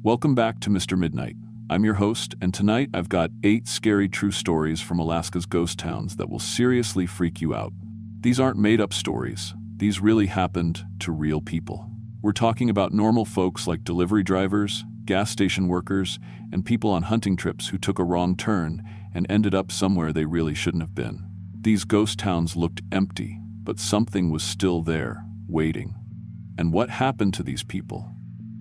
Welcome back to Mr. Midnight. I'm your host, and tonight I've got 8 scary true stories from Alaska's ghost towns that will seriously freak you out. These aren't made-up stories. These really happened to real people. We're talking about normal folks like delivery drivers, gas station workers, and people on hunting trips who took a wrong turn and ended up somewhere they really shouldn't have been. These ghost towns looked empty, but something was still there, waiting. And what happened to these people?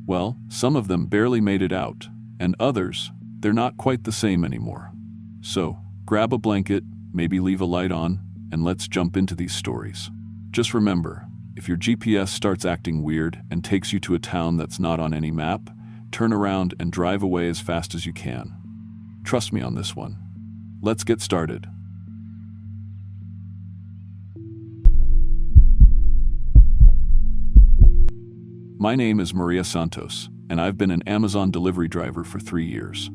Well, some of them barely made it out, and others, they're not quite the same anymore. So, grab a blanket, maybe leave a light on, and let's jump into these stories. Just remember, if your GPS starts acting weird and takes you to a town that's not on any map, turn around and drive away as fast as you can. Trust me on this one. Let's get started. My name is Maria Santos, and I've been an Amazon delivery driver for 3 years.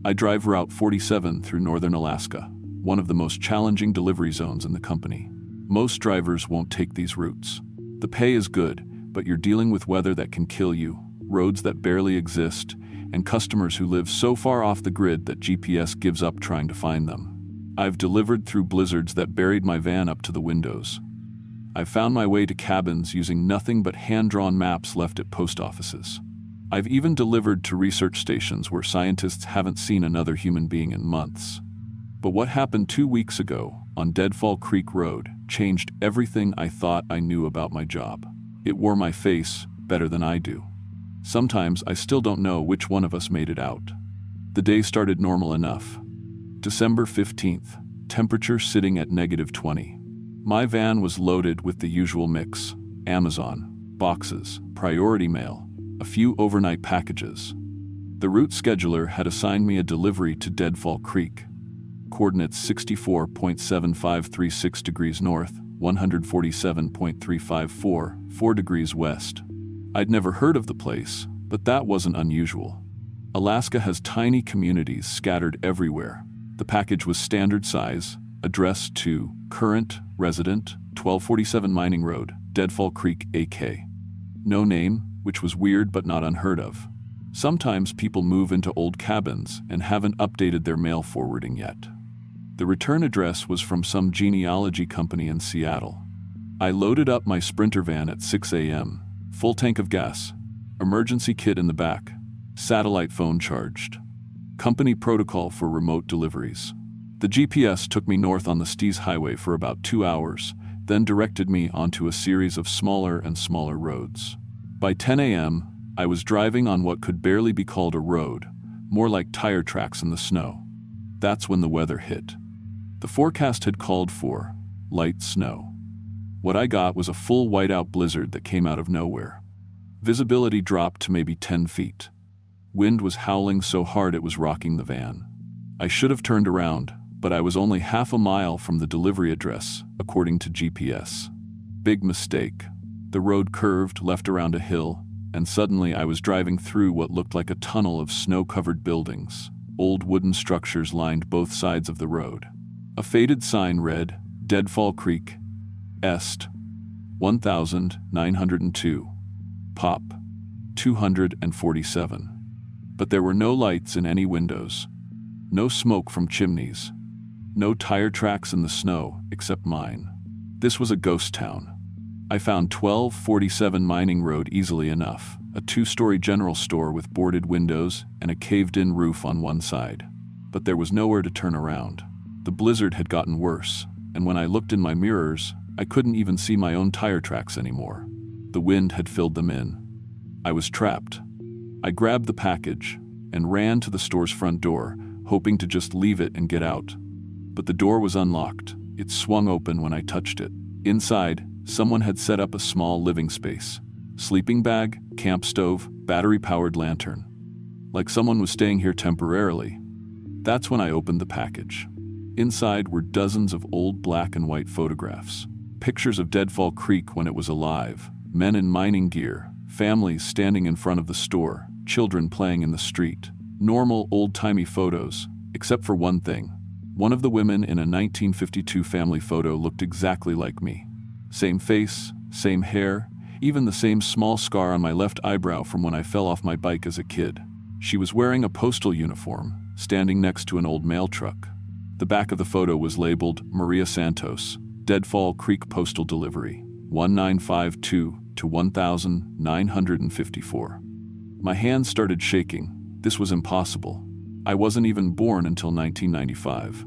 I drive Route 47 through northern Alaska, one of the most challenging delivery zones in the company. Most drivers won't take these routes. The pay is good, but you're dealing with weather that can kill you, roads that barely exist, and customers who live so far off the grid that GPS gives up trying to find them. I've delivered through blizzards that buried my van up to the windows. I've found my way to cabins using nothing but hand-drawn maps left at post offices. I've even delivered to research stations where scientists haven't seen another human being in months. But what happened 2 weeks ago on Deadfall Creek Road changed everything I thought I knew about my job. It wore my face better than I do. Sometimes I still don't know which one of us made it out. The day started normal enough. December 15th, temperature sitting at -20. My van was loaded with the usual mix: Amazon, boxes, priority mail, a few overnight packages. The route scheduler had assigned me a delivery to Deadfall Creek, coordinates 64.7536 degrees north, 147.354, 4 degrees west. I'd never heard of the place, but that wasn't unusual. Alaska has tiny communities scattered everywhere. The package was standard size, addressed to current resident, 1247 Mining Road, Deadfall Creek, AK. No name, which was weird but not unheard of. Sometimes people move into old cabins and haven't updated their mail forwarding yet. The return address was from some genealogy company in Seattle. I loaded up my Sprinter van at 6 a.m., full tank of gas, emergency kit in the back, satellite phone charged. Company protocol for remote deliveries. The GPS took me north on the Stees Highway for about 2 hours, then directed me onto a series of smaller and smaller roads. By 10 a.m., I was driving on what could barely be called a road, more like tire tracks in the snow. That's when the weather hit. The forecast had called for light snow. What I got was a full whiteout blizzard that came out of nowhere. Visibility dropped to maybe 10 feet. Wind was howling so hard it was rocking the van. I should have turned around, but I was only half a mile from the delivery address, according to GPS. Big mistake. The road curved left around a hill, and suddenly I was driving through what looked like a tunnel of snow-covered buildings. Old wooden structures lined both sides of the road. A faded sign read, Deadfall Creek, Est, 1902, Pop, 247. But there were no lights in any windows. No smoke from chimneys. No tire tracks in the snow, except mine. This was a ghost town. I found 1247 Mining Road easily enough, a 2-story general store with boarded windows and a caved-in roof on one side. But there was nowhere to turn around. The blizzard had gotten worse, and when I looked in my mirrors, I couldn't even see my own tire tracks anymore. The wind had filled them in. I was trapped. I grabbed the package and ran to the store's front door, hoping to just leave it and get out. But the door was unlocked. It swung open when I touched it. Inside, someone had set up a small living space. Sleeping bag, camp stove, battery-powered lantern. Like someone was staying here temporarily. That's when I opened the package. Inside were dozens of old black and white photographs. Pictures of Deadfall Creek when it was alive. Men in mining gear, families standing in front of the store, children playing in the street. Normal, old-timey photos, except for one thing. One of the women in a 1952 family photo looked exactly like me. Same face, same hair, even the same small scar on my left eyebrow from when I fell off my bike as a kid. She was wearing a postal uniform, standing next to an old mail truck. The back of the photo was labeled Maria Santos, Deadfall Creek Postal Delivery, 1952 to 1954. My hands started shaking. This was impossible. I wasn't even born until 1995.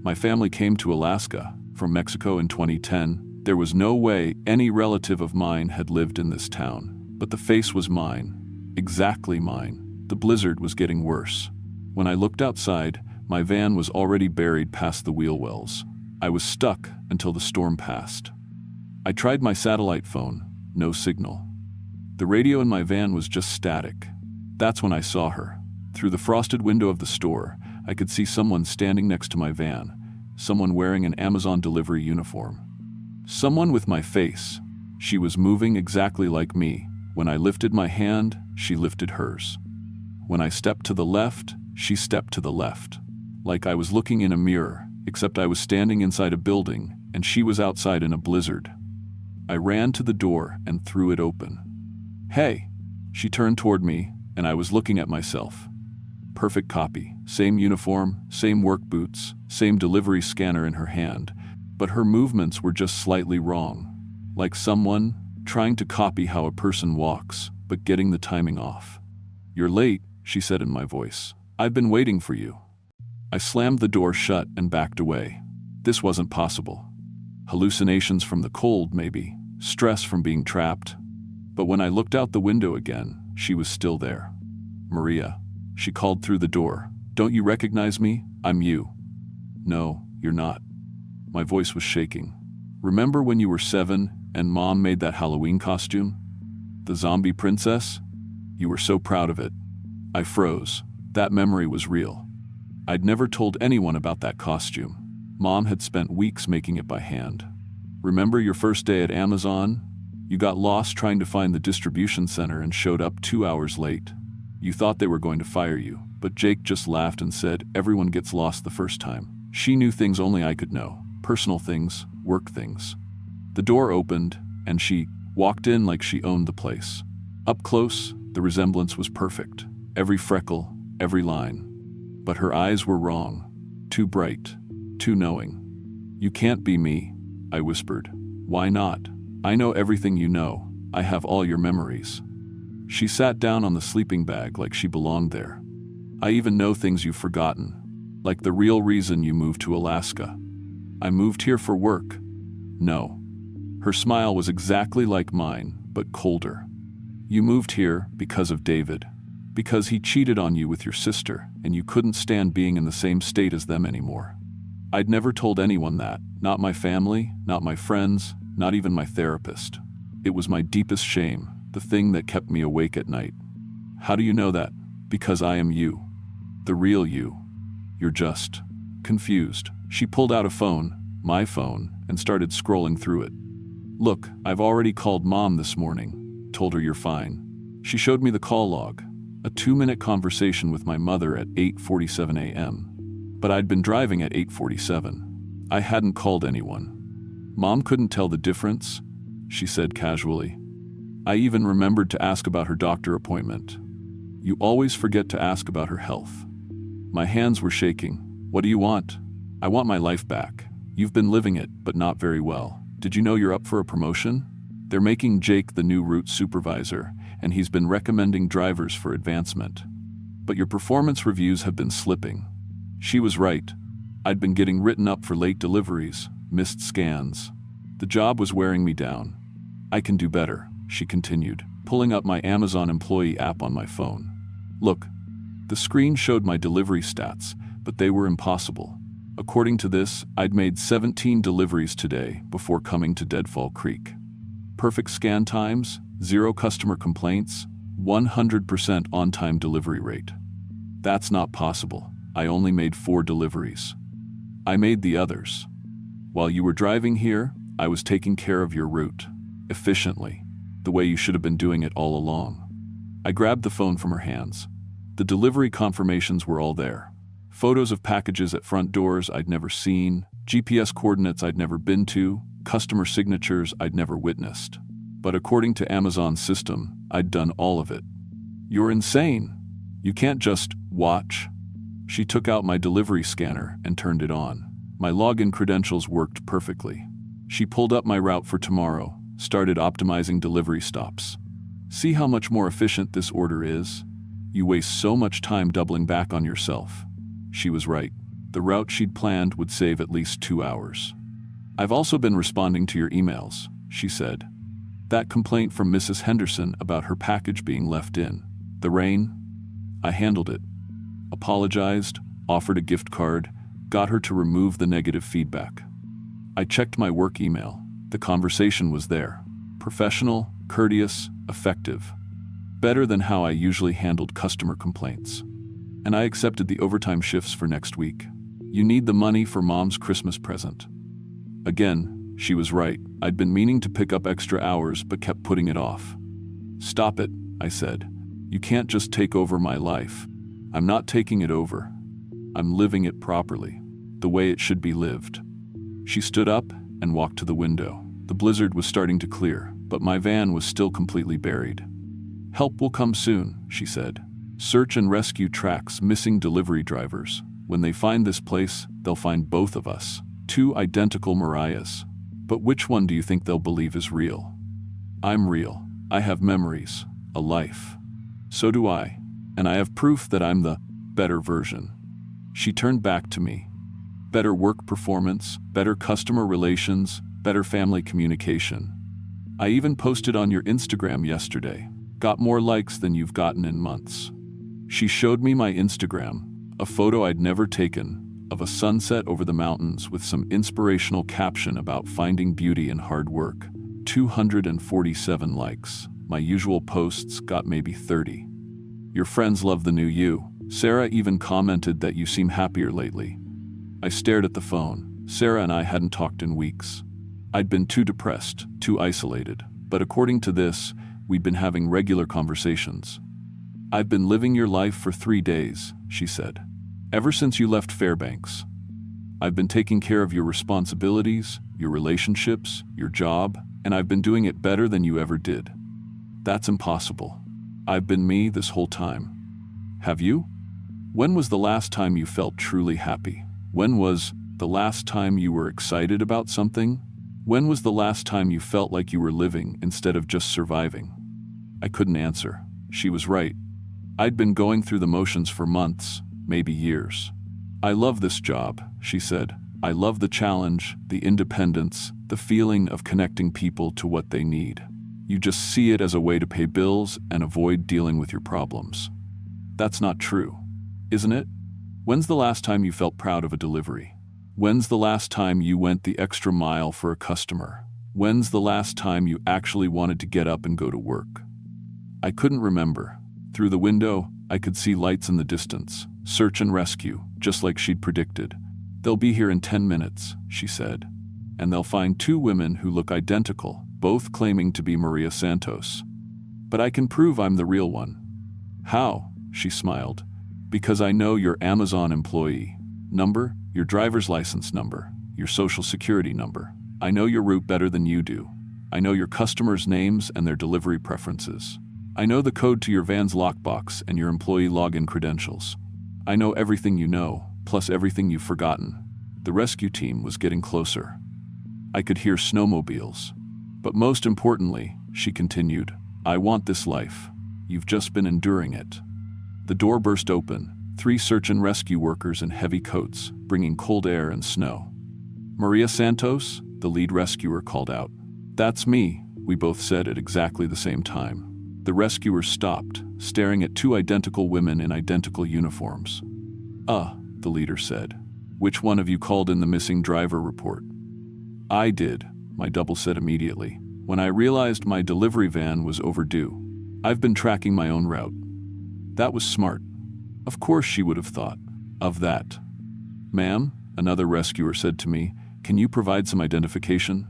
My family came to Alaska from Mexico in 2010. There was no way any relative of mine had lived in this town. But the face was mine. Exactly mine. The blizzard was getting worse. When I looked outside, my van was already buried past the wheel wells. I was stuck until the storm passed. I tried my satellite phone. No signal. The radio in my van was just static. That's when I saw her. Through the frosted window of the store, I could see someone standing next to my van, someone wearing an Amazon delivery uniform. Someone with my face. She was moving exactly like me. When I lifted my hand, she lifted hers. When I stepped to the left, she stepped to the left. Like I was looking in a mirror, except I was standing inside a building, and she was outside in a blizzard. I ran to the door and threw it open. "Hey!" She turned toward me, and I was looking at myself. Perfect copy, same uniform, same work boots, same delivery scanner in her hand, but her movements were just slightly wrong. Like someone trying to copy how a person walks, but getting the timing off. "You're late," she said in my voice. "I've been waiting for you." I slammed the door shut and backed away. This wasn't possible. Hallucinations from the cold, maybe. Stress from being trapped. But when I looked out the window again, she was still there. "Maria," she called through the door. "Don't you recognize me? I'm you." "No, you're not." My voice was shaking. "Remember when you were 7 and Mom made that Halloween costume? The zombie princess? You were so proud of it." I froze. That memory was real. I'd never told anyone about that costume. Mom had spent weeks making it by hand. "Remember your first day at Amazon? You got lost trying to find the distribution center and showed up 2 hours late. You thought they were going to fire you, but Jake just laughed and said, 'Everyone gets lost the first time.' She knew things only I could know. Personal things, work things." The door opened, and she walked in like she owned the place. Up close, the resemblance was perfect. Every freckle, every line. But her eyes were wrong. Too bright. Too knowing. "You can't be me," I whispered. "Why not? I know everything you know. I have all your memories." She sat down on the sleeping bag like she belonged there. "I even know things you've forgotten. Like the real reason you moved to Alaska." "I moved here for work." "No." Her smile was exactly like mine, but colder. "You moved here because of David. Because he cheated on you with your sister, and you couldn't stand being in the same state as them anymore." I'd never told anyone that. Not my family, not my friends, not even my therapist. It was my deepest shame, the thing that kept me awake at night. "How do you know that?" "Because I am you. The real you. You're just confused." She pulled out a phone, my phone, and started scrolling through it. "Look, I've already called Mom this morning. Told her you're fine." She showed me the call log. A 2-minute conversation with my mother at 8:47 a.m. But I'd been driving at 8:47. I hadn't called anyone. "Mom couldn't tell the difference," she said casually. I even remembered to ask about her doctor appointment. "You always forget to ask about her health." My hands were shaking. "What do you want?" "I want my life back. You've been living it, but not very well. Did you know you're up for a promotion? They're making Jake the new route supervisor, and he's been recommending drivers for advancement. But your performance reviews have been slipping." She was right. I'd been getting written up for late deliveries, missed scans. The job was wearing me down. "I can do better," she continued, pulling up my Amazon employee app on my phone. "Look." The screen showed my delivery stats, but they were impossible. According to this, I'd made 17 deliveries today before coming to Deadfall Creek. Perfect scan times, 0 customer complaints, 100% on-time delivery rate. That's not possible. I only made 4 deliveries. I made the others. While you were driving here, I was taking care of your route. Efficiently. The way you should have been doing it all along. I grabbed the phone from her hands. The delivery confirmations were all there. Photos of packages at front doors I'd never seen, GPS coordinates I'd never been to, customer signatures I'd never witnessed. But according to Amazon's system, I'd done all of it. "You're insane. You can't just watch. She took out my delivery scanner and turned it on. My login credentials worked perfectly. She pulled up my route for tomorrow, started optimizing delivery stops. See how much more efficient this order is? You waste so much time doubling back on yourself. She was right. The route she'd planned would save at least 2 hours. I've also been responding to your emails, she said. That complaint from Mrs. Henderson about her package being left in the rain? I handled it. Apologized, offered a gift card, got her to remove the negative feedback. I checked my work email. The conversation was there. Professional, courteous, effective. Better than how I usually handled customer complaints. And I accepted the overtime shifts for next week. You need the money for Mom's Christmas present. Again, she was right. I'd been meaning to pick up extra hours but kept putting it off. Stop it, I said. You can't just take over my life. I'm not taking it over. I'm living it properly, the way it should be lived. She stood up and walked to the window. The blizzard was starting to clear, but my van was still completely buried. Help will come soon, she said. Search and rescue tracks missing delivery drivers. When they find this place, they'll find both of us. 2 identical Mariahs. But which one do you think they'll believe is real? I'm real. I have memories, a life. So do I. And I have proof that I'm the better version. She turned back to me. Better work performance, better customer relations, better family communication. I even posted on your Instagram yesterday. Got more likes than you've gotten in months. She showed me my Instagram, a photo I'd never taken, of a sunset over the mountains with some inspirational caption about finding beauty in hard work. 247 likes. My usual posts got maybe 30. Your friends love the new you. Sarah even commented that you seem happier lately. I stared at the phone. Sarah and I hadn't talked in weeks. I'd been too depressed, too isolated. But according to this, we'd been having regular conversations. I've been living your life for 3 days, she said. Ever since you left Fairbanks. I've been taking care of your responsibilities, your relationships, your job, and I've been doing it better than you ever did. That's impossible. I've been me this whole time. Have you? When was the last time you felt truly happy? When was the last time you were excited about something? When was the last time you felt like you were living instead of just surviving? I couldn't answer. She was right. I'd been going through the motions for months, maybe years. I love this job, she said. I love the challenge, the independence, the feeling of connecting people to what they need. You just see it as a way to pay bills and avoid dealing with your problems. That's not true, isn't it? When's the last time you felt proud of a delivery? When's the last time you went the extra mile for a customer? When's the last time you actually wanted to get up and go to work? I couldn't remember. Through the window, I could see lights in the distance. Search and rescue, just like she'd predicted. They'll be here in 10 minutes, she said. And they'll find 2 women who look identical, both claiming to be Maria Santos. But I can prove I'm the real one. How? She smiled. Because I know your Amazon employee number, your driver's license number, your social security number. I know your route better than you do. I know your customers' names and their delivery preferences. I know the code to your van's lockbox and your employee login credentials. I know everything you know, plus everything you've forgotten. The rescue team was getting closer. I could hear snowmobiles. But most importantly, she continued, I want this life. You've just been enduring it. The door burst open, 3 search and rescue workers in heavy coats, bringing cold air and snow. Maria Santos, the lead rescuer, called out. That's me, we both said at exactly the same time. The rescuers stopped, staring at 2 identical women in identical uniforms. The leader said. Which one of you called in the missing driver report? I did, my double said immediately, when I realized my delivery van was overdue. I've been tracking my own route. That was smart. Of course she would have thought of that. Ma'am, another rescuer said to me, can you provide some identification?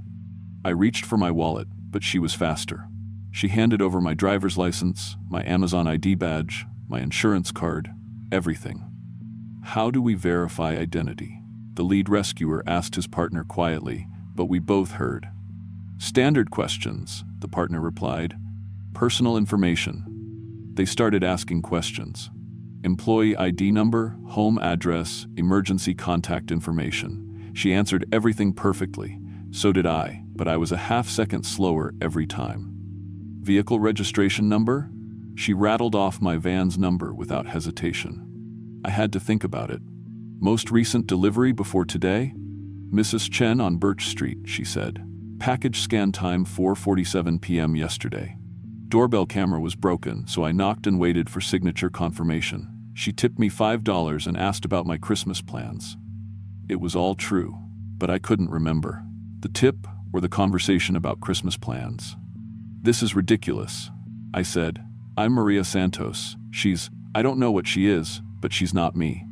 I reached for my wallet, but she was faster. She handed over my driver's license, my Amazon ID badge, my insurance card, everything. How do we verify identity? The lead rescuer asked his partner quietly, but we both heard. Standard questions, the partner replied. Personal information. They started asking questions. employee ID number, home address, emergency contact information. She answered everything perfectly. So did I, but I was a half-second slower every time. Vehicle registration number? She rattled off my van's number without hesitation. I had to think about it. Most recent delivery before today? Mrs. Chen on Birch Street, she said. Package scan time 4:47 p.m. yesterday. Doorbell camera was broken, so I knocked and waited for signature confirmation. She tipped me $5 and asked about my Christmas plans. It was all true, but I couldn't remember. The tip or the conversation about Christmas plans. This is ridiculous, I said. I'm Maria Santos. I don't know what she is, but she's not me.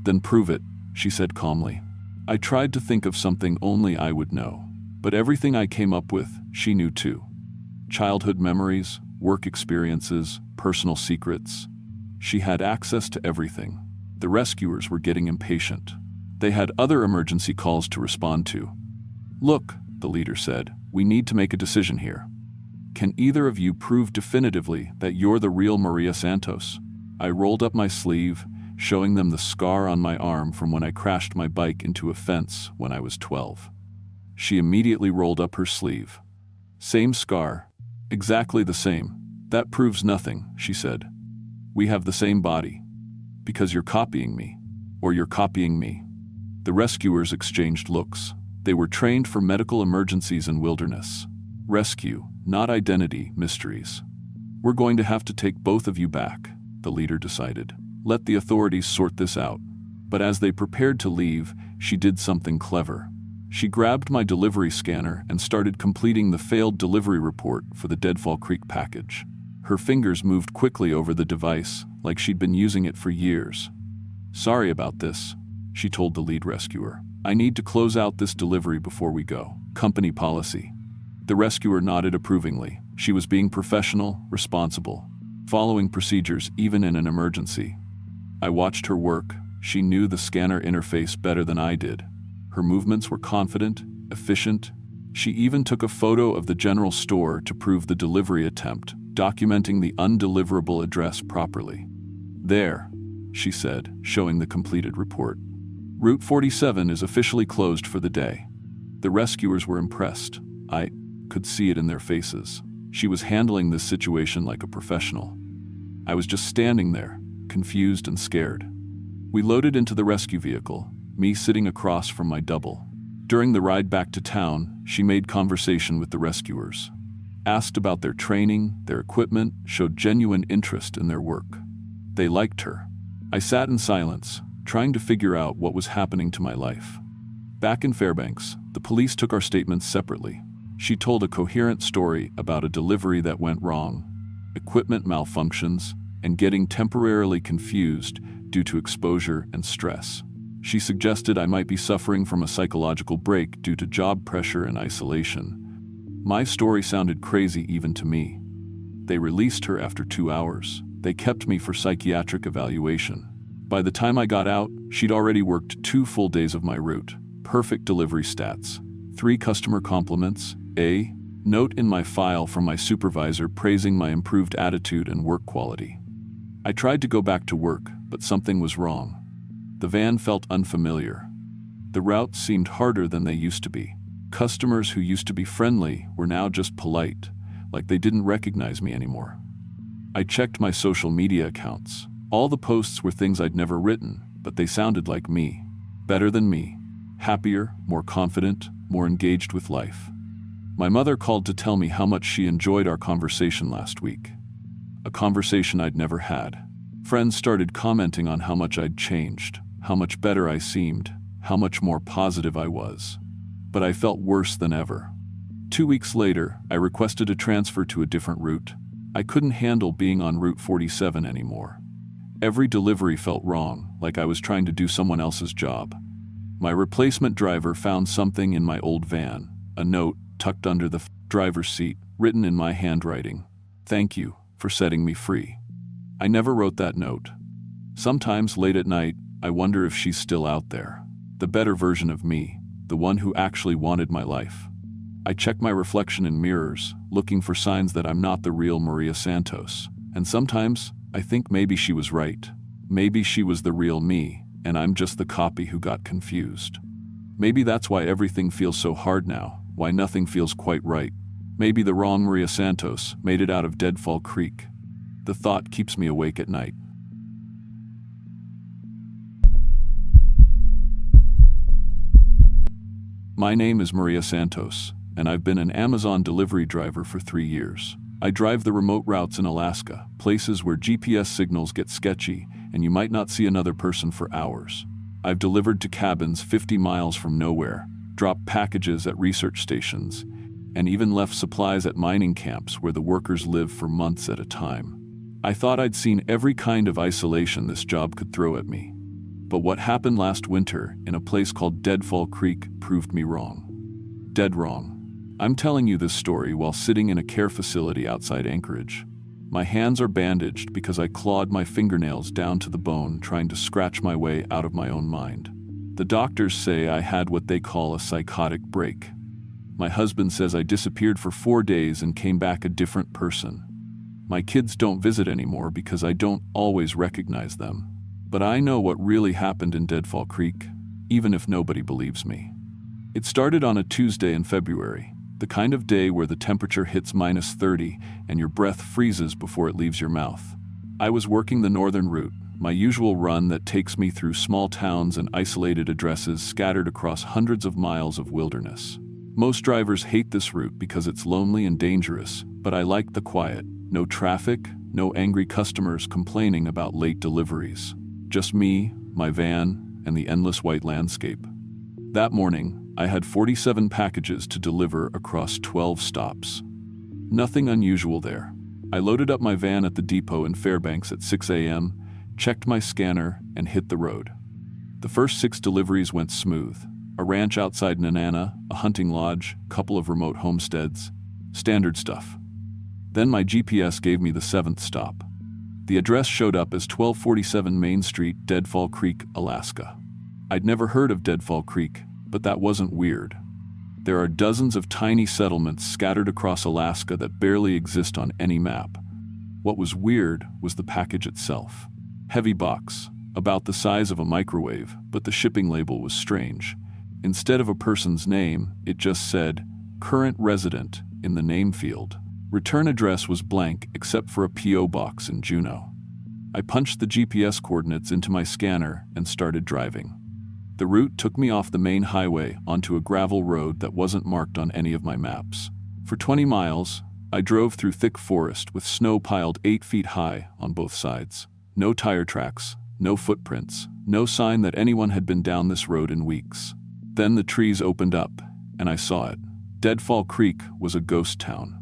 Then prove it, she said calmly. I tried to think of something only I would know, but everything I came up with, she knew too. Childhood memories, work experiences, personal secrets. She had access to everything. The rescuers were getting impatient. They had other emergency calls to respond to. Look, the leader said, we need to make a decision here. Can either of you prove definitively that you're the real Maria Santos? I rolled up my sleeve, showing them the scar on my arm from when I crashed my bike into a fence when I was 12. She immediately rolled up her sleeve. Same scar. Exactly the same. That proves nothing, she said. We have the same body. Because you're copying me. Or you're copying me. The rescuers exchanged looks. They were trained for medical emergencies and wilderness. Rescue, not identity, mysteries. We're going to have to take both of you back, the leader decided. Let the authorities sort this out. But as they prepared to leave, she did something clever. She grabbed my delivery scanner and started completing the failed delivery report for the Deadfall Creek package. Her fingers moved quickly over the device, like she'd been using it for years. Sorry about this, she told the lead rescuer. I need to close out this delivery before we go. Company policy. The rescuer nodded approvingly. She was being professional, responsible, following procedures even in an emergency. I watched her work. She knew the scanner interface better than I did. Her movements were confident, efficient. She even took a photo of the general store to prove the delivery attempt, documenting the undeliverable address properly. There, she said, showing the completed report. Route 47 is officially closed for the day. The rescuers were impressed. I could see it in their faces. She was handling this situation like a professional. I was just standing there, confused and scared. We loaded into the rescue vehicle, me sitting across from my double. During the ride back to town, she made conversation with the rescuers. Asked about their training, their equipment, showed genuine interest in their work. They liked her. I sat in silence, trying to figure out what was happening to my life. Back in Fairbanks, the police took our statements separately. She told a coherent story about a delivery that went wrong, equipment malfunctions, and getting temporarily confused due to exposure and stress. She suggested I might be suffering from a psychological break due to job pressure and isolation. My story sounded crazy even to me. They released her after 2 hours. They kept me for psychiatric evaluation. By the time I got out, she'd already worked 2 full days of my route. Perfect delivery stats. 3 customer compliments. A note in my file from my supervisor praising my improved attitude and work quality. I tried to go back to work, but something was wrong. The van felt unfamiliar. The routes seemed harder than they used to be. Customers who used to be friendly were now just polite, like they didn't recognize me anymore. I checked my social media accounts. All the posts were things I'd never written, but they sounded like me. Better than me. Happier, more confident, more engaged with life. My mother called to tell me how much she enjoyed our conversation last week. A conversation I'd never had. Friends started commenting on how much I'd changed, how much better I seemed, how much more positive I was. But I felt worse than ever. 2 weeks later, I requested a transfer to a different route. I couldn't handle being on Route 47 anymore. Every delivery felt wrong, like I was trying to do someone else's job. My replacement driver found something in my old van, a note tucked under the driver's seat, written in my handwriting. Thank you for setting me free. I never wrote that note. Sometimes late at night, I wonder if she's still out there. The better version of me, the one who actually wanted my life. I check my reflection in mirrors, looking for signs that I'm not the real Maria Santos. And sometimes, I think maybe she was right. Maybe she was the real me, and I'm just the copy who got confused. Maybe that's why everything feels so hard now, why nothing feels quite right. Maybe the wrong Maria Santos made it out of Deadfall Creek. The thought keeps me awake at night. My name is Maria Santos, and I've been an Amazon delivery driver for 3 years. I drive the remote routes in Alaska, places where GPS signals get sketchy and you might not see another person for hours. I've delivered to cabins 50 miles from nowhere, dropped packages at research stations, and even left supplies at mining camps where the workers live for months at a time. I thought I'd seen every kind of isolation this job could throw at me. But what happened last winter in a place called Deadfall Creek proved me wrong. Dead wrong. I'm telling you this story while sitting in a care facility outside Anchorage. My hands are bandaged because I clawed my fingernails down to the bone trying to scratch my way out of my own mind. The doctors say I had what they call a psychotic break. My husband says I disappeared for 4 days and came back a different person. My kids don't visit anymore because I don't always recognize them. But I know what really happened in Deadfall Creek, even if nobody believes me. It started on a Tuesday in February, the kind of day where the temperature hits -30 and your breath freezes before it leaves your mouth. I was working the northern route, my usual run that takes me through small towns and isolated addresses scattered across hundreds of miles of wilderness. Most drivers hate this route because it's lonely and dangerous, but I like the quiet. No traffic, no angry customers complaining about late deliveries. Just me, my van, and the endless white landscape. That morning, I had 47 packages to deliver across 12 stops. Nothing unusual there. I loaded up my van at the depot in Fairbanks at 6 a.m., checked my scanner, and hit the road. The first 6 deliveries went smooth. A ranch outside Nenana, a hunting lodge, a couple of remote homesteads. Standard stuff. Then my GPS gave me the 7th stop. The address showed up as 1247 Main Street, Deadfall Creek, Alaska. I'd never heard of Deadfall Creek, but that wasn't weird. There are dozens of tiny settlements scattered across Alaska that barely exist on any map. What was weird was the package itself. Heavy box, about the size of a microwave, but the shipping label was strange. Instead of a person's name, it just said, "Current resident," in the name field. Return address was blank except for a P.O. box in Juneau. I punched the GPS coordinates into my scanner and started driving. The route took me off the main highway onto a gravel road that wasn't marked on any of my maps. For 20 miles, I drove through thick forest with snow piled 8 feet high on both sides. No tire tracks, no footprints, no sign that anyone had been down this road in weeks. Then the trees opened up, and I saw it. Deadfall Creek was a ghost town.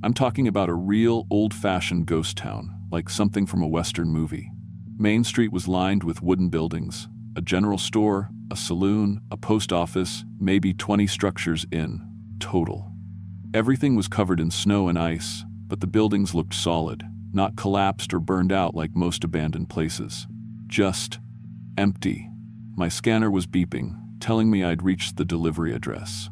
I'm talking about a real, old-fashioned ghost town, like something from a Western movie. Main Street was lined with wooden buildings, a general store, a saloon, a post office, maybe 20 structures in total. Everything was covered in snow and ice, but the buildings looked solid, not collapsed or burned out like most abandoned places. Just empty. My scanner was beeping, telling me I'd reached the delivery address.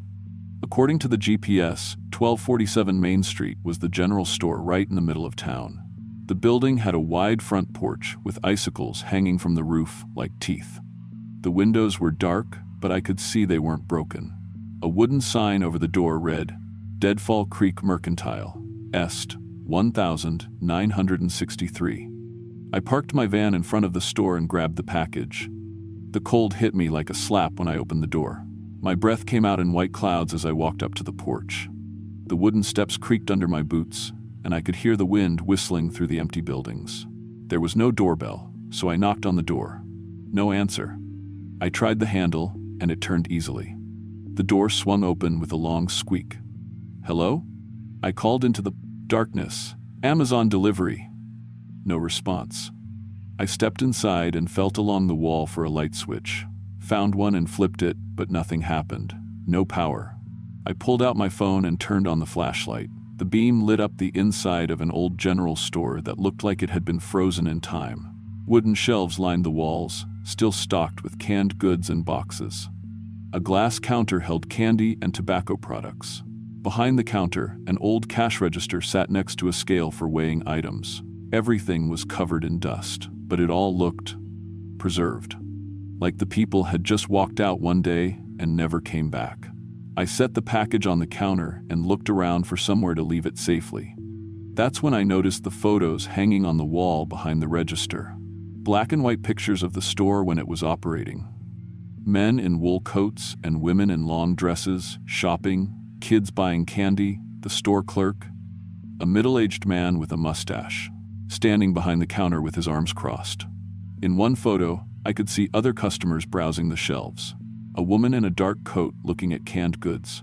According to the GPS, 1247 Main Street was the general store right in the middle of town. The building had a wide front porch with icicles hanging from the roof like teeth. The windows were dark, but I could see they weren't broken. A wooden sign over the door read, "Deadfall Creek Mercantile, Est, 1963. I parked my van in front of the store and grabbed the package. The cold hit me like a slap when I opened the door. My breath came out in white clouds as I walked up to the porch. The wooden steps creaked under my boots, and I could hear the wind whistling through the empty buildings. There was no doorbell, so I knocked on the door. No answer. I tried the handle, and it turned easily. The door swung open with a long squeak. "Hello?" I called into the darkness. "Amazon delivery." No response. I stepped inside and felt along the wall for a light switch. Found one and flipped it, but nothing happened. No power. I pulled out my phone and turned on the flashlight. The beam lit up the inside of an old general store that looked like it had been frozen in time. Wooden shelves lined the walls, still stocked with canned goods and boxes. A glass counter held candy and tobacco products. Behind the counter, an old cash register sat next to a scale for weighing items. Everything was covered in dust. but it all looked preserved. Like the people had just walked out one day and never came back. I set the package on the counter and looked around for somewhere to leave it safely. That's when I noticed the photos hanging on the wall behind the register. Black and white pictures of the store when it was operating. Men in wool coats and women in long dresses, shopping, kids buying candy, the store clerk. A middle-aged man with a mustache, standing behind the counter with his arms crossed. In one photo, I could see other customers browsing the shelves. A woman in a dark coat looking at canned goods.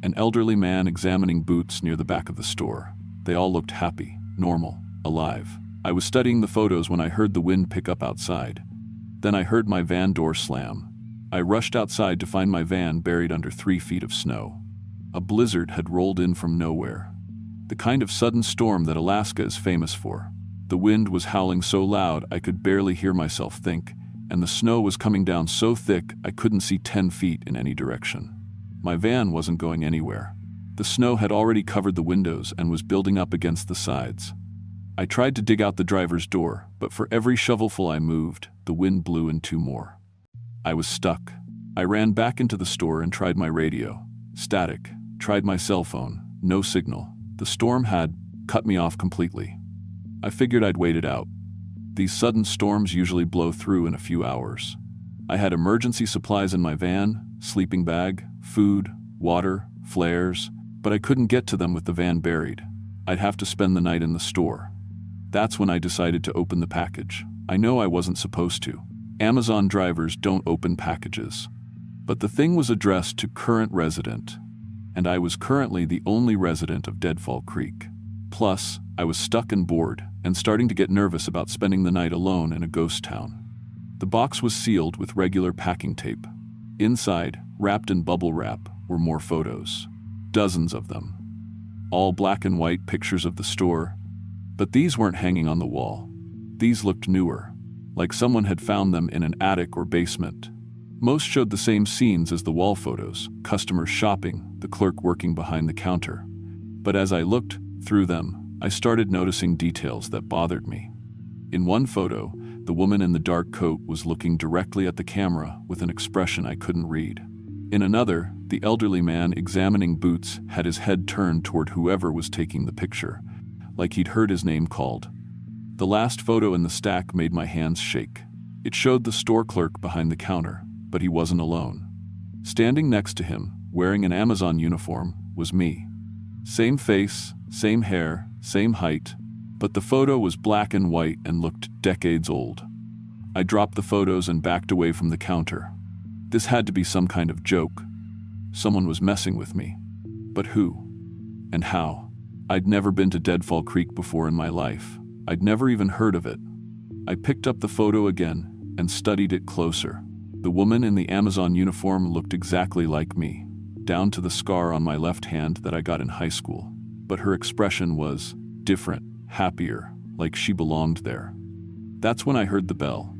An elderly man examining boots near the back of the store. They all looked happy, normal, alive. I was studying the photos when I heard the wind pick up outside. Then I heard my van door slam. I rushed outside to find my van buried under 3 feet of snow. A blizzard had rolled in from nowhere. The kind of sudden storm that Alaska is famous for. The wind was howling so loud I could barely hear myself think, and the snow was coming down so thick I couldn't see 10 feet in any direction. My van wasn't going anywhere. The snow had already covered the windows and was building up against the sides. I tried to dig out the driver's door, but for every shovelful I moved, the wind blew in 2 more. I was stuck. I ran back into the store and tried my radio. Static. Tried my cell phone. No signal. The storm had cut me off completely. I figured I'd wait it out. These sudden storms usually blow through in a few hours. I had emergency supplies in my van, sleeping bag, food, water, flares, but I couldn't get to them with the van buried. I'd have to spend the night in the store. That's when I decided to open the package. I know I wasn't supposed to. Amazon drivers don't open packages. But the thing was addressed to current resident, and I was currently the only resident of Deadfall Creek. Plus, I was stuck and bored, and starting to get nervous about spending the night alone in a ghost town. The box was sealed with regular packing tape. Inside, wrapped in bubble wrap, were more photos. Dozens of them. All black and white pictures of the store. But these weren't hanging on the wall. These looked newer, like someone had found them in an attic or basement. Most showed the same scenes as the wall photos, customers shopping, the clerk working behind the counter. But as I looked through them, I started noticing details that bothered me. In one photo, the woman in the dark coat was looking directly at the camera with an expression I couldn't read. In another, the elderly man examining boots had his head turned toward whoever was taking the picture, like he'd heard his name called. The last photo in the stack made my hands shake. It showed the store clerk behind the counter, but he wasn't alone. Standing next to him, wearing an Amazon uniform, was me. Same face, same hair, same height, but the photo was black and white and looked decades old. I dropped the photos and backed away from the counter. This had to be some kind of joke. Someone was messing with me. But who? And how? I'd never been to Deadfall Creek before in my life. I'd never even heard of it. I picked up the photo again and studied it closer. The woman in the Amazon uniform looked exactly like me, down to the scar on my left hand that I got in high school. But her expression was different, happier, like she belonged there. That's when I heard the bell.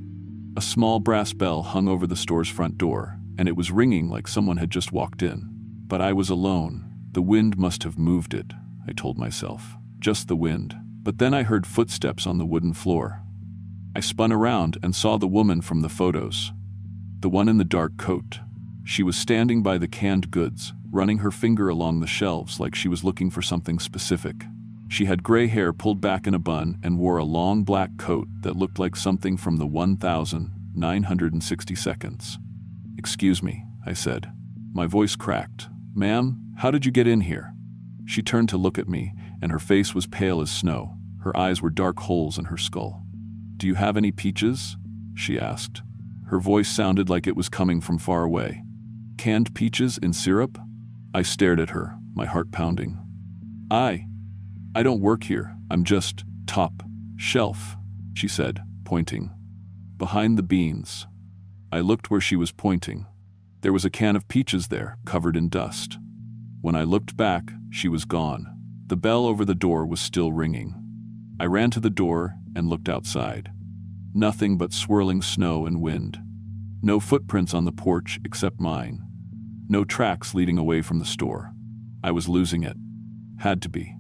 A small brass bell hung over the store's front door, and it was ringing like someone had just walked in. But I was alone. The wind must have moved it, I told myself. Just the wind. But then I heard footsteps on the wooden floor. I spun around and saw the woman from the photos. The one in the dark coat. She was standing by the canned goods, running her finger along the shelves like she was looking for something specific. She had gray hair pulled back in a bun and wore a long black coat that looked like something from the 1960 seconds. "Excuse me," I said. My voice cracked. "Ma'am, how did you get in here?" She turned to look at me, and her face was pale as snow. Her eyes were dark holes in her skull. "Do you have any peaches?" she asked. Her voice sounded like it was coming from far away. "Canned peaches in syrup?" I stared at her, my heart pounding. I don't work here. I'm just top shelf," she said, pointing. "Behind the beans." I looked where she was pointing. There was a can of peaches there, covered in dust. When I looked back, she was gone. The bell over the door was still ringing. I ran to the door and looked outside. Nothing but swirling snow and wind. No footprints on the porch except mine. No tracks leading away from the store. I was losing it. Had to be.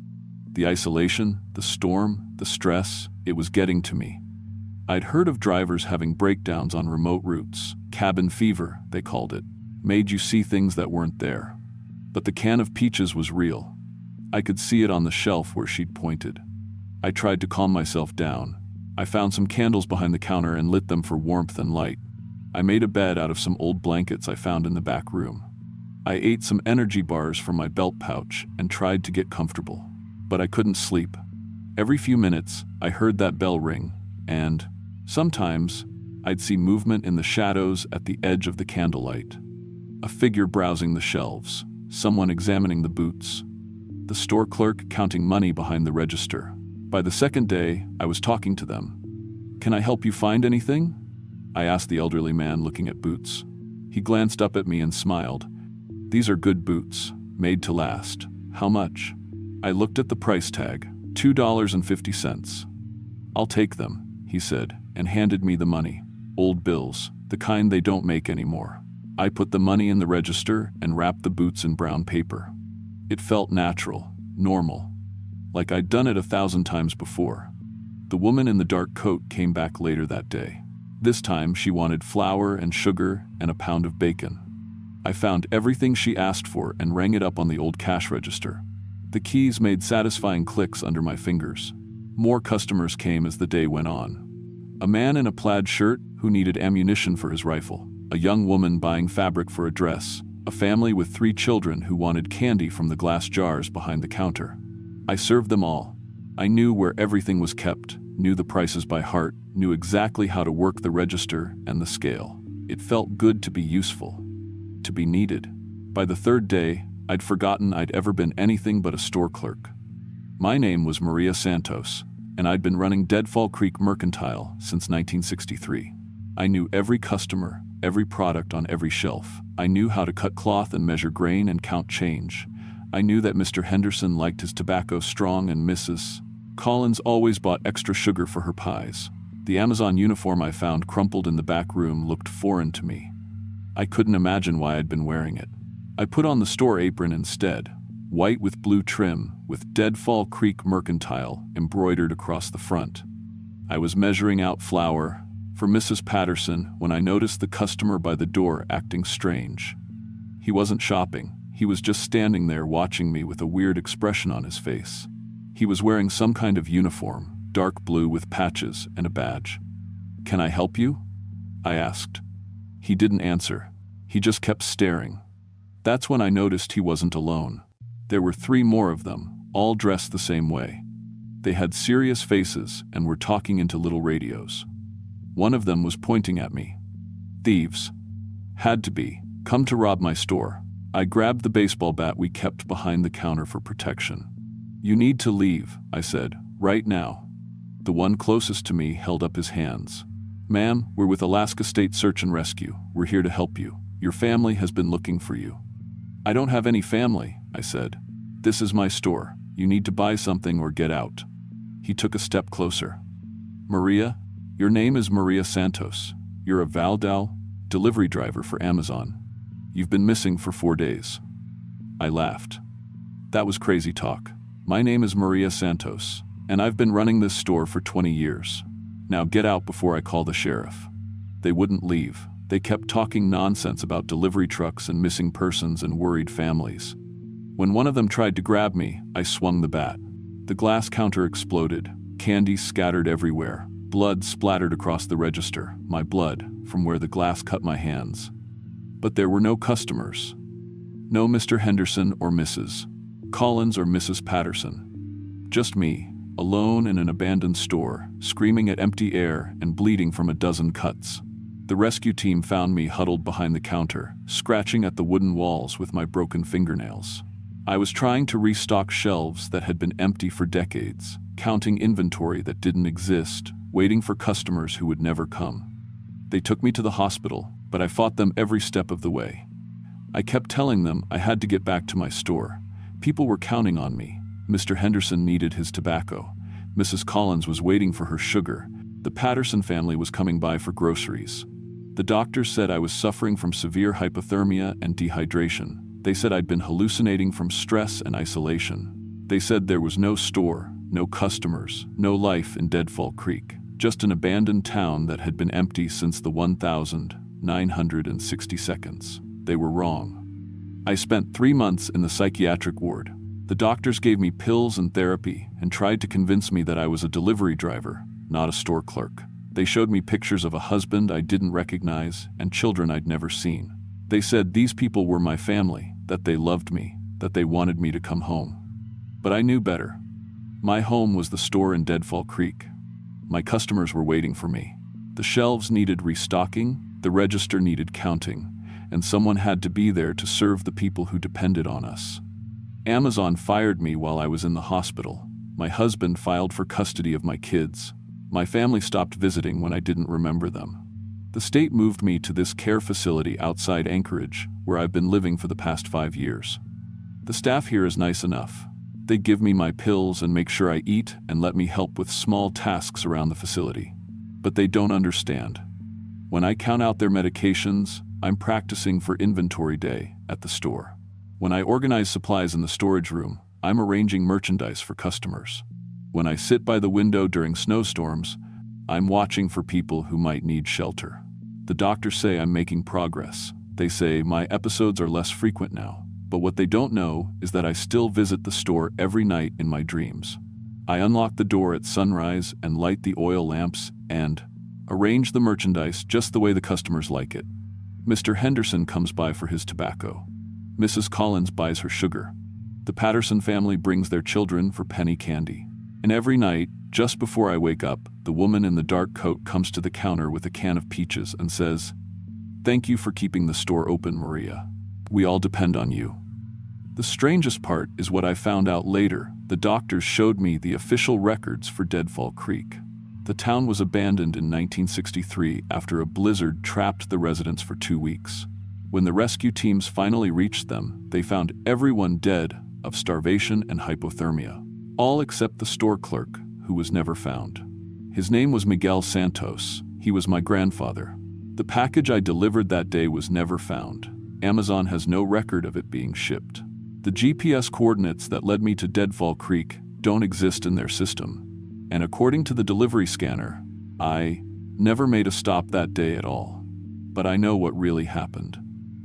The isolation, the storm, the stress, it was getting to me. I'd heard of drivers having breakdowns on remote routes. Cabin fever, they called it. Made you see things that weren't there. But the can of peaches was real. I could see it on the shelf where she'd pointed. I tried to calm myself down. I found some candles behind the counter and lit them for warmth and light. I made a bed out of some old blankets I found in the back room. I ate some energy bars from my belt pouch and tried to get comfortable. But I couldn't sleep. Every few minutes, I heard that bell ring, and sometimes I'd see movement in the shadows at the edge of the candlelight. A figure browsing the shelves, someone examining the boots, the store clerk counting money behind the register. By the second day, I was talking to them. "Can I help you find anything?" I asked the elderly man looking at boots. He glanced up at me and smiled. "These are good boots, made to last. How much?" I looked at the price tag, $2.50. "I'll take them," he said, and handed me the money. Old bills, the kind they don't make anymore. I put the money in the register and wrapped the boots in brown paper. It felt natural, normal, like I'd done it 1,000 times before. The woman in the dark coat came back later that day. This time she wanted flour and sugar and a pound of bacon. I found everything she asked for and rang it up on the old cash register. The keys made satisfying clicks under my fingers. More customers came as the day went on. A man in a plaid shirt who needed ammunition for his rifle, a young woman buying fabric for a dress, a family with 3 children who wanted candy from the glass jars behind the counter. I served them all. I knew where everything was kept, knew the prices by heart, knew exactly how to work the register and the scale. It felt good to be useful, to be needed. By the 3rd day, I'd forgotten I'd ever been anything but a store clerk. My name was Maria Santos, and I'd been running Deadfall Creek Mercantile since 1963. I knew every customer, every product on every shelf. I knew how to cut cloth and measure grain and count change. I knew that Mr. Henderson liked his tobacco strong and Mrs. Collins always bought extra sugar for her pies. The Amazon uniform I found crumpled in the back room looked foreign to me. I couldn't imagine why I'd been wearing it. I put on the store apron instead, white with blue trim, with Deadfall Creek Mercantile embroidered across the front. I was measuring out flour for Mrs. Patterson when I noticed the customer by the door acting strange. He wasn't shopping, he was just standing there watching me with a weird expression on his face. He was wearing some kind of uniform, dark blue with patches and a badge. "Can I help you?" I asked. He didn't answer. He just kept staring. That's when I noticed he wasn't alone. There were 3 more of them, all dressed the same way. They had serious faces and were talking into little radios. One of them was pointing at me. "Thieves. Had to be. Come to rob my store." I grabbed the baseball bat we kept behind the counter for protection. "You need to leave," I said, "right now." The one closest to me held up his hands. "Ma'am, we're with Alaska State Search and Rescue. We're here to help you. Your family has been looking for you." "I don't have any family," I said. "This is my store. You need to buy something or get out." He took a step closer. "Maria? Your name is Maria Santos. You're a Valdal delivery driver for Amazon. You've been missing for 4 days." I laughed. That was crazy talk. My name is Maria Santos, and I've been running this store for 20 years. Now get out before I call the sheriff. They wouldn't leave. They kept talking nonsense about delivery trucks and missing persons and worried families. When one of them tried to grab me, I swung the bat. The glass counter exploded, candy scattered everywhere, blood splattered across the register, my blood, from where the glass cut my hands. But there were no customers. No Mr. Henderson or Mrs. Collins or Mrs. Patterson. Just me, alone in an abandoned store, screaming at empty air and bleeding from a dozen cuts. The rescue team found me huddled behind the counter, scratching at the wooden walls with my broken fingernails. I was trying to restock shelves that had been empty for decades, counting inventory that didn't exist, waiting for customers who would never come. They took me to the hospital, but I fought them every step of the way. I kept telling them I had to get back to my store. People were counting on me. Mr. Henderson needed his tobacco. Mrs. Collins was waiting for her sugar. The Patterson family was coming by for groceries. The doctors said I was suffering from severe hypothermia and dehydration. They said I'd been hallucinating from stress and isolation. They said there was no store, no customers, no life in Deadfall Creek. just an abandoned town that had been empty since the 1960 seconds. They were wrong. I spent 3 months in the psychiatric ward. The doctors gave me pills and therapy and tried to convince me that I was a delivery driver, not a store clerk. They showed me pictures of a husband I didn't recognize and children I'd never seen. They said these people were my family, that they loved me, that they wanted me to come home. But I knew better. My home was the store in Deadfall Creek. My customers were waiting for me. The shelves needed restocking, the register needed counting, and someone had to be there to serve the people who depended on us. Amazon fired me while I was in the hospital. My husband filed for custody of my kids. My family stopped visiting when I didn't remember them. The state moved me to this care facility outside Anchorage, where I've been living for the past 5 years. The staff here is nice enough. They give me my pills and make sure I eat and let me help with small tasks around the facility. But they don't understand. When I count out their medications, I'm practicing for inventory day at the store. When I organize supplies in the storage room, I'm arranging merchandise for customers. When I sit by the window during snowstorms, I'm watching for people who might need shelter. The doctors say I'm making progress. They say my episodes are less frequent now. But what they don't know is that I still visit the store every night in my dreams. I unlock the door at sunrise and light the oil lamps and arrange the merchandise just the way the customers like it. Mr. Henderson comes by for his tobacco. Mrs. Collins buys her sugar. The Patterson family brings their children for penny candy. And every night, just before I wake up, the woman in the dark coat comes to the counter with a can of peaches and says, "Thank you for keeping the store open, Maria. We all depend on you." The strangest part is what I found out later. The doctors showed me the official records for Deadfall Creek. The town was abandoned in 1963 after a blizzard trapped the residents for 2 weeks. When the rescue teams finally reached them, they found everyone dead of starvation and hypothermia, all except the store clerk, who was never found. His name was Miguel Santos. He was my grandfather. The package I delivered that day was never found. Amazon has no record of it being shipped. The GPS coordinates that led me to Deadfall Creek don't exist in their system. And according to the delivery scanner, I never made a stop that day at all. But I know what really happened.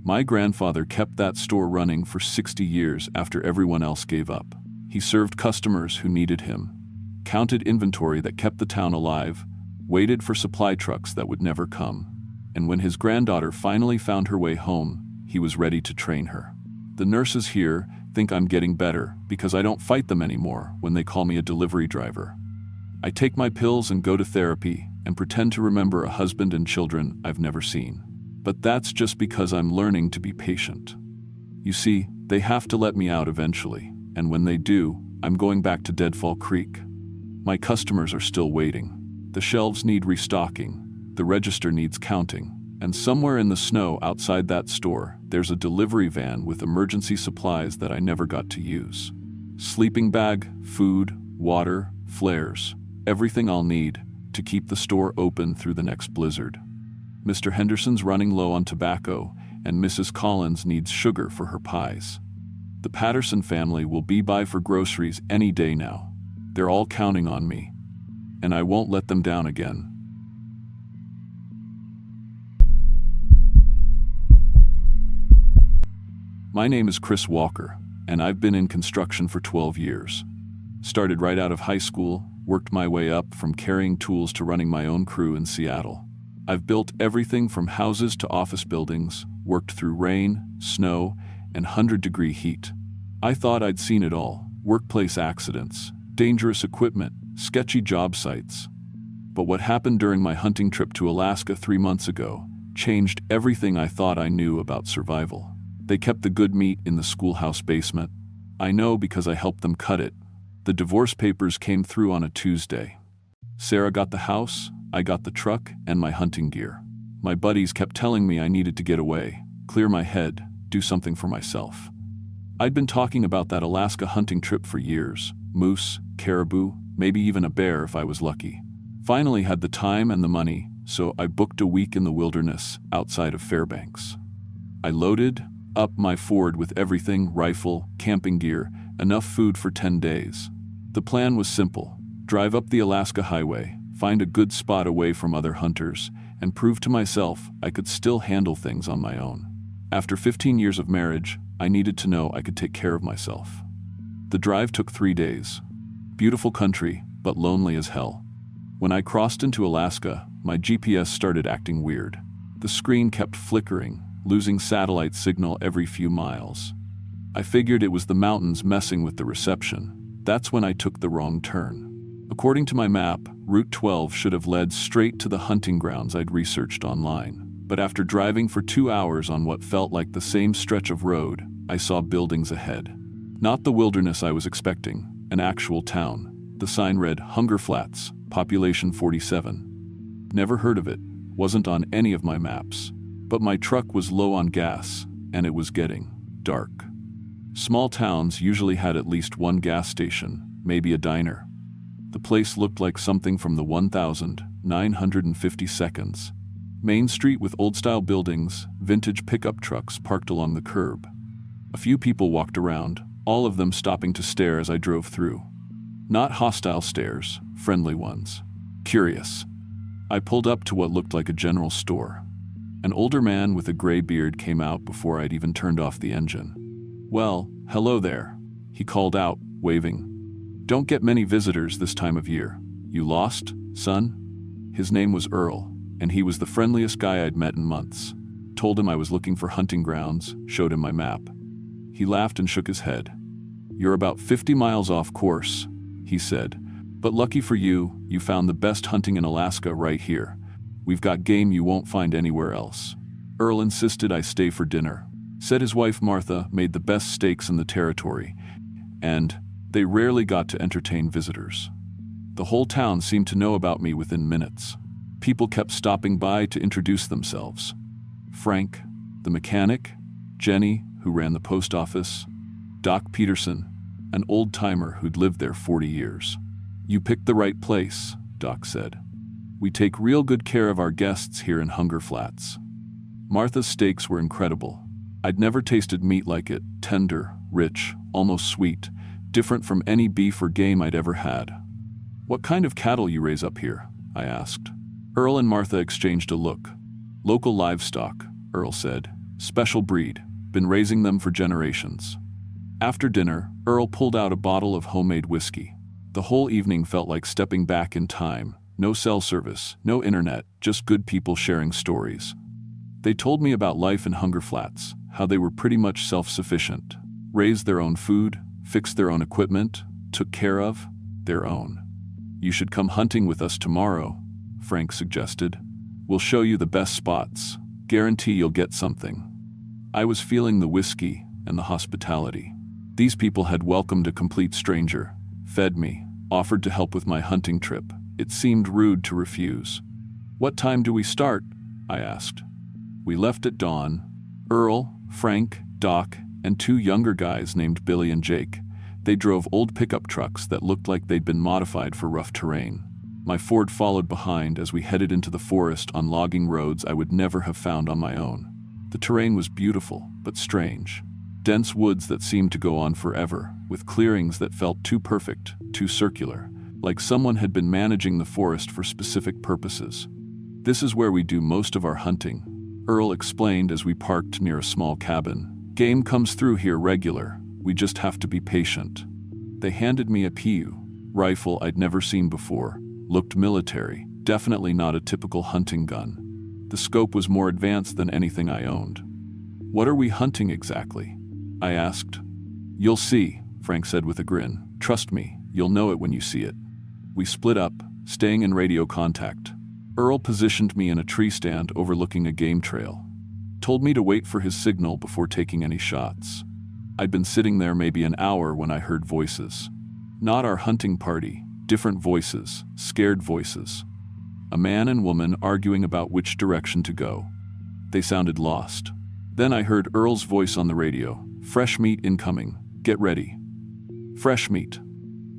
My grandfather kept that store running for 60 years after everyone else gave up. He served customers who needed him, counted inventory that kept the town alive, waited for supply trucks that would never come. And when his granddaughter finally found her way home, he was ready to train her. The nurses here think I'm getting better because I don't fight them anymore when they call me a delivery driver. I take my pills and go to therapy and pretend to remember a husband and children I've never seen. But that's just because I'm learning to be patient. You see, they have to let me out eventually, and when they do, I'm going back to Deadfall Creek. My customers are still waiting. The shelves need restocking, the register needs counting, and somewhere in the snow outside that store, there's a delivery van with emergency supplies that I never got to use. Sleeping bag, food, water, flares, everything I'll need to keep the store open through the next blizzard. Mr. Henderson's running low on tobacco, and Mrs. Collins needs sugar for her pies. The Patterson family will be by for groceries any day now. They're all counting on me, and I won't let them down again. My name is Chris Walker, and I've been in construction for 12 years. Started right out of high school, worked my way up from carrying tools to running my own crew in Seattle. I've built everything from houses to office buildings, worked through rain, snow, and 100-degree heat. I thought I'd seen it all: workplace accidents, dangerous equipment, sketchy job sites. But what happened during my hunting trip to Alaska 3 months ago changed everything I thought I knew about survival. They kept the good meat in the schoolhouse basement. I know because I helped them cut it. The divorce papers came through on a Tuesday. Sarah got the house, I got the truck, and my hunting gear. My buddies kept telling me I needed to get away, clear my head, do something for myself. I'd been talking about that Alaska hunting trip for years: moose, caribou, maybe even a bear if I was lucky. Finally had the time and the money, so I booked a week in the wilderness outside of Fairbanks. I loaded up my Ford with everything: rifle, camping gear, enough food for 10 days. The plan was simple: drive up the Alaska highway, find a good spot away from other hunters, and prove to myself I could still handle things on my own. After 15 years of marriage, I needed to know I could take care of myself. The drive took 3 days. Beautiful country, but lonely as hell. When I crossed into Alaska, my GPS started acting weird. The screen kept flickering, losing satellite signal every few miles. I figured it was the mountains messing with the reception. That's when I took the wrong turn. According to my map, Route 12 should have led straight to the hunting grounds I'd researched online. But after driving for 2 hours on what felt like the same stretch of road, I saw buildings ahead. Not the wilderness I was expecting, an actual town. The sign read Hunger Flats, population 47. Never heard of it, wasn't on any of my maps. But my truck was low on gas, and it was getting dark. Small towns usually had at least one gas station, maybe a diner. The place looked like something from the 1950 seconds. Main street with old-style buildings, vintage pickup trucks parked along the curb. A few people walked around, all of them stopping to stare as I drove through. Not hostile stares, friendly ones. Curious. I pulled up to what looked like a general store. An older man with a gray beard came out before I'd even turned off the engine. "Well, hello there," he called out, waving. "Don't get many visitors this time of year. You lost, son?" His name was Earl, and he was the friendliest guy I'd met in months. Told him I was looking for hunting grounds, showed him my map. He laughed and shook his head. "You're about 50 miles off course," he said. "But lucky for you, you found the best hunting in Alaska right here. We've got game you won't find anywhere else." Earl insisted I stay for dinner. Said his wife Martha made the best steaks in the territory, and they rarely got to entertain visitors. The whole town seemed to know about me within minutes. People kept stopping by to introduce themselves. Frank, the mechanic, Jenny, who ran the post office, Doc Peterson, an old-timer who'd lived there 40 years. "You picked the right place," Doc said. "We take real good care of our guests here in Hunger Flats." Martha's steaks were incredible. I'd never tasted meat like it, tender, rich, almost sweet, different from any beef or game I'd ever had. "What kind of cattle you raise up here?" I asked. Earl and Martha exchanged a look. "Local livestock," Earl said. "Special breed, been raising them for generations." After dinner, Earl pulled out a bottle of homemade whiskey. The whole evening felt like stepping back in time. No cell service, no internet, just good people sharing stories. They told me about life in Hunger Flats, how they were pretty much self-sufficient, raised their own food, fixed their own equipment, took care of their own. "You should come hunting with us tomorrow," Frank suggested. "We'll show you the best spots. Guarantee you'll get something." I was feeling the whiskey and the hospitality. These people had welcomed a complete stranger, fed me, offered to help with my hunting trip. It seemed rude to refuse. "What time do we start?" I asked. We left at dawn. Earl, Frank, Doc, and 2 younger guys named Billy and Jake. They drove old pickup trucks that looked like they'd been modified for rough terrain. My Ford followed behind as we headed into the forest on logging roads I would never have found on my own. The terrain was beautiful, but strange. Dense woods that seemed to go on forever, with clearings that felt too perfect, too circular, like someone had been managing the forest for specific purposes. "This is where we do most of our hunting," Earl explained as we parked near a small cabin. "Game comes through here regular, we just have to be patient." They handed me a PU rifle I'd never seen before. Looked military, definitely not a typical hunting gun. The scope was more advanced than anything I owned. "What are we hunting exactly?" I asked. "You'll see," Frank said with a grin. "Trust me, you'll know it when you see it." We split up, staying in radio contact. Earl positioned me in a tree stand overlooking a game trail. Told me to wait for his signal before taking any shots. I'd been sitting there maybe an hour when I heard voices. Not our hunting party, different voices, scared voices. A man and woman arguing about which direction to go. They sounded lost. Then I heard Earl's voice on the radio. "Fresh meat incoming. Get ready." Fresh meat.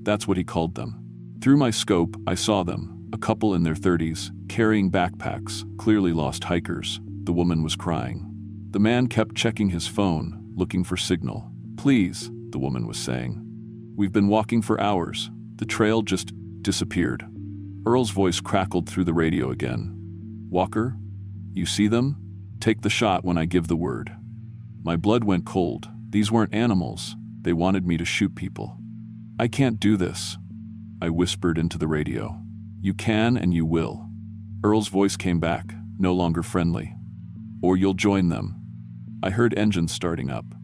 That's what he called them. Through my scope, I saw them, a couple in their 30s, carrying backpacks, clearly lost hikers. The woman was crying. The man kept checking his phone, looking for signal. "Please," the woman was saying. "We've been walking for hours. The trail just disappeared." Earl's voice crackled through the radio again. "Walker, you see them? Take the shot when I give the word." My blood went cold. These weren't animals. They wanted me to shoot people. "I can't do this," I whispered into the radio. "You can and you will." Earl's voice came back, no longer friendly. "Or you'll join them." I heard engines starting up.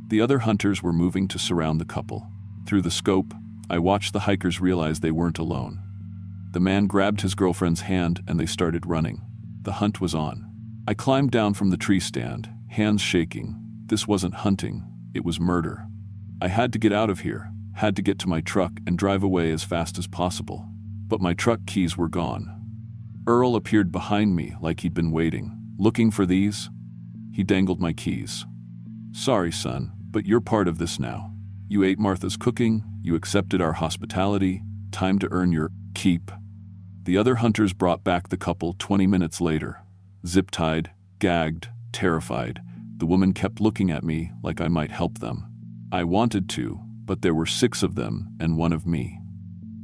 The other hunters were moving to surround the couple. Through the scope, I watched the hikers realize they weren't alone. The man grabbed his girlfriend's hand and they started running. The hunt was on. I climbed down from the tree stand, hands shaking. This wasn't hunting, it was murder. I had to get out of here, had to get to my truck and drive away as fast as possible. But my truck keys were gone. Earl appeared behind me like he'd been waiting. "Looking for these?" He dangled my keys. "Sorry, son, but you're part of this now. You ate Martha's cooking, you accepted our hospitality, time to earn your keep." The other hunters brought back the couple 20 minutes later. Zip-tied, gagged, terrified. The woman kept looking at me like I might help them. I wanted to, but there were 6 of them and 1 of me.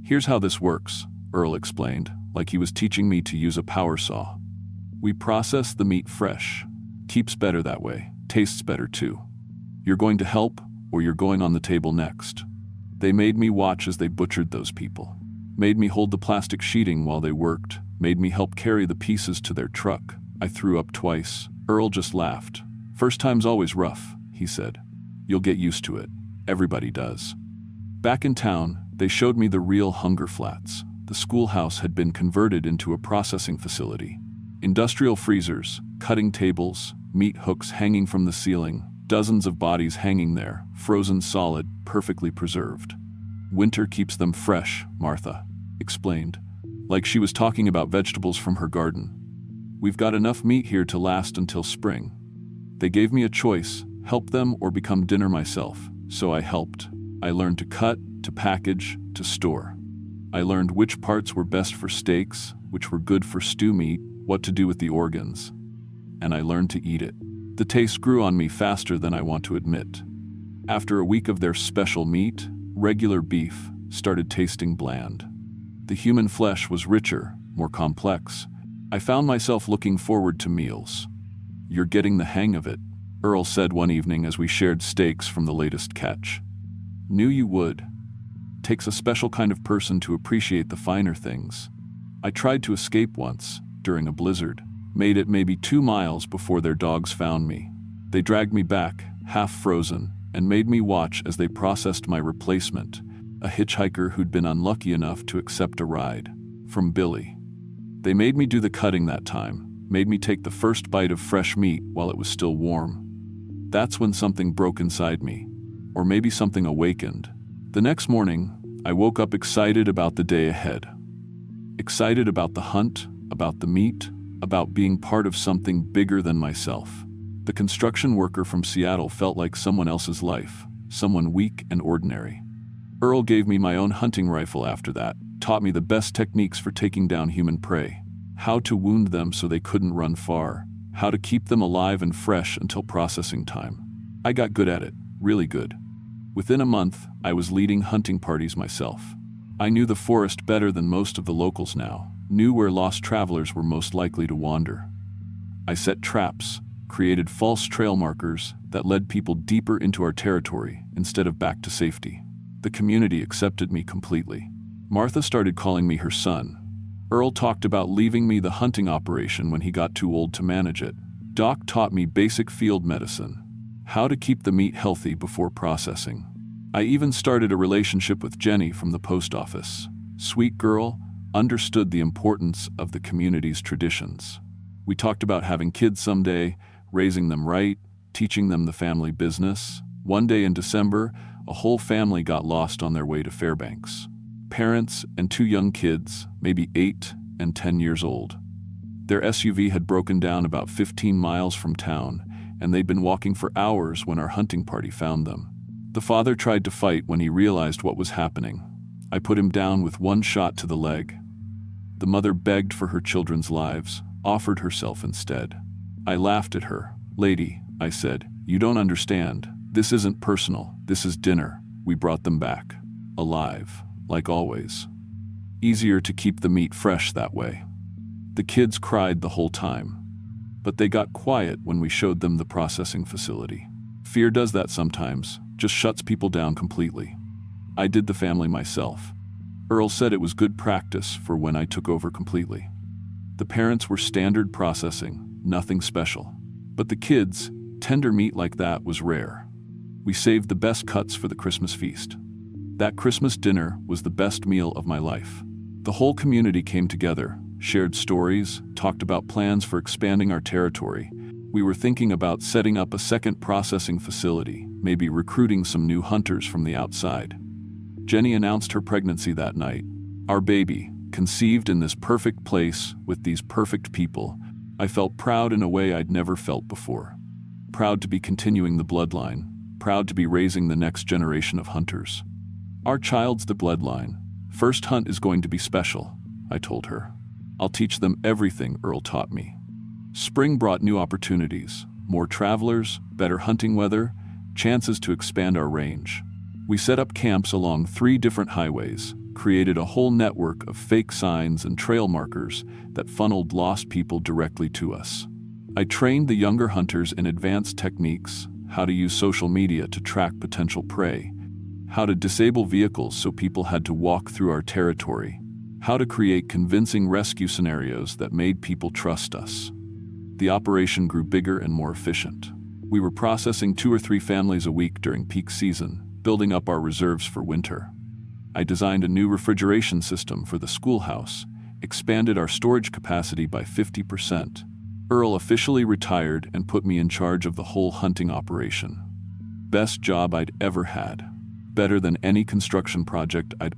"Here's how this works," Earl explained, like he was teaching me to use a power saw. "We process the meat fresh. Keeps better that way, tastes better too. You're going to help, or you're going on the table next." They made me watch as they butchered those people. Made me hold the plastic sheeting while they worked. Made me help carry the pieces to their truck. I threw up twice. Earl just laughed. "First time's always rough," he said. "You'll get used to it. Everybody does." Back in town, they showed me the real hunger flats. The schoolhouse had been converted into a processing facility. Industrial freezers, cutting tables, meat hooks hanging from the ceiling, dozens of bodies hanging there, frozen solid, perfectly preserved. "Winter keeps them fresh," Martha explained, like she was talking about vegetables from her garden. "We've got enough meat here to last until spring." They gave me a choice, help them or become dinner myself, so I helped. I learned to cut, to package, to store. I learned which parts were best for steaks, which were good for stew meat, what to do with the organs. And I learned to eat it. The taste grew on me faster than I want to admit. After a week of their special meat, regular beef started tasting bland. The human flesh was richer, more complex. I found myself looking forward to meals. "You're getting the hang of it," Earl said one evening as we shared steaks from the latest catch. "Knew you would. Takes a special kind of person to appreciate the finer things." I tried to escape once, during a blizzard. Made it maybe 2 miles before their dogs found me. They dragged me back, half frozen, and made me watch as they processed my replacement, a hitchhiker who'd been unlucky enough to accept a ride from Billy. They made me do the cutting that time, made me take the first bite of fresh meat while it was still warm. That's when something broke inside me, or maybe something awakened. The next morning, I woke up excited about the day ahead. Excited about the hunt, about the meat, about being part of something bigger than myself. The construction worker from Seattle felt like someone else's life, someone weak and ordinary. Earl gave me my own hunting rifle after that, taught me the best techniques for taking down human prey, how to wound them so they couldn't run far, how to keep them alive and fresh until processing time. I got good at it, really good. Within a month, I was leading hunting parties myself. I knew the forest better than most of the locals now, knew where lost travelers were most likely to wander. I set traps, created false trail markers that led people deeper into our territory instead of back to safety. The community accepted me completely. Martha started calling me her son. Earl talked about leaving me the hunting operation when he got too old to manage it. Doc taught me basic field medicine, how to keep the meat healthy before processing. I even started a relationship with Jenny from the post office. Sweet girl, understood the importance of the community's traditions. We talked about having kids someday, raising them right, teaching them the family business. One day in December, a whole family got lost on their way to Fairbanks. Parents and 2 young kids, maybe 8 and 10 years old. Their SUV had broken down about 15 miles from town, and they'd been walking for hours when our hunting party found them. The father tried to fight when he realized what was happening. I put him down with 1 shot to the leg. The mother begged for her children's lives, offered herself instead. I laughed at her. "Lady," I said, "you don't understand. This isn't personal. This is dinner." We brought them back. Alive, like always. Easier to keep the meat fresh that way. The kids cried the whole time, but they got quiet when we showed them the processing facility. Fear does that sometimes, just shuts people down completely. I did the family myself. Earl said it was good practice for when I took over completely. The parents were standard processing, nothing special. But the kids, tender meat like that was rare. We saved the best cuts for the Christmas feast. That Christmas dinner was the best meal of my life. The whole community came together, shared stories, talked about plans for expanding our territory. We were thinking about setting up a second processing facility, maybe recruiting some new hunters from the outside. Jenny announced her pregnancy that night. Our baby, conceived in this perfect place with these perfect people. I felt proud in a way I'd never felt before. Proud to be continuing the bloodline, proud to be raising the next generation of hunters. Our child's the bloodline. First hunt is going to be special, I told her. I'll teach them everything Earl taught me. Spring brought new opportunities, more travelers, better hunting weather, chances to expand our range. We set up camps along 3 different highways, created a whole network of fake signs and trail markers that funneled lost people directly to us. I trained the younger hunters in advanced techniques, how to use social media to track potential prey, how to disable vehicles so people had to walk through our territory, how to create convincing rescue scenarios that made people trust us. The operation grew bigger and more efficient. We were processing 2 or 3 families a week during peak season, building up our reserves for winter. I designed a new refrigeration system for the schoolhouse, expanded our storage capacity by 50%. Earl officially retired and put me in charge of the whole hunting operation. Best job I'd ever had. Better than any construction project I'd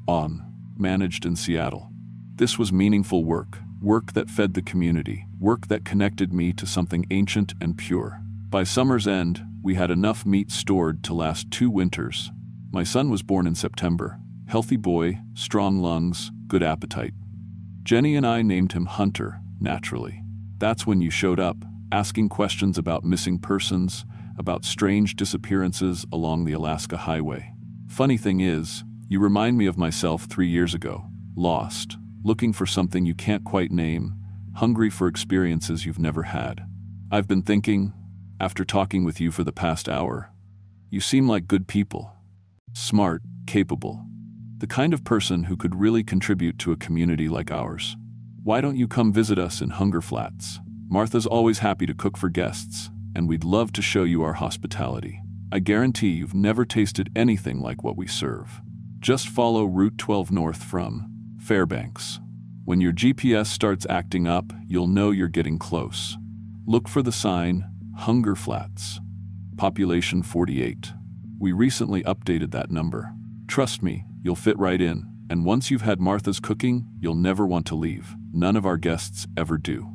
managed in Seattle. This was meaningful work, work that fed the community, work that connected me to something ancient and pure. By summer's end, we had enough meat stored to last 2 winters. My son was born in September. Healthy boy, strong lungs, good appetite. Jenny and I named him Hunter, naturally. That's when you showed up, asking questions about missing persons, about strange disappearances along the Alaska highway. Funny thing is, you remind me of myself 3 years ago, lost, looking for something you can't quite name, hungry for experiences you've never had. I've been thinking, after talking with you for the past hour, you seem like good people. Smart, capable. The kind of person who could really contribute to a community like ours. Why don't you come visit us in Hunger Flats? Martha's always happy to cook for guests, and we'd love to show you our hospitality. I guarantee you've never tasted anything like what we serve. Just follow Route 12 north from Fairbanks. When your GPS starts acting up, you'll know you're getting close. Look for the sign, Hunger Flats. Population 48. We recently updated that number. Trust me, you'll fit right in, and once you've had Martha's cooking, you'll never want to leave. None of our guests ever do.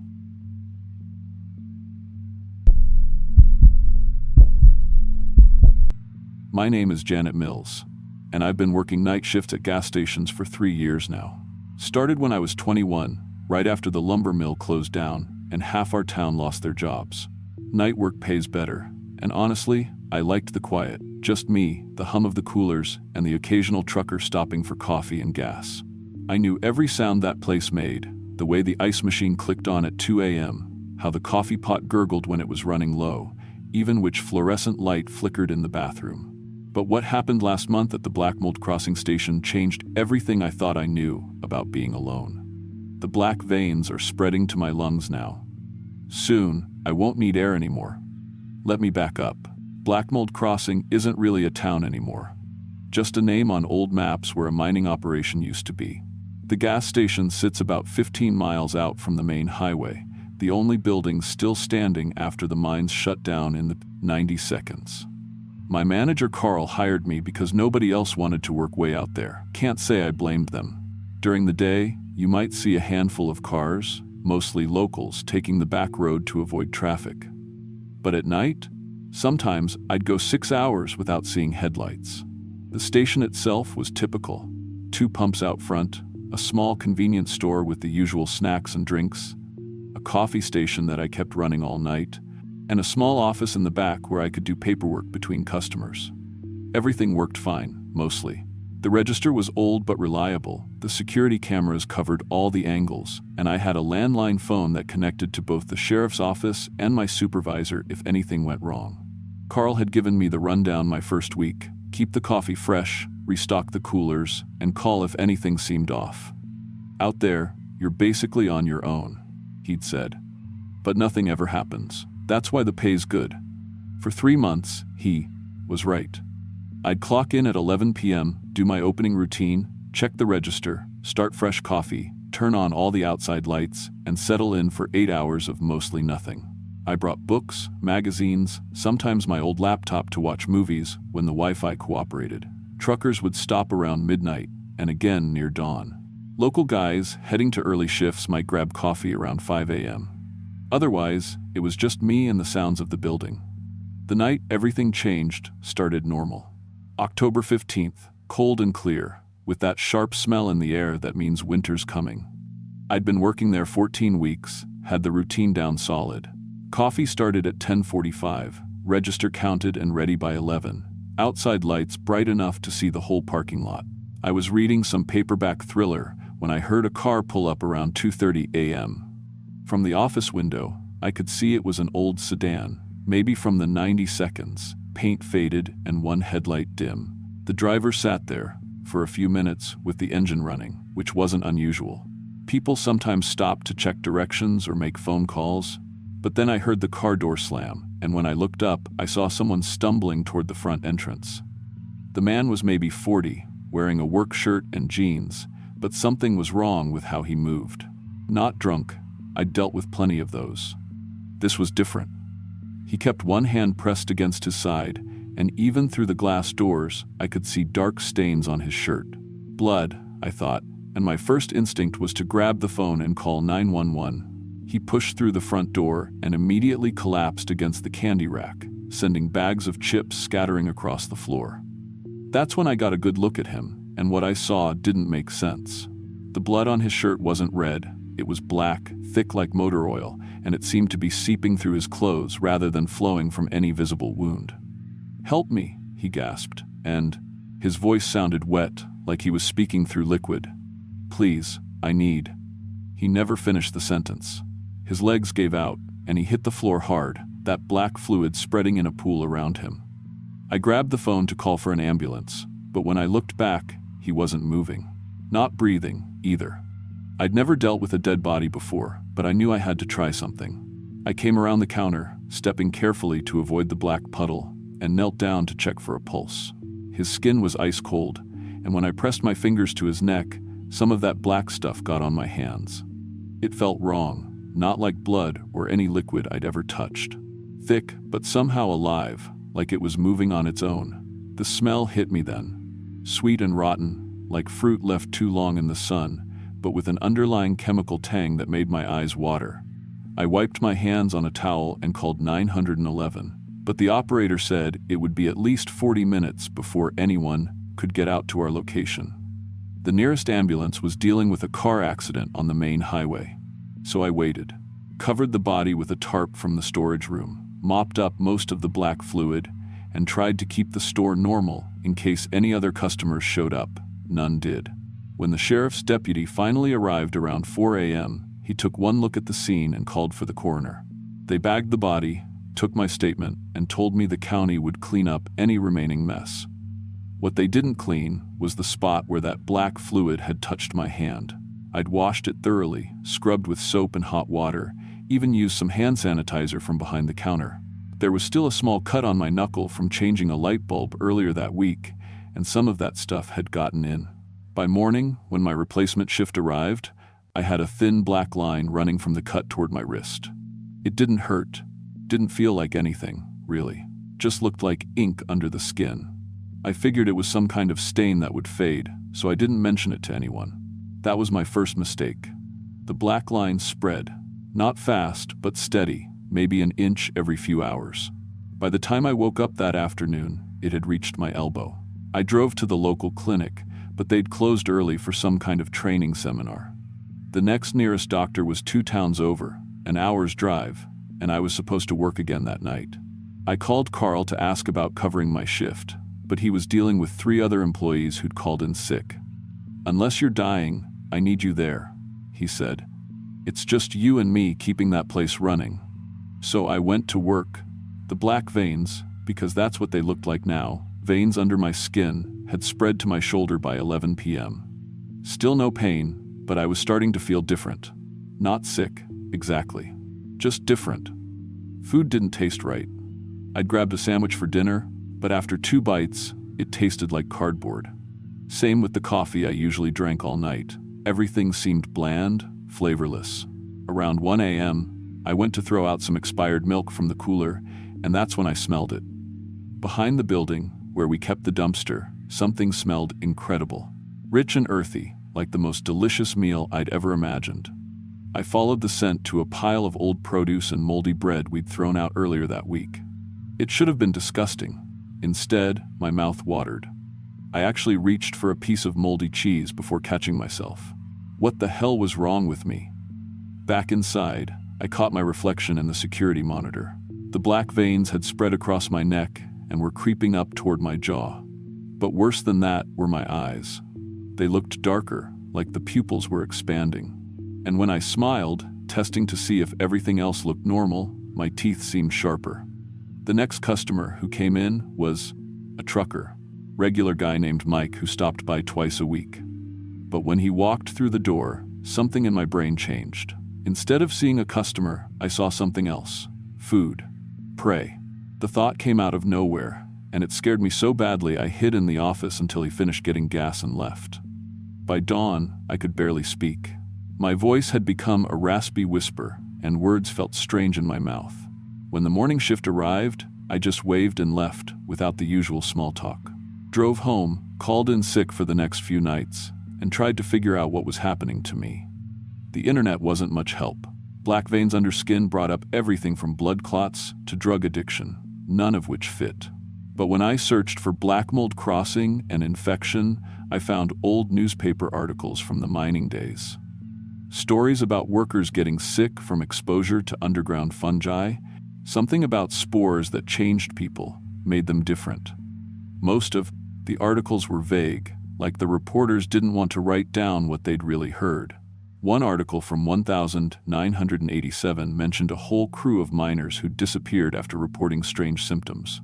My name is Janet Mills, and I've been working night shifts at gas stations for 3 years now. Started when I was 21, right after the lumber mill closed down, and half our town lost their jobs. Night work pays better, and honestly, I liked the quiet. Just me, the hum of the coolers, and the occasional trucker stopping for coffee and gas. I knew every sound that place made, the way the ice machine clicked on at 2 a.m., how the coffee pot gurgled when it was running low, even which fluorescent light flickered in the bathroom. But what happened last month at the Black Mold Crossing station changed everything I thought I knew about being alone. The black veins are spreading to my lungs now. Soon, I won't need air anymore. Let me back up. Black Mold Crossing isn't really a town anymore. Just a name on old maps where a mining operation used to be. The gas station sits about 15 miles out from the main highway, the only building still standing after the mines shut down in the 90 seconds. My manager Carl hired me because nobody else wanted to work way out there. Can't say I blamed them. During the day, you might see a handful of cars, mostly locals, taking the back road to avoid traffic. But at night, sometimes I'd go 6 hours without seeing headlights. The station itself was typical. 2 pumps out front, a small convenience store with the usual snacks and drinks, a coffee station that I kept running all night, and a small office in the back where I could do paperwork between customers. Everything worked fine, mostly. The register was old but reliable, the security cameras covered all the angles, and I had a landline phone that connected to both the sheriff's office and my supervisor if anything went wrong. Carl had given me the rundown my first week: keep the coffee fresh, restock the coolers, and call if anything seemed off. Out there, you're basically on your own, he'd said. But nothing ever happens. That's why the pay's good. For 3 months, he was right. I'd clock in at 11 p.m., do my opening routine, check the register, start fresh coffee, turn on all the outside lights, and settle in for 8 hours of mostly nothing. I brought books, magazines, sometimes my old laptop to watch movies when the Wi-Fi cooperated. Truckers would stop around midnight, and again near dawn. Local guys heading to early shifts might grab coffee around 5 a.m. Otherwise, it was just me and the sounds of the building. The night everything changed started normal. October 15th, cold and clear, with that sharp smell in the air that means winter's coming. I'd been working there 14 weeks, had the routine down solid. Coffee started at 10:45, register counted and ready by 11. Outside lights bright enough to see the whole parking lot. I was reading some paperback thriller when I heard a car pull up around 2:30 a.m. From the office window, I could see it was an old sedan, maybe from the 90s, paint faded and one headlight dim. The driver sat there for a few minutes with the engine running, which wasn't unusual. People sometimes stopped to check directions or make phone calls, but then I heard the car door slam, and when I looked up, I saw someone stumbling toward the front entrance. The man was maybe 40, wearing a work shirt and jeans, but something was wrong with how he moved. Not drunk. I'd dealt with plenty of those. This was different. He kept one hand pressed against his side, and even through the glass doors, I could see dark stains on his shirt. Blood, I thought, and my first instinct was to grab the phone and call 911. He pushed through the front door and immediately collapsed against the candy rack, sending bags of chips scattering across the floor. That's when I got a good look at him, and what I saw didn't make sense. The blood on his shirt wasn't red, it was black, thick like motor oil, and it seemed to be seeping through his clothes rather than flowing from any visible wound. "Help me," he gasped, and his voice sounded wet, like he was speaking through liquid. "Please, I need." He never finished the sentence. His legs gave out, and he hit the floor hard, that black fluid spreading in a pool around him. I grabbed the phone to call for an ambulance, but when I looked back, he wasn't moving. Not breathing, either. I'd never dealt with a dead body before, but I knew I had to try something. I came around the counter, stepping carefully to avoid the black puddle, and knelt down to check for a pulse. His skin was ice cold, and when I pressed my fingers to his neck, some of that black stuff got on my hands. It felt wrong, not like blood or any liquid I'd ever touched. Thick, but somehow alive, like it was moving on its own. The smell hit me then. Sweet and rotten, like fruit left too long in the sun, but with an underlying chemical tang that made my eyes water. I wiped my hands on a towel and called 911, but the operator said it would be at least 40 minutes before anyone could get out to our location. The nearest ambulance was dealing with a car accident on the main highway. So I waited, covered the body with a tarp from the storage room, mopped up most of the black fluid, and tried to keep the store normal in case any other customers showed up. None did. When the sheriff's deputy finally arrived around 4 a.m., he took one look at the scene and called for the coroner. They bagged the body, took my statement, and told me the county would clean up any remaining mess. What they didn't clean was the spot where that black fluid had touched my hand. I'd washed it thoroughly, scrubbed with soap and hot water, even used some hand sanitizer from behind the counter. There was still a small cut on my knuckle from changing a light bulb earlier that week, and some of that stuff had gotten in. By morning, when my replacement shift arrived, I had a thin black line running from the cut toward my wrist. It didn't hurt, didn't feel like anything, really. Just looked like ink under the skin. I figured it was some kind of stain that would fade, so I didn't mention it to anyone. That was my first mistake. The black line spread, not fast, but steady, maybe an inch every few hours. By the time I woke up that afternoon, it had reached my elbow. I drove to the local clinic, but they'd closed early for some kind of training seminar. The next nearest doctor was 2 towns over, an hour's drive, and I was supposed to work again that night. I called Carl to ask about covering my shift, but he was dealing with 3 other employees who'd called in sick. "Unless you're dying, I need you there," he said. "It's just you and me keeping that place running." So I went to work. The black veins, because that's what they looked like now, veins under my skin, had spread to my shoulder by 11 p.m. Still no pain, but I was starting to feel different. Not sick, exactly. Just different. Food didn't taste right. I'd grabbed a sandwich for dinner, but after 2 bites, it tasted like cardboard. Same with the coffee I usually drank all night. Everything seemed bland, flavorless. Around 1 a.m., I went to throw out some expired milk from the cooler, and that's when I smelled it. Behind the building, where we kept the dumpster, something smelled incredible. Rich and earthy, like the most delicious meal I'd ever imagined. I followed the scent to a pile of old produce and moldy bread we'd thrown out earlier that week. It should have been disgusting. Instead, my mouth watered. I actually reached for a piece of moldy cheese before catching myself. What the hell was wrong with me? Back inside, I caught my reflection in the security monitor. The black veins had spread across my neck and were creeping up toward my jaw. But worse than that were my eyes. They looked darker, like the pupils were expanding. And when I smiled, testing to see if everything else looked normal, my teeth seemed sharper. The next customer who came in was a trucker, regular guy named Mike who stopped by twice a week. But when he walked through the door, something in my brain changed. Instead of seeing a customer, I saw something else. Food. Prey. The thought came out of nowhere, and it scared me so badly I hid in the office until he finished getting gas and left. By dawn, I could barely speak. My voice had become a raspy whisper, and words felt strange in my mouth. When the morning shift arrived, I just waved and left, without the usual small talk. Drove home, called in sick for the next few nights, and tried to figure out what was happening to me. The internet wasn't much help. Black veins under skin brought up everything from blood clots to drug addiction, none of which fit. But when I searched for black mold crossing and infection, I found old newspaper articles from the mining days. Stories about workers getting sick from exposure to underground fungi, something about spores that changed people, made them different. Most of the articles were vague, like the reporters didn't want to write down what they'd really heard. One article from 1987 mentioned a whole crew of miners who disappeared after reporting strange symptoms.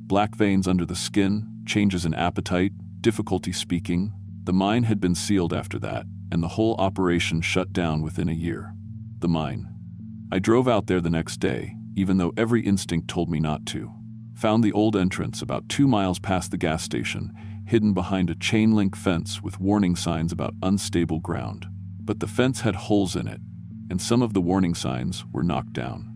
Black veins under the skin, changes in appetite, difficulty speaking. The mine had been sealed after that, and the whole operation shut down within a year. The mine. I drove out there the next day, even though every instinct told me not to. Found the old entrance about 2 miles past the gas station, hidden behind a chain-link fence with warning signs about unstable ground. But the fence had holes in it, and some of the warning signs were knocked down.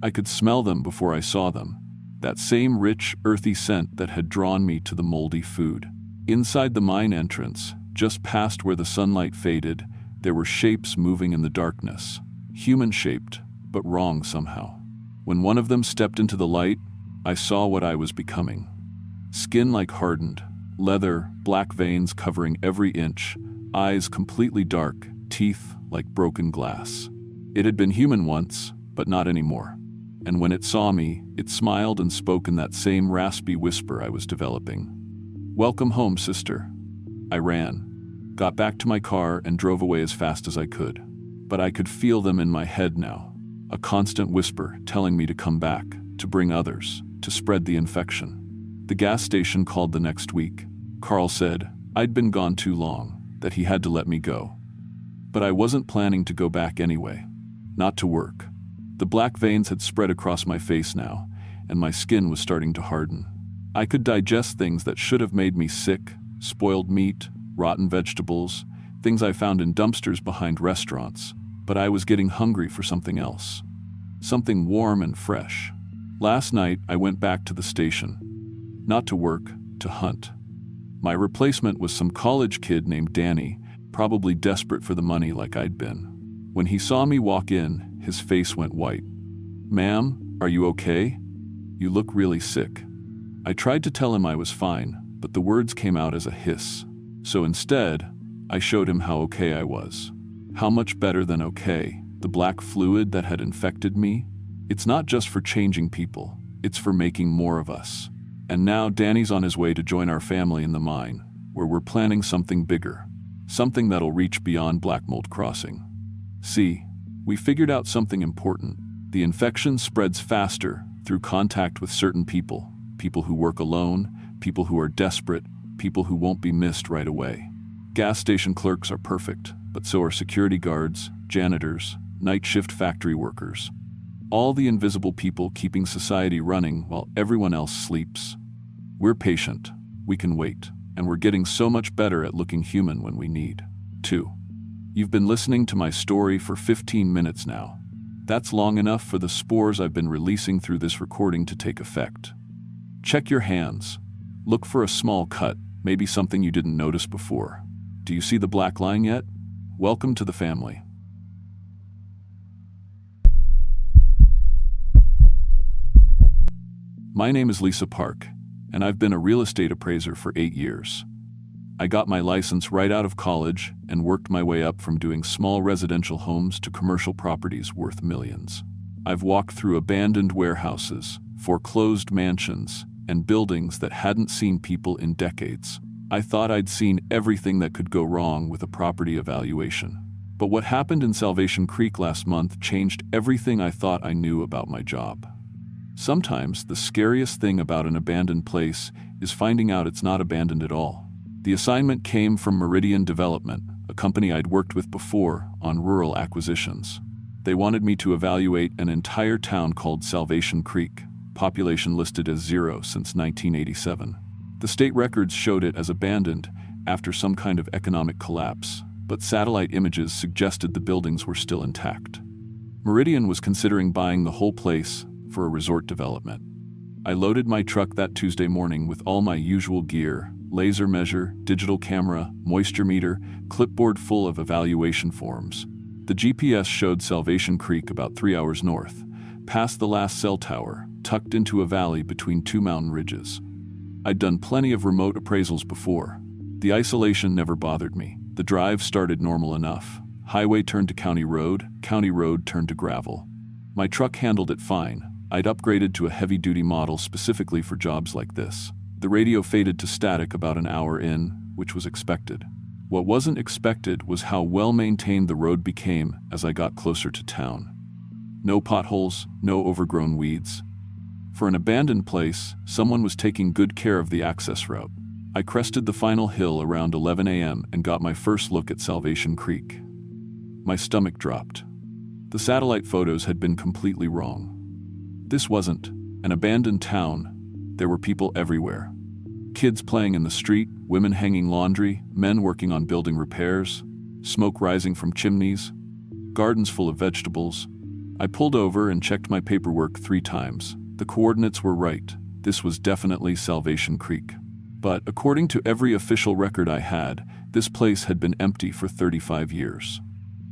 I could smell them before I saw them, that same rich, earthy scent that had drawn me to the moldy food. Inside the mine entrance, just past where the sunlight faded, there were shapes moving in the darkness, human-shaped, but wrong somehow. When one of them stepped into the light, I saw what I was becoming. Skin like hardened, leather, black veins covering every inch, eyes completely dark, teeth like broken glass. It had been human once, but not anymore. And when it saw me, it smiled and spoke in that same raspy whisper I was developing. "Welcome home, sister." I ran, got back to my car and drove away as fast as I could. But I could feel them in my head now, a constant whisper telling me to come back, to bring others, to spread the infection. The gas station called the next week. Carl said I'd been gone too long, that he had to let me go. But I wasn't planning to go back anyway. Not to work. The black veins had spread across my face now, and my skin was starting to harden. I could digest things that should have made me sick, spoiled meat, rotten vegetables, things I found in dumpsters behind restaurants, but I was getting hungry for something else. Something warm and fresh. Last night, I went back to the station. Not to work, to hunt. My replacement was some college kid named Danny, probably desperate for the money like I'd been. When he saw me walk in, his face went white. "Ma'am, are you okay? You look really sick." I tried to tell him I was fine, but the words came out as a hiss. So instead, I showed him how okay I was. How much better than okay, the black fluid that had infected me. It's not just for changing people, it's for making more of us. And now Danny's on his way to join our family in the mine, where we're planning something bigger. Something that'll reach beyond Black Mold Crossing. See, we figured out something important. The infection spreads faster through contact with certain people. People who work alone, people who are desperate, people who won't be missed right away. Gas station clerks are perfect, but so are security guards, janitors, night shift factory workers. All the invisible people keeping society running while everyone else sleeps. We're patient, we can wait, and we're getting so much better at looking human when we need to. You've been listening to my story for 15 minutes now. That's long enough for the spores I've been releasing through this recording to take effect. Check your hands. Look for a small cut, maybe something you didn't notice before. Do you see the black line yet? Welcome to the family. My name is Lisa Park, and I've been a real estate appraiser for 8 years. I got my license right out of college and worked my way up from doing small residential homes to commercial properties worth millions. I've walked through abandoned warehouses, foreclosed mansions, and buildings that hadn't seen people in decades. I thought I'd seen everything that could go wrong with a property evaluation. But what happened in Salvation Creek last month changed everything I thought I knew about my job. Sometimes the scariest thing about an abandoned place is finding out it's not abandoned at all. The assignment came from Meridian Development, a company I'd worked with before on rural acquisitions. They wanted me to evaluate an entire town called Salvation Creek, population listed as 0 since 1987. The state records showed it as abandoned after some kind of economic collapse, but satellite images suggested the buildings were still intact. Meridian was considering buying the whole place for a resort development. I loaded my truck that Tuesday morning with all my usual gear: laser measure, digital camera, moisture meter, clipboard full of evaluation forms. The GPS showed Salvation Creek about 3 hours north, past the last cell tower, tucked into a valley between 2 mountain ridges. I'd done plenty of remote appraisals before. The isolation never bothered me. The drive started normal enough. Highway turned to county road turned to gravel. My truck handled it fine. I'd upgraded to a heavy-duty model specifically for jobs like this. The radio faded to static about an hour in, which was expected. What wasn't expected was how well-maintained the road became as I got closer to town. No potholes, no overgrown weeds. For an abandoned place, someone was taking good care of the access route. I crested the final hill around 11 a.m. and got my first look at Salvation Creek. My stomach dropped. The satellite photos had been completely wrong. This wasn't an abandoned town. There were people everywhere. Kids playing in the street, women hanging laundry, men working on building repairs, smoke rising from chimneys, gardens full of vegetables. I pulled over and checked my paperwork 3 times. The coordinates were right. This was definitely Salvation Creek. But according to every official record I had, this place had been empty for 35 years.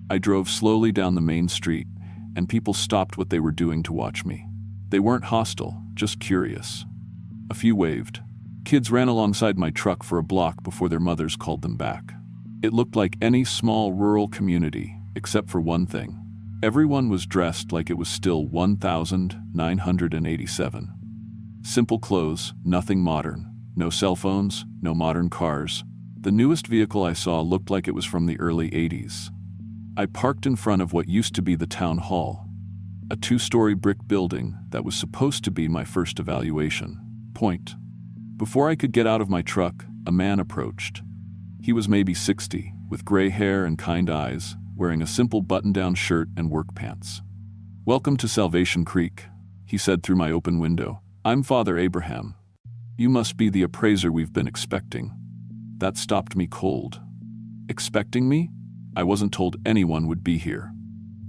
I drove slowly down the main street, and people stopped what they were doing to watch me. They weren't hostile, just curious. A few waved. Kids ran alongside my truck for a block before their mothers called them back. It looked like any small rural community, except for one thing. Everyone was dressed like it was still 1987. Simple clothes, nothing modern. No cell phones, no modern cars. The newest vehicle I saw looked like it was from the early 80s. I parked in front of what used to be the town hall, a 2-story brick building that was supposed to be my first evaluation point. Before I could get out of my truck, a man approached. He was maybe 60, with gray hair and kind eyes, wearing a simple button-down shirt and work pants. "Welcome to Salvation Creek," he said through my open window. "I'm Father Abraham. You must be the appraiser we've been expecting." That stopped me cold. Expecting me? I wasn't told anyone would be here.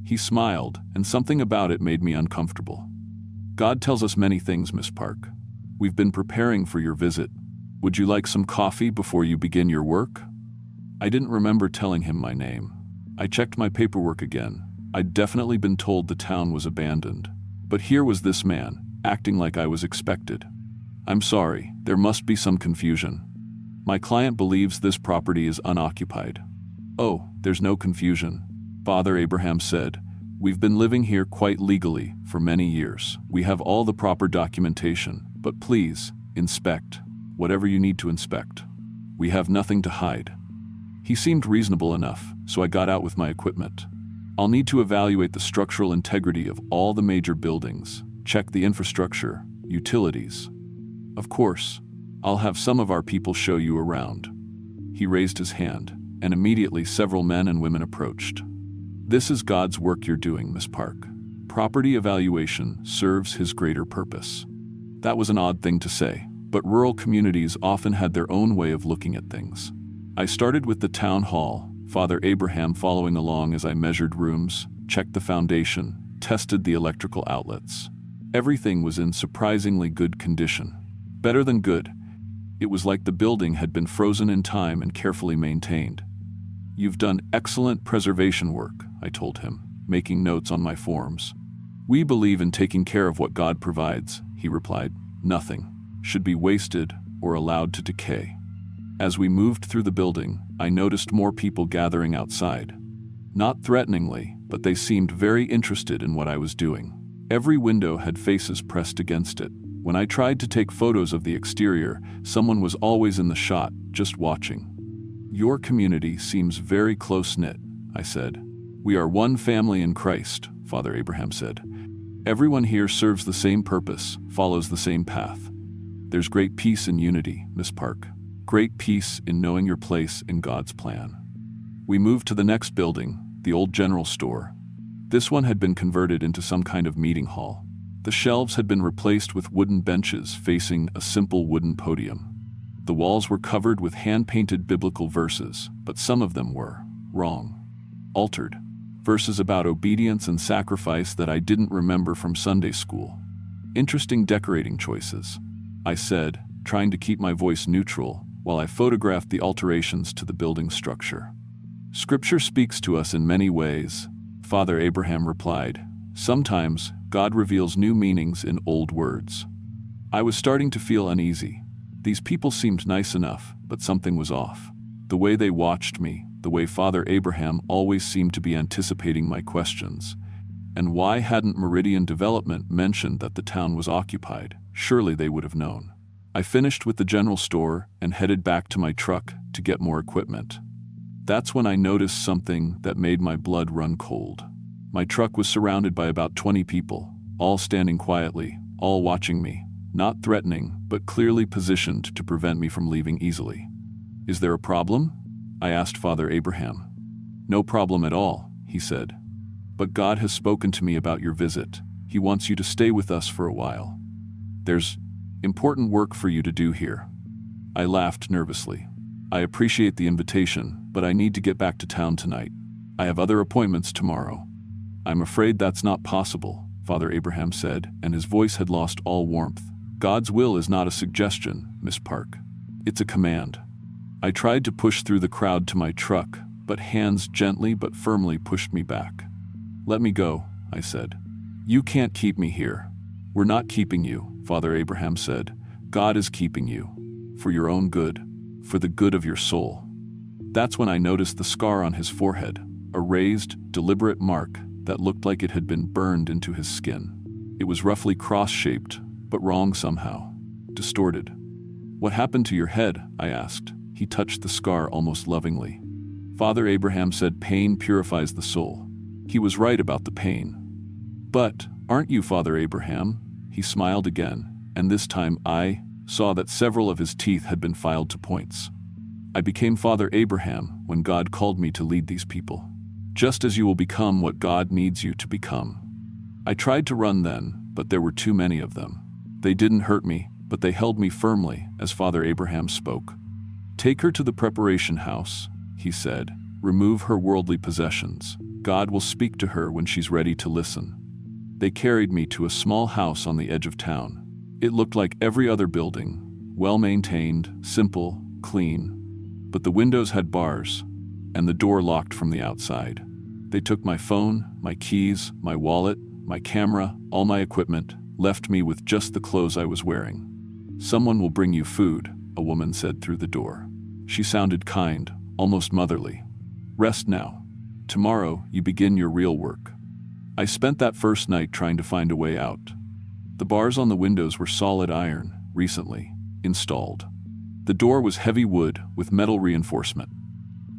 He smiled, and something about it made me uncomfortable. "God tells us many things, Miss Park. We've been preparing for your visit. Would you like some coffee before you begin your work?" I didn't remember telling him my name. I checked my paperwork again. I'd definitely been told the town was abandoned. But here was this man, acting like I was expected. "I'm sorry, there must be some confusion. My client believes this property is unoccupied." "Oh, there's no confusion," Father Abraham said. "We've been living here quite legally for many years. We have all the proper documentation, but please, Inspect. Whatever you need to inspect. We have nothing to hide. He seemed reasonable enough, so I got out with my equipment. I'll need to evaluate the structural integrity of all the major buildings, check the infrastructure, utilities. Of course, I'll have some of our people show you around. He raised his hand, and immediately several men and women approached. This is God's work you're doing, Miss Park. Property evaluation serves his greater purpose. That was an odd thing to say, but rural communities often had their own way of looking at things. I started with the town hall, Father Abraham following along as I measured rooms, checked the foundation, tested the electrical outlets. Everything was in surprisingly good condition. Better than good. It was like the building had been frozen in time and carefully maintained. You've done excellent preservation work, I told him, making notes on my forms. We believe in taking care of what God provides, he replied. Nothing should be wasted or allowed to decay. As we moved through the building, I noticed more people gathering outside. Not threateningly, but they seemed very interested in what I was doing. Every window had faces pressed against it. When I tried to take photos of the exterior, someone was always in the shot, just watching. Your community seems very close-knit, I said. We are one family in Christ, Father Abraham said. Everyone here serves the same purpose, follows the same path. There's great peace and unity, Miss Park. Great peace in knowing your place in God's plan. We moved to the next building, the old general store. This one had been converted into some kind of meeting hall. The shelves had been replaced with wooden benches facing a simple wooden podium. The walls were covered with hand-painted biblical verses, but some of them were wrong, altered. Verses about obedience and sacrifice that I didn't remember from Sunday school. Interesting decorating choices, I said, trying to keep my voice neutral while I photographed the alterations to the building structure. Scripture speaks to us in many ways, Father Abraham replied. Sometimes, God reveals new meanings in old words. I was starting to feel uneasy. These people seemed nice enough, but something was off. The way they watched me, the way Father Abraham always seemed to be anticipating my questions. And why hadn't Meridian Development mentioned that the town was occupied? Surely they would have known. I finished with the general store and headed back to my truck to get more equipment. That's when I noticed something that made my blood run cold. My truck was surrounded by about 20 people, all standing quietly, all watching me, not threatening, but clearly positioned to prevent me from leaving easily. Is there a problem? I asked Father Abraham. No problem at all, he said. But God has spoken to me about your visit. He wants you to stay with us for a while. There's important work for you to do here. I laughed nervously. I appreciate the invitation, but I need to get back to town tonight. I have other appointments tomorrow. I'm afraid that's not possible, Father Abraham said, and his voice had lost all warmth. God's will is not a suggestion, Miss Park. It's a command. I tried to push through the crowd to my truck, but hands gently but firmly pushed me back. Let me go, I said. You can't keep me here. We're not keeping you, Father Abraham said. God is keeping you. For your own good. For the good of your soul. That's when I noticed the scar on his forehead, a raised, deliberate mark that looked like it had been burned into his skin. It was roughly cross-shaped, but wrong somehow. Distorted. What happened to your head? I asked. He touched the scar almost lovingly. Father Abraham said pain purifies the soul. He was right about the pain. But, aren't you, Father Abraham? He smiled again, and this time I saw that several of his teeth had been filed to points. I became Father Abraham when God called me to lead these people. Just as you will become what God needs you to become. I tried to run then, but there were too many of them. They didn't hurt me, but they held me firmly as Father Abraham spoke. Take her to the preparation house, he said. Remove her worldly possessions. God will speak to her when she's ready to listen. They carried me to a small house on the edge of town. It looked like every other building, well-maintained, simple, clean. But the windows had bars, and the door locked from the outside. They took my phone, my keys, my wallet, my camera, all my equipment, left me with just the clothes I was wearing. Someone will bring you food, a woman said through the door. She sounded kind, almost motherly. Rest now. Tomorrow, you begin your real work. I spent that first night trying to find a way out. The bars on the windows were solid iron, recently, installed. The door was heavy wood with metal reinforcement.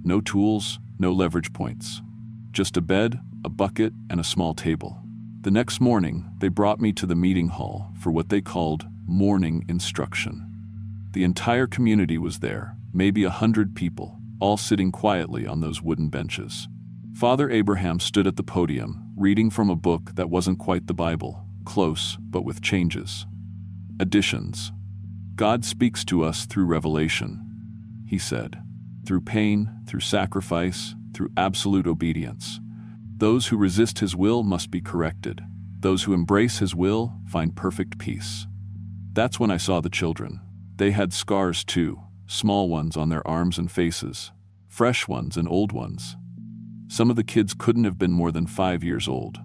No tools, no leverage points. Just a bed, a bucket, and a small table. The next morning, they brought me to the meeting hall for what they called morning instruction. The entire community was there, maybe 100 people, all sitting quietly on those wooden benches. Father Abraham stood at the podium, reading from a book that wasn't quite the Bible, close, but with changes. Additions. God speaks to us through revelation, he said. Through pain, through sacrifice, through absolute obedience. Those who resist his will must be corrected. Those who embrace his will find perfect peace. That's when I saw the children. They had scars too, small ones on their arms and faces, fresh ones and old ones. Some of the kids couldn't have been more than 5 years old.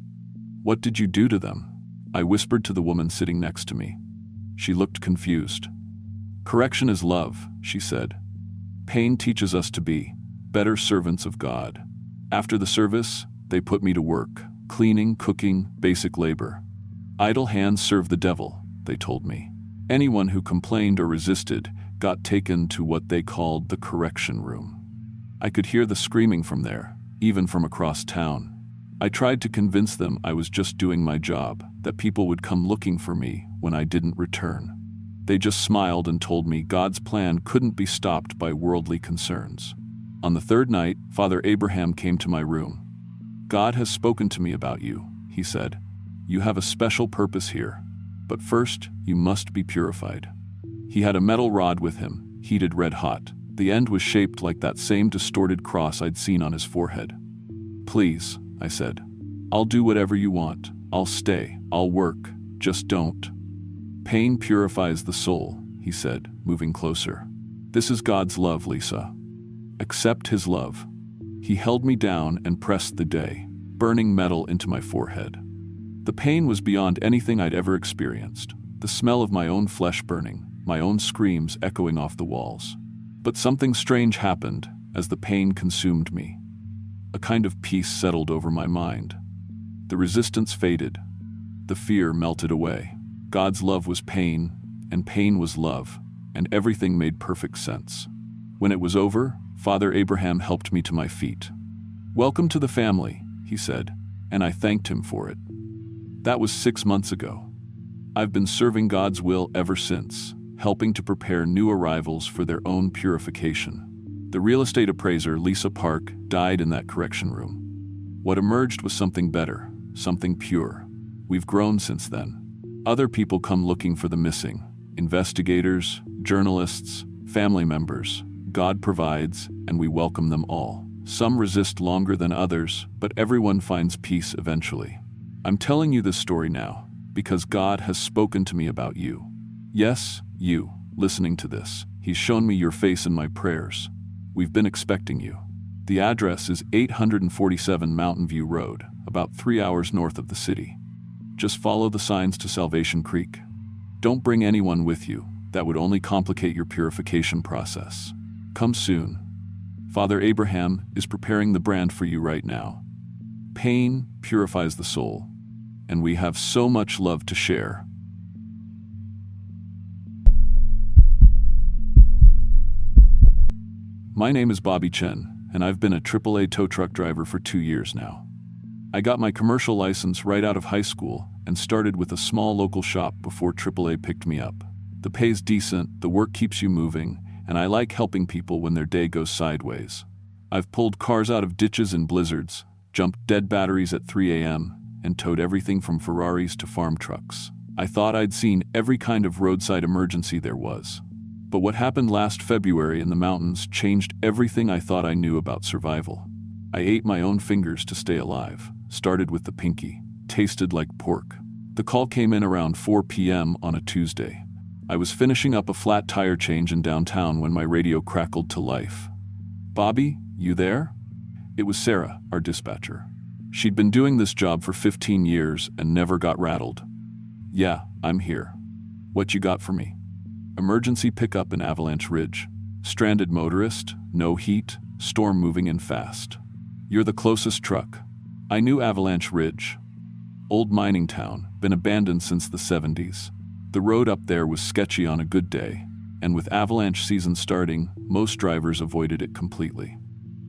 What did you do to them? I whispered to the woman sitting next to me. She looked confused. Correction is love, she said. Pain teaches us to be better servants of God. After the service, they put me to work, cleaning, cooking, basic labor. Idle hands serve the devil, they told me. Anyone who complained or resisted got taken to what they called the correction room. I could hear the screaming from there, even from across town. I tried to convince them I was just doing my job, that people would come looking for me when I didn't return. They just smiled and told me God's plan couldn't be stopped by worldly concerns. On the third night, Father Abraham came to my room. God has spoken to me about you, he said. You have a special purpose here. But first, you must be purified. He had a metal rod with him, heated red hot. The end was shaped like that same distorted cross I'd seen on his forehead. Please, I said. I'll do whatever you want. I'll stay. I'll work. Just don't. Pain purifies the soul, he said, moving closer. This is God's love, Lisa. Accept his love. He held me down and pressed the day, burning metal into my forehead. The pain was beyond anything I'd ever experienced. The smell of my own flesh burning, my own screams echoing off the walls. But something strange happened as the pain consumed me. A kind of peace settled over my mind. The resistance faded. The fear melted away. God's love was pain, and pain was love, and everything made perfect sense. When it was over, Father Abraham helped me to my feet. Welcome to the family, he said, and I thanked him for it. That was 6 months ago. I've been serving God's will ever since, helping to prepare new arrivals for their own purification. The real estate appraiser, Lisa Park, died in that correction room. What emerged was something better, something pure. We've grown since then. Other people come looking for the missing. Investigators, journalists, family members. God provides, and we welcome them all. Some resist longer than others, but everyone finds peace eventually. I'm telling you this story now, because God has spoken to me about you. Yes, you, listening to this. He's shown me your face in my prayers. We've been expecting you. The address is 847 Mountain View Road, about 3 hours north of the city. Just follow the signs to Salvation Creek. Don't bring anyone with you. That would only complicate your purification process. Come soon. Father Abraham is preparing the brand for you right now. Pain purifies the soul, and we have so much love to share. My name is Bobby Chen, and I've been a AAA tow truck driver for 2 years now. I got my commercial license right out of high school and started with a small local shop before AAA picked me up. The pay's decent, the work keeps you moving, and I like helping people when their day goes sideways. I've pulled cars out of ditches in blizzards, jumped dead batteries at 3 a.m., and towed everything from Ferraris to farm trucks. I thought I'd seen every kind of roadside emergency there was. But what happened last February in the mountains changed everything I thought I knew about survival. I ate my own fingers to stay alive. Started with the pinky. Tasted like pork. The call came in around 4 p.m. on a Tuesday. I was finishing up a flat tire change in downtown when my radio crackled to life. Bobby, you there? It was Sarah, our dispatcher. She'd been doing this job for 15 years and never got rattled. Yeah, I'm here. What you got for me? Emergency pickup in Avalanche Ridge. Stranded motorist, no heat, storm moving in fast. You're the closest truck. I knew Avalanche Ridge. Old mining town, been abandoned since the 70s. The road up there was sketchy on a good day. and with avalanche season starting, most drivers avoided it completely.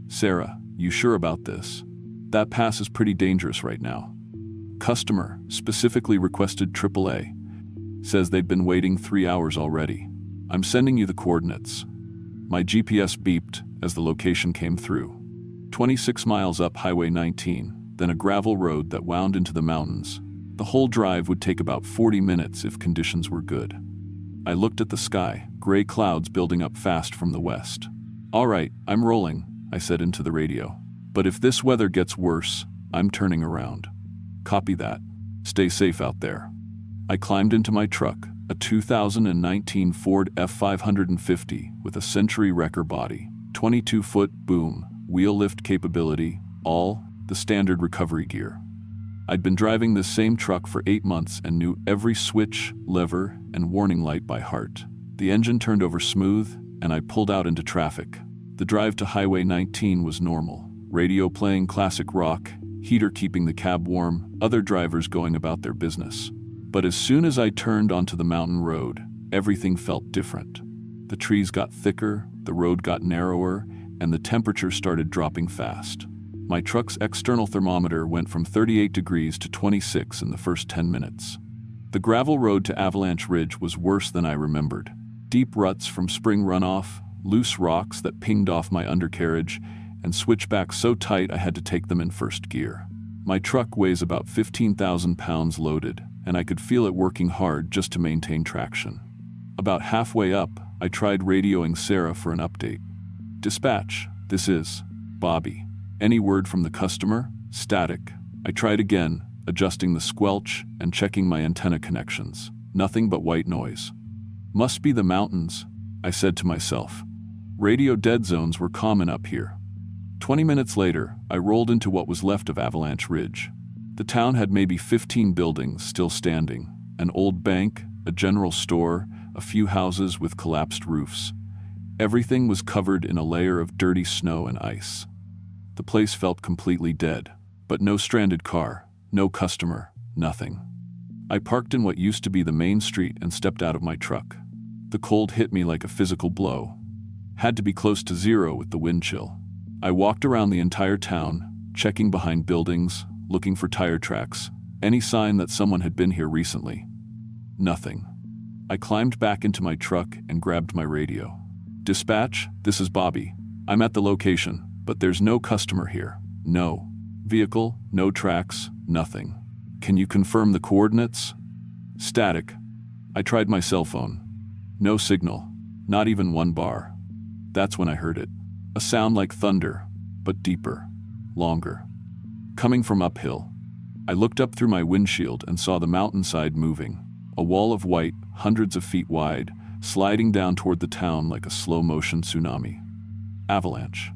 "Sarah, you sure about this? That pass is pretty dangerous right now." Customer, specifically requested AAA, says they've been waiting 3 hours already. "I'm sending you the coordinates." My GPS beeped as the location came through. 26 miles up Highway 19, then a gravel road that wound into the mountains. The whole drive would take about 40 minutes if conditions were good. I looked at the sky, gray clouds building up fast from the west. "All right, I'm rolling," I said into the radio. "But if this weather gets worse, I'm turning around." "Copy that. Stay safe out there." I climbed into my truck, a 2019 Ford F550 with a Century wrecker body, 22-foot boom, wheel lift capability, all the standard recovery gear. I'd been driving this same truck for 8 months and knew every switch, lever, and warning light by heart. The engine turned over smooth, and I pulled out into traffic. The drive to Highway 19 was normal. Radio playing classic rock, heater keeping the cab warm, other drivers going about their business. But as soon as I turned onto the mountain road, everything felt different. The trees got thicker, the road got narrower, and the temperature started dropping fast. My truck's external thermometer went from 38 degrees to 26 in the first 10 minutes. The gravel road to Avalanche Ridge was worse than I remembered. Deep ruts from spring runoff, loose rocks that pinged off my undercarriage, and switchbacks so tight I had to take them in first gear. My truck weighs about 15,000 pounds loaded, and I could feel it working hard just to maintain traction. About halfway up, I tried radioing Sarah for an update. "Dispatch, this is Bobby. Any word from the customer?" Static. I tried again, adjusting the squelch and checking my antenna connections. Nothing but white noise. "Must be the mountains," I said to myself. Radio dead zones were common up here. 20 minutes later, I rolled into what was left of Avalanche Ridge. The town had maybe 15 buildings still standing, an old bank, a general store, a few houses with collapsed roofs. Everything was covered in a layer of dirty snow and ice. The place felt completely dead, but no stranded car, no customer, nothing. I parked in what used to be the main street and stepped out of my truck. The cold hit me like a physical blow. Had to be close to zero with the wind chill. I walked around the entire town, checking behind buildings, looking for tire tracks, any sign that someone had been here recently. Nothing. I climbed back into my truck and grabbed my radio. "Dispatch, this is Bobby. I'm at the location, but there's no customer here. No vehicle, no tracks, nothing. Can you confirm the coordinates?" Static. I tried my cell phone. No signal, not even one bar. That's when I heard it. A sound like thunder, but deeper, longer. Coming from uphill. I looked up through my windshield and saw the mountainside moving. A wall of white, hundreds of feet wide, sliding down toward the town like a slow-motion tsunami. Avalanche.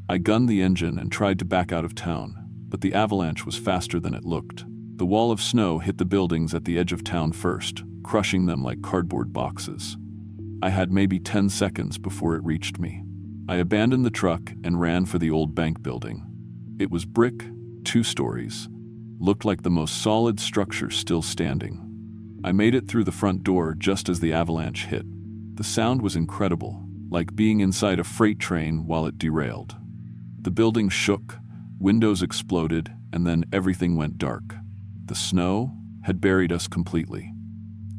I gunned the engine and tried to back out of town, but the avalanche was faster than it looked. The wall of snow hit the buildings at the edge of town first, crushing them like cardboard boxes. I had maybe 10 seconds before it reached me. I abandoned the truck and ran for the old bank building. It was brick, 2 stories. Looked like the most solid structure still standing. I made it through the front door just as the avalanche hit. The sound was incredible, like being inside a freight train while it derailed. The building shook, windows exploded, and then everything went dark. The snow had buried us completely.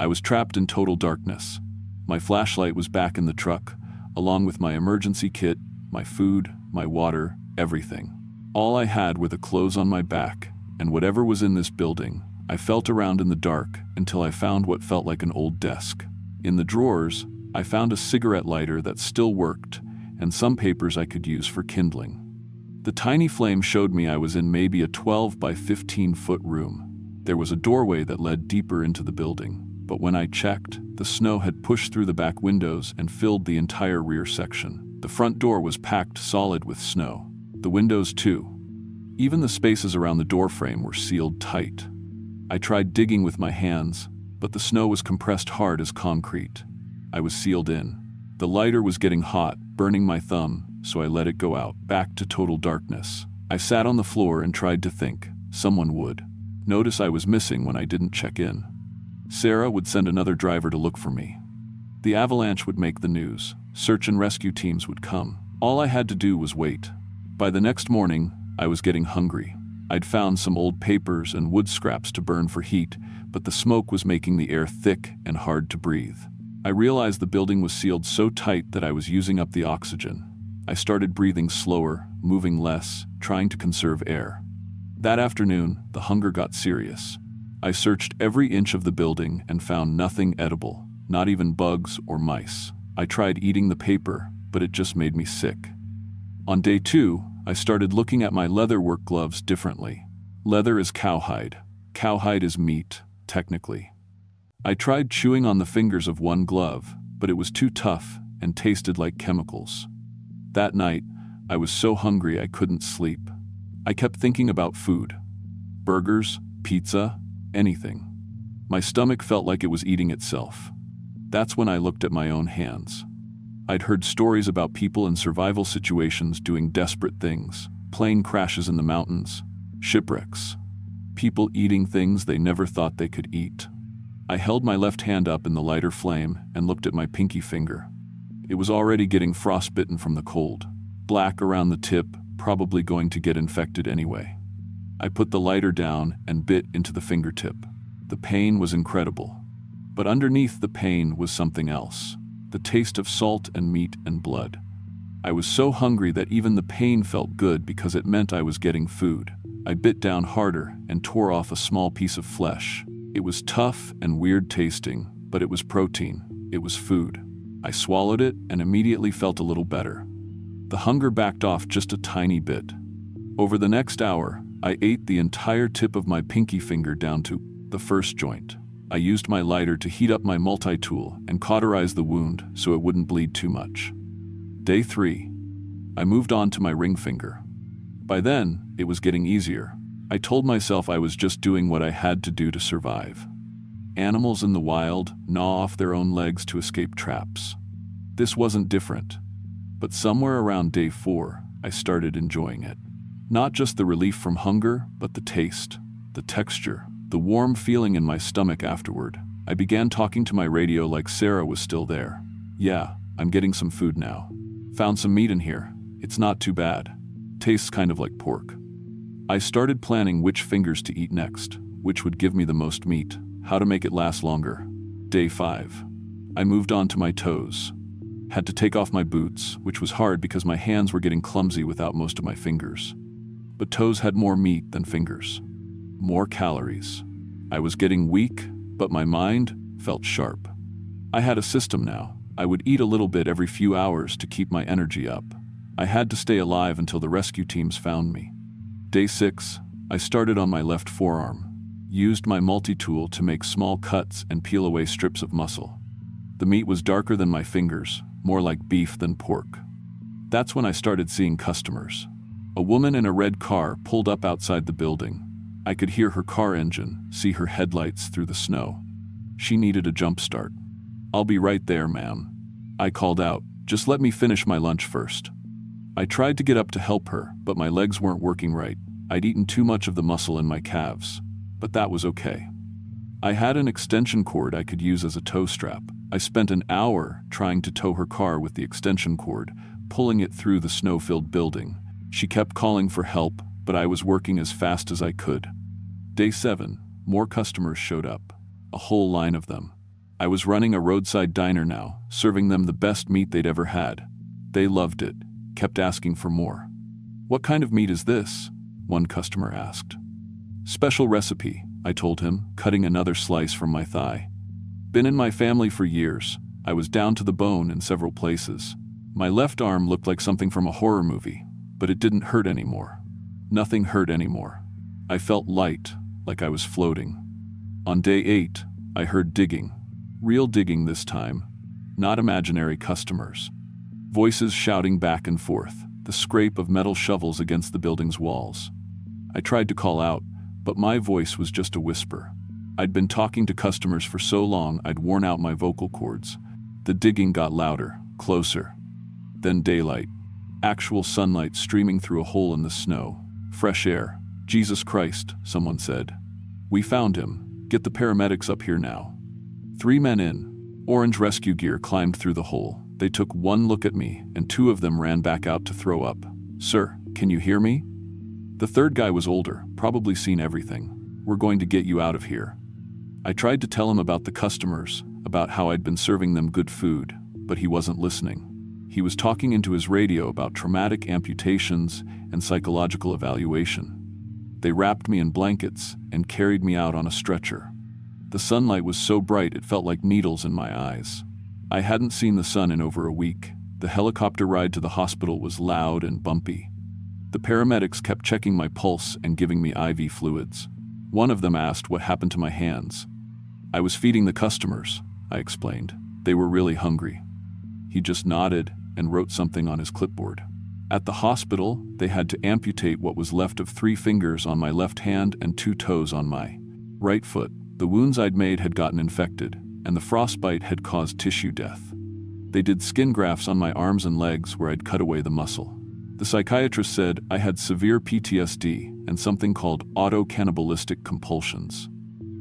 I was trapped in total darkness. My flashlight was back in the truck, along with my emergency kit, my food, my water, everything. All I had were the clothes on my back, and whatever was in this building. I felt around in the dark until I found what felt like an old desk. In the drawers, I found a cigarette lighter that still worked, and some papers I could use for kindling. The tiny flame showed me I was in maybe a 12 by 15-foot room. There was a doorway that led deeper into the building, but when I checked, the snow had pushed through the back windows and filled the entire rear section. The front door was packed solid with snow. The windows too. Even the spaces around the doorframe were sealed tight. I tried digging with my hands, but the snow was compressed hard as concrete. I was sealed in. The lighter was getting hot, burning my thumb, so I let it go out, back to total darkness. I sat on the floor and tried to think. Someone would notice I was missing when I didn't check in. Sarah would send another driver to look for me. The avalanche would make the news. Search and rescue teams would come. All I had to do was wait. By the next morning, I was getting hungry. I'd found some old papers and wood scraps to burn for heat, but the smoke was making the air thick and hard to breathe. I realized the building was sealed so tight that I was using up the oxygen. I started breathing slower, moving less, trying to conserve air. That afternoon, the hunger got serious. I searched every inch of the building and found nothing edible, not even bugs or mice. I tried eating the paper, but it just made me sick. On day 2, I started looking at my leather work gloves differently. Leather is cowhide. Cowhide is meat, technically. I tried chewing on the fingers of one glove, but it was too tough and tasted like chemicals. That night, I was so hungry I couldn't sleep. I kept thinking about food. Burgers, pizza, anything. My stomach felt like it was eating itself. That's when I looked at my own hands. I'd heard stories about people in survival situations doing desperate things, plane crashes in the mountains, shipwrecks, people eating things they never thought they could eat. I held my left hand up in the lighter flame and looked at my pinky finger. It was already getting frostbitten from the cold, black around the tip, probably going to get infected anyway. I put the lighter down and bit into the fingertip. The pain was incredible. But underneath the pain was something else. The taste of salt and meat and blood. I was so hungry that even the pain felt good because it meant I was getting food. I bit down harder and tore off a small piece of flesh. It was tough and weird tasting, but it was protein. It was food. I swallowed it and immediately felt a little better. The hunger backed off just a tiny bit. Over the next hour, I ate the entire tip of my pinky finger down to the first joint. I used my lighter to heat up my multi-tool and cauterize the wound so it wouldn't bleed too much. Day 3. I moved on to my ring finger. By then, it was getting easier. I told myself I was just doing what I had to do to survive. Animals in the wild gnaw off their own legs to escape traps. This wasn't different. But somewhere around day 4, I started enjoying it. Not just the relief from hunger, but the taste, the texture, the warm feeling in my stomach afterward. I began talking to my radio like Sarah was still there. Yeah, I'm getting some food now. Found some meat in here. It's not too bad. Tastes kind of like pork. I started planning which fingers to eat next, which would give me the most meat, how to make it last longer. Day 5. I moved on to my toes. Had to take off my boots, which was hard because my hands were getting clumsy without most of my fingers. But toes had more meat than fingers. More calories. I was getting weak, but my mind felt sharp. I had a system now. I would eat a little bit every few hours to keep my energy up. I had to stay alive until the rescue teams found me. Day 6, I started on my left forearm. Used my multi-tool to make small cuts and peel away strips of muscle. The meat was darker than my fingers, more like beef than pork. That's when I started seeing customers. A woman in a red car pulled up outside the building. I could hear her car engine, see her headlights through the snow. She needed a jump start. "I'll be right there, ma'am," I called out. "Just let me finish my lunch first." I tried to get up to help her, but my legs weren't working right. I'd eaten too much of the muscle in my calves. But that was okay. I had an extension cord I could use as a tow strap. I spent an hour trying to tow her car with the extension cord, pulling it through the snow-filled building. She kept calling for help, but I was working as fast as I could. Day 7, more customers showed up. A whole line of them. I was running a roadside diner now, serving them the best meat they'd ever had. They loved it, kept asking for more. "What kind of meat is this?" one customer asked. "Special recipe," I told him, cutting another slice from my thigh. "Been in my family for years. I was down to the bone in several places. My left arm looked like something from a horror movie, but it didn't hurt anymore. Nothing hurt anymore. I felt light, like I was floating." On day 8, I heard digging. Real digging this time, not imaginary customers. Voices shouting back and forth, the scrape of metal shovels against the building's walls. I tried to call out, but my voice was just a whisper. I'd been talking to customers for so long I'd worn out my vocal cords. The digging got louder, closer. Then daylight. Actual sunlight streaming through a hole in the snow. Fresh air. "Jesus Christ," someone said. "We found him. Get the paramedics up here now." 3 men in. Orange rescue gear climbed through the hole. They took one look at me, and two of them ran back out to throw up. "Sir, can you hear me?" The third guy was older, probably seen everything. "We're going to get you out of here." I tried to tell him about the customers, about how I'd been serving them good food, but he wasn't listening. He was talking into his radio about traumatic amputations and psychological evaluation. They wrapped me in blankets and carried me out on a stretcher. The sunlight was so bright it felt like needles in my eyes. I hadn't seen the sun in over a week. The helicopter ride to the hospital was loud and bumpy. The paramedics kept checking my pulse and giving me IV fluids. One of them asked what happened to my hands. "I was feeding the customers," I explained. "They were really hungry." He just nodded and wrote something on his clipboard. At the hospital, they had to amputate what was left of 3 fingers on my left hand and 2 toes on my right foot. The wounds I'd made had gotten infected, and the frostbite had caused tissue death. They did skin grafts on my arms and legs where I'd cut away the muscle. The psychiatrist said I had severe PTSD and something called auto-cannibalistic compulsions.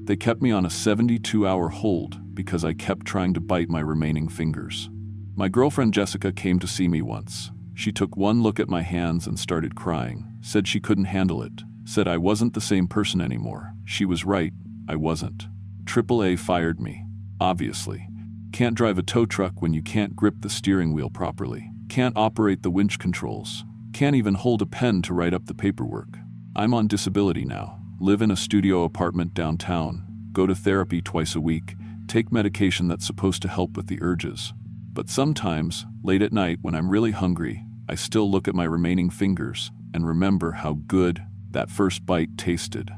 They kept me on a 72-hour hold because I kept trying to bite my remaining fingers. My girlfriend Jessica came to see me once. She took one look at my hands and started crying, said she couldn't handle it, said I wasn't the same person anymore. She was right, I wasn't. AAA fired me. Obviously. Can't drive a tow truck when you can't grip the steering wheel properly. Can't operate the winch controls. Can't even hold a pen to write up the paperwork. I'm on disability now. Live in a studio apartment downtown. Go to therapy twice a week. Take medication that's supposed to help with the urges. But sometimes, late at night when I'm really hungry, I still look at my remaining fingers and remember how good that first bite tasted.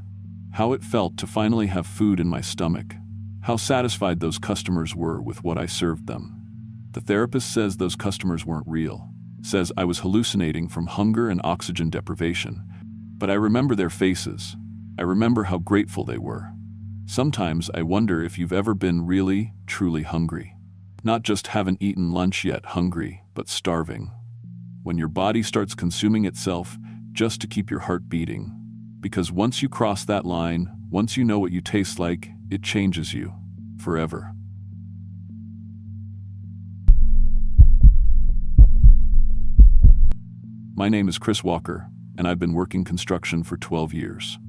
How it felt to finally have food in my stomach. How satisfied those customers were with what I served them. The therapist says those customers weren't real. Says I was hallucinating from hunger and oxygen deprivation. But I remember their faces. I remember how grateful they were. Sometimes I wonder if you've ever been really, truly hungry. Not just haven't eaten lunch yet hungry, but starving. When your body starts consuming itself just to keep your heart beating. Because once you cross that line, once you know what you taste like, it changes you. Forever. My name is Chris Walker, and I've been working construction for 12 years.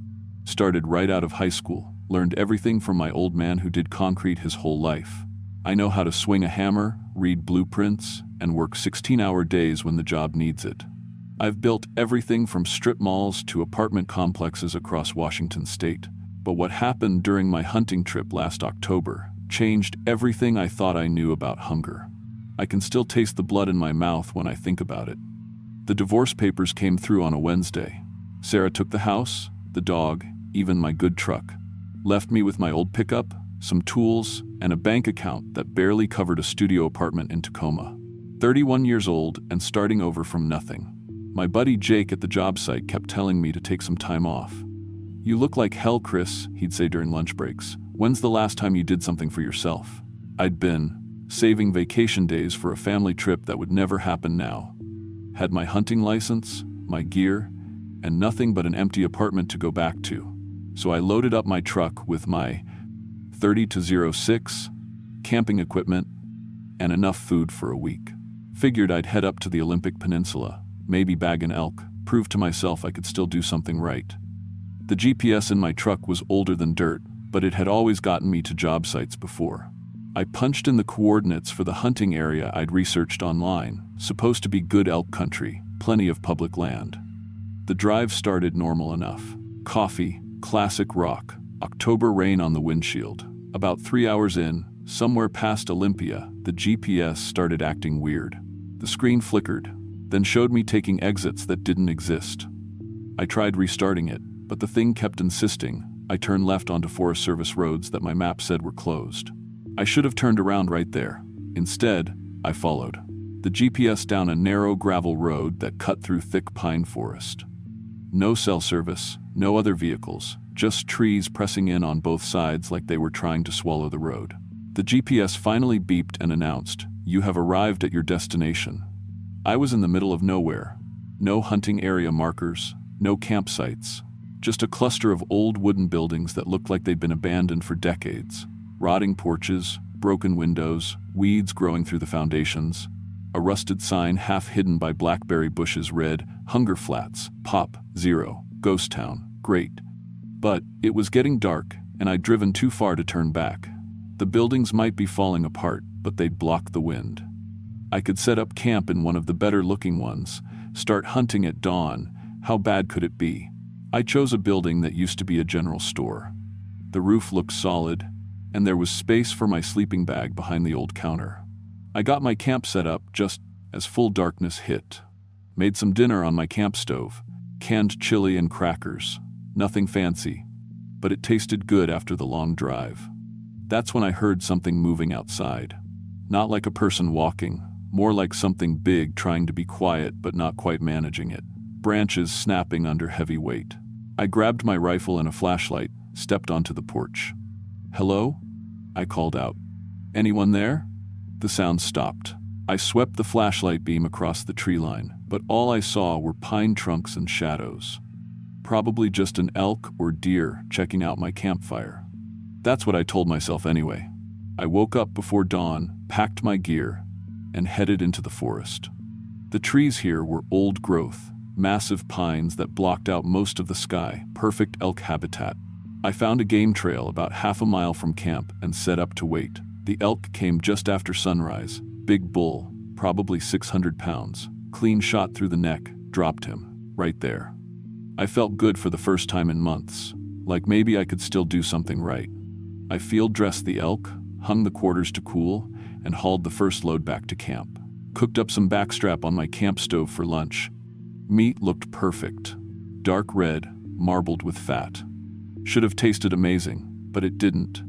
Started right out of high school, learned everything from my old man who did concrete his whole life. I know how to swing a hammer, read blueprints, and work 16-hour days when the job needs it. I've built everything from strip malls to apartment complexes across Washington state. But what happened during my hunting trip last October changed everything I thought I knew about hunger. I can still taste the blood in my mouth when I think about it. The divorce papers came through on a Wednesday. Sarah took the house, the dog, even my good truck. Left me with my old pickup, some tools, and a bank account that barely covered a studio apartment in Tacoma. 31 years old and starting over from nothing. My buddy Jake at the job site kept telling me to take some time off. "You look like hell, Chris," he'd say during lunch breaks. "When's the last time you did something for yourself?" I'd been saving vacation days for a family trip that would never happen now. Had my hunting license, my gear, and nothing but an empty apartment to go back to. So I loaded up my truck with my 30-06 camping equipment and enough food for a week. Figured I'd head up to the Olympic Peninsula, maybe bag an elk, prove to myself I could still do something right. The GPS in my truck was older than dirt, but it had always gotten me to job sites before. I punched in the coordinates for the hunting area I'd researched online, supposed to be good elk country, plenty of public land. The drive started normal enough. Coffee, classic rock, October rain on the windshield. About 3 hours in, somewhere past Olympia, the GPS started acting weird. The screen flickered, then showed me taking exits that didn't exist. I tried restarting it, but the thing kept insisting. I turned left onto Forest Service roads that my map said were closed. I should have turned around right there. Instead, I followed the GPS down a narrow gravel road that cut through thick pine forest. No cell service, no other vehicles, just trees pressing in on both sides like they were trying to swallow the road. The GPS finally beeped and announced, "You have arrived at your destination." I was in the middle of nowhere. No hunting area markers, no campsites. Just a cluster of old wooden buildings that looked like they'd been abandoned for decades. Rotting porches, broken windows, weeds growing through the foundations. A rusted sign half hidden by blackberry bushes read, "Hunger Flats, Pop, 0, Ghost Town, Great." But it was getting dark, and I'd driven too far to turn back. The buildings might be falling apart, but they'd block the wind. I could set up camp in one of the better-looking ones, start hunting at dawn. How bad could it be? I chose a building that used to be a general store. The roof looked solid, and there was space for my sleeping bag behind the old counter. I got my camp set up just as full darkness hit. Made some dinner on my camp stove, canned chili and crackers. Nothing fancy, but it tasted good after the long drive. That's when I heard something moving outside. Not like a person walking, more like something big trying to be quiet but not quite managing it. Branches snapping under heavy weight. I grabbed my rifle and a flashlight, stepped onto the porch. "Hello?" I called out. "Anyone there?" The sound stopped. I swept the flashlight beam across the tree line, but all I saw were pine trunks and shadows. Probably just an elk or deer checking out my campfire. That's what I told myself anyway. I woke up before dawn, packed my gear, and headed into the forest. The trees here were old growth, massive pines that blocked out most of the sky, perfect elk habitat. I found a game trail about half a mile from camp and set up to wait. The elk came just after sunrise. Big bull, probably 600 pounds, clean shot through the neck, dropped him, right there. I felt good for the first time in months, like maybe I could still do something right. I field dressed the elk, hung the quarters to cool, and hauled the first load back to camp. Cooked up some backstrap on my camp stove for lunch. Meat looked perfect. Dark red, marbled with fat. Should have tasted amazing, but it didn't.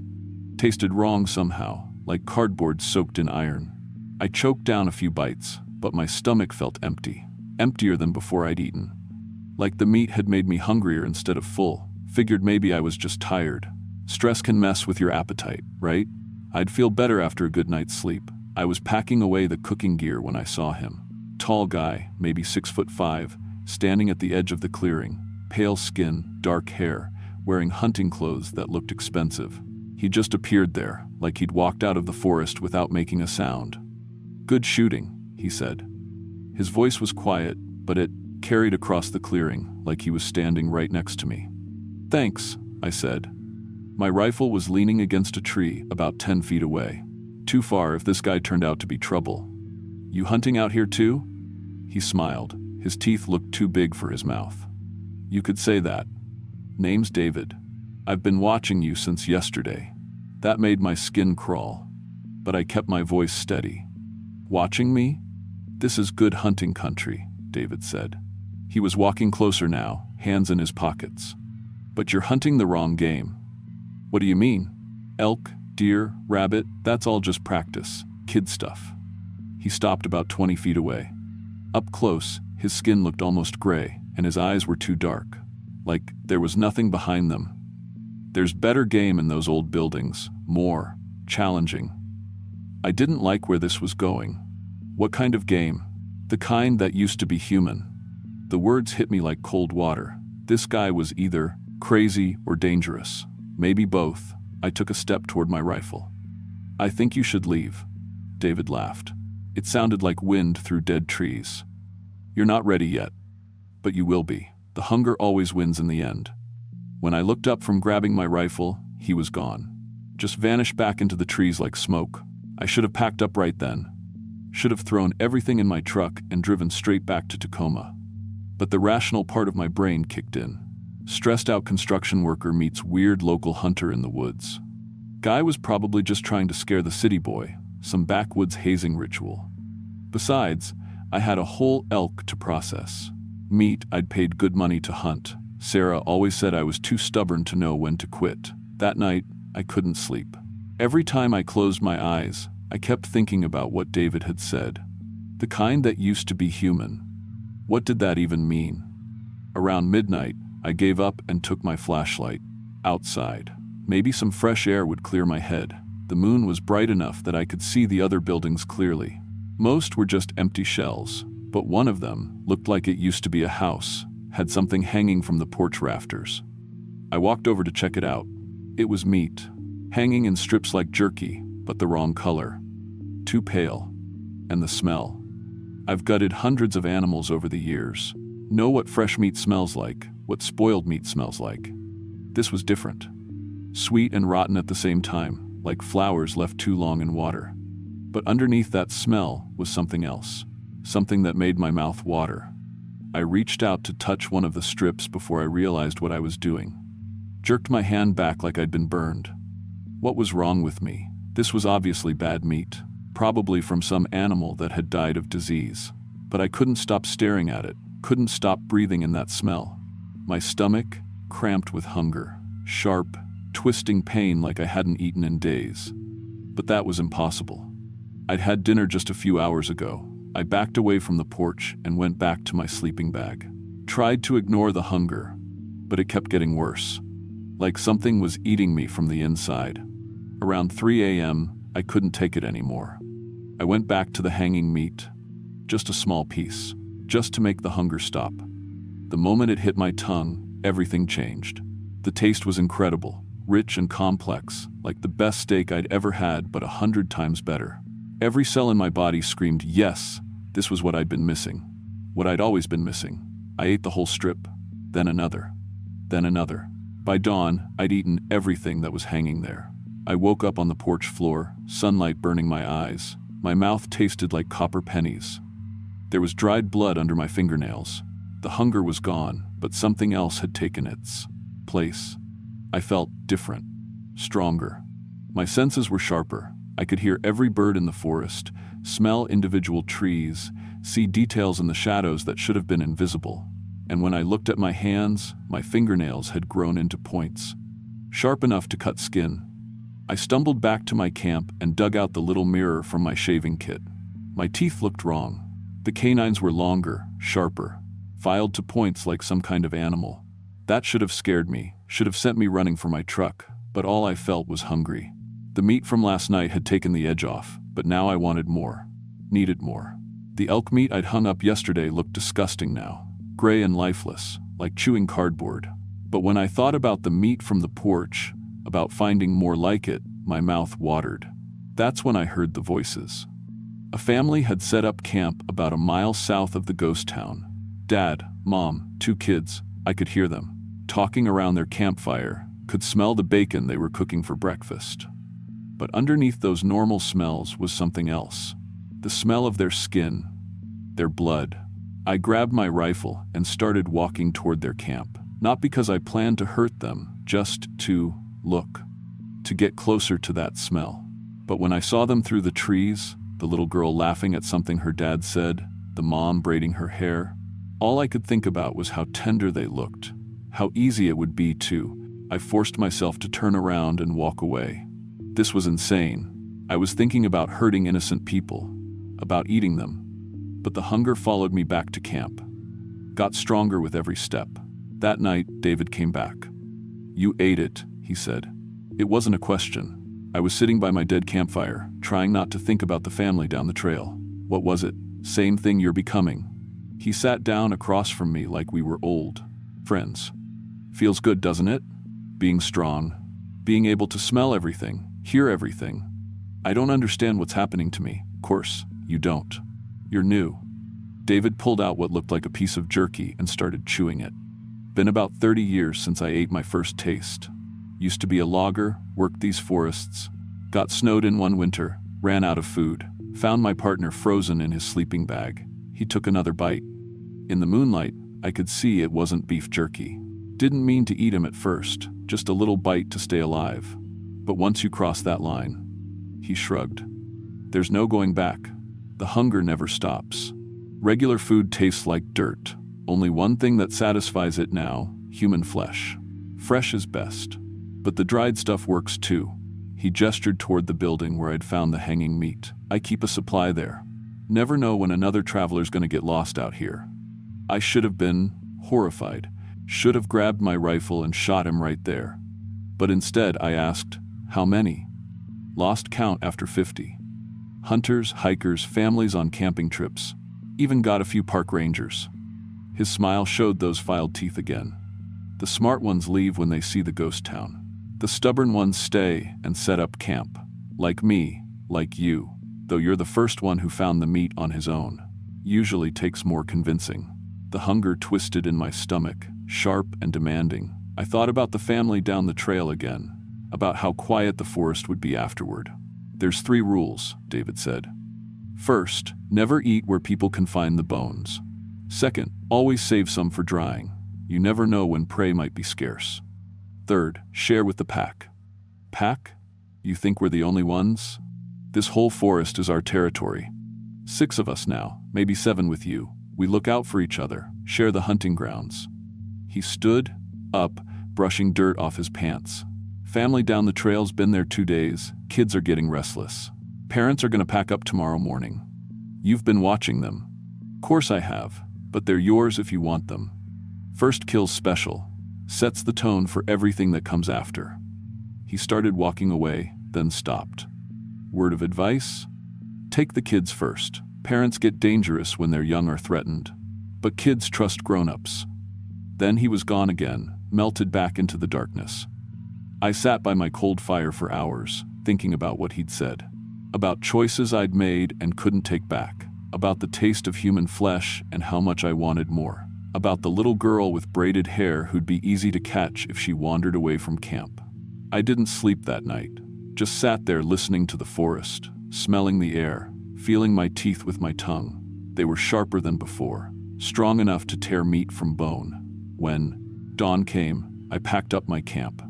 Tasted wrong somehow, like cardboard soaked in iron. I choked down a few bites, but my stomach felt empty. Emptier than before I'd eaten. Like the meat had made me hungrier instead of full. Figured maybe I was just tired. Stress can mess with your appetite, right? I'd feel better after a good night's sleep. I was packing away the cooking gear when I saw him. Tall guy, maybe 6'5", standing at the edge of the clearing. Pale skin, dark hair, wearing hunting clothes that looked expensive. He just appeared there, like he'd walked out of the forest without making a sound. "Good shooting," he said. His voice was quiet, but it carried across the clearing, like he was standing right next to me. "Thanks," I said. My rifle was leaning against a tree about 10 feet away. Too far if this guy turned out to be trouble. "You hunting out here too?" He smiled. His teeth looked too big for his mouth. "You could say that. Name's David. I've been watching you since yesterday." That made my skin crawl, but I kept my voice steady. "Watching me? This is good hunting country," David said. He was walking closer now, hands in his pockets. "But you're hunting the wrong game." "What do you mean?" "Elk, deer, rabbit, that's all just practice, kid stuff." He stopped about 20 feet away. Up close, his skin looked almost gray, and his eyes were too dark. Like there was nothing behind them. "There's better game in those old buildings, more challenging." I didn't like where this was going. What kind of game? The kind that used to be human. The words hit me like cold water. This guy was either crazy or dangerous. Maybe both. I took a step toward my rifle. "I think you should leave." David laughed. It sounded like wind through dead trees. "You're not ready yet. But you will be. The hunger always wins in the end." When I looked up from grabbing my rifle, he was gone. Just vanished back into the trees like smoke. I should have packed up right then. Should have thrown everything in my truck and driven straight back to Tacoma. But the rational part of my brain kicked in. Stressed out construction worker meets weird local hunter in the woods. Guy was probably just trying to scare the city boy, some backwoods hazing ritual. Besides, I had a whole elk to process. Meat I'd paid good money to hunt. Sarah always said I was too stubborn to know when to quit. That night, I couldn't sleep. Every time I closed my eyes, I kept thinking about what David had said. The kind that used to be human. What did that even mean? Around midnight, I gave up and took my flashlight. Outside. Maybe some fresh air would clear my head. The moon was bright enough that I could see the other buildings clearly. Most were just empty shells, but one of them looked like it used to be a house, had something hanging from the porch rafters. I walked over to check it out. It was meat, hanging in strips like jerky, but the wrong color. Too pale. And the smell. I've gutted hundreds of animals over the years. Know what fresh meat smells like, what spoiled meat smells like. This was different. Sweet and rotten at the same time, like flowers left too long in water. But underneath that smell was something else. Something that made my mouth water. I reached out to touch one of the strips before I realized what I was doing. Jerked my hand back like I'd been burned. What was wrong with me? This was obviously bad meat, probably from some animal that had died of disease. But I couldn't stop staring at it, couldn't stop breathing in that smell. My stomach, cramped with hunger, sharp, twisting pain like I hadn't eaten in days. But that was impossible. I'd had dinner just a few hours ago. I backed away from the porch and went back to my sleeping bag. Tried to ignore the hunger, but it kept getting worse. Like something was eating me from the inside. Around 3 a.m., I couldn't take it anymore. I went back to the hanging meat. Just a small piece, just to make the hunger stop. The moment it hit my tongue, everything changed. The taste was incredible, rich and complex, like the best steak I'd ever had, but 100 times better. Every cell in my body screamed, yes, this was what I'd been missing. What I'd always been missing. I ate the whole strip, then another, then another. By dawn, I'd eaten everything that was hanging there. I woke up on the porch floor, sunlight burning my eyes. My mouth tasted like copper pennies. There was dried blood under my fingernails. The hunger was gone, but something else had taken its place. I felt different, stronger. My senses were sharper. I could hear every bird in the forest, smell individual trees, see details in the shadows that should have been invisible. And when I looked at my hands, my fingernails had grown into points, sharp enough to cut skin. I stumbled back to my camp and dug out the little mirror from my shaving kit. My teeth looked wrong. The canines were longer, sharper, filed to points like some kind of animal. That should have scared me, should have sent me running for my truck, but all I felt was hungry. The meat from last night had taken the edge off, but now I wanted more, needed more. The elk meat I'd hung up yesterday looked disgusting now, gray and lifeless, like chewing cardboard. But when I thought about the meat from the porch, about finding more like it, my mouth watered. That's when I heard the voices. A family had set up camp about a mile south of the ghost town. Dad, Mom, 2 kids, I could hear them, talking around their campfire, could smell the bacon they were cooking for breakfast. But underneath those normal smells was something else. The smell of their skin, their blood. I grabbed my rifle and started walking toward their camp, not because I planned to hurt them, just to look, to get closer to that smell. But when I saw them through the trees, the little girl laughing at something her dad said, the mom braiding her hair, all I could think about was how tender they looked, how easy it would be to. I forced myself to turn around and walk away. This was insane. I was thinking about hurting innocent people, about eating them. But the hunger followed me back to camp, got stronger with every step. That night, David came back. "You ate it," he said. It wasn't a question. I was sitting by my dead campfire, trying not to think about the family down the trail. What was it? Same thing you're becoming. He sat down across from me like we were old friends. Feels good, doesn't it? Being strong, being able to smell everything, hear everything. I don't understand what's happening to me. Of course, you don't. You're new. David pulled out what looked like a piece of jerky and started chewing it. Been about 30 years since I ate my first taste. Used to be a logger, worked these forests, got snowed in one winter, ran out of food, found my partner frozen in his sleeping bag. He took another bite. In the moonlight, I could see it wasn't beef jerky. Didn't mean to eat him at first, just a little bite to stay alive. But once you cross that line, he shrugged. There's no going back. The hunger never stops. Regular food tastes like dirt. Only one thing that satisfies it now, human flesh. Fresh is best. But the dried stuff works too. He gestured toward the building where I'd found the hanging meat. I keep a supply there. Never know when another traveler's gonna get lost out here. I should have been horrified. Should have grabbed my rifle and shot him right there. But instead I asked, how many? Lost count after 50. Hunters, hikers, families on camping trips. Even got a few park rangers. His smile showed those filed teeth again. The smart ones leave when they see the ghost town. The stubborn ones stay and set up camp. Like me, like you, though you're the first one who found the meat on his own. Usually takes more convincing. The hunger twisted in my stomach, sharp and demanding. I thought about the family down the trail again, about how quiet the forest would be afterward. There's 3 rules, David said. First, never eat where people can find the bones. Second, always save some for drying. You never know when prey might be scarce. Third, share with the pack. Pack? You think we're the only ones? This whole forest is our territory. 6 of us now, maybe 7 with you. We look out for each other, share the hunting grounds. He stood up, brushing dirt off his pants. Family down the trail's been there 2 days. Kids are getting restless. Parents are gonna pack up tomorrow morning. You've been watching them. Course I have, but they're yours if you want them. First kill's special. Sets the tone for everything that comes after. He started walking away, then stopped. Word of advice? Take the kids first. Parents get dangerous when their young are threatened, but kids trust grown-ups. Then he was gone again, melted back into the darkness. I sat by my cold fire for hours, thinking about what he'd said. About choices I'd made and couldn't take back. About the taste of human flesh and how much I wanted more. About the little girl with braided hair who'd be easy to catch if she wandered away from camp. I didn't sleep that night. Just sat there listening to the forest, smelling the air, feeling my teeth with my tongue. They were sharper than before, strong enough to tear meat from bone. When dawn came, I packed up my camp.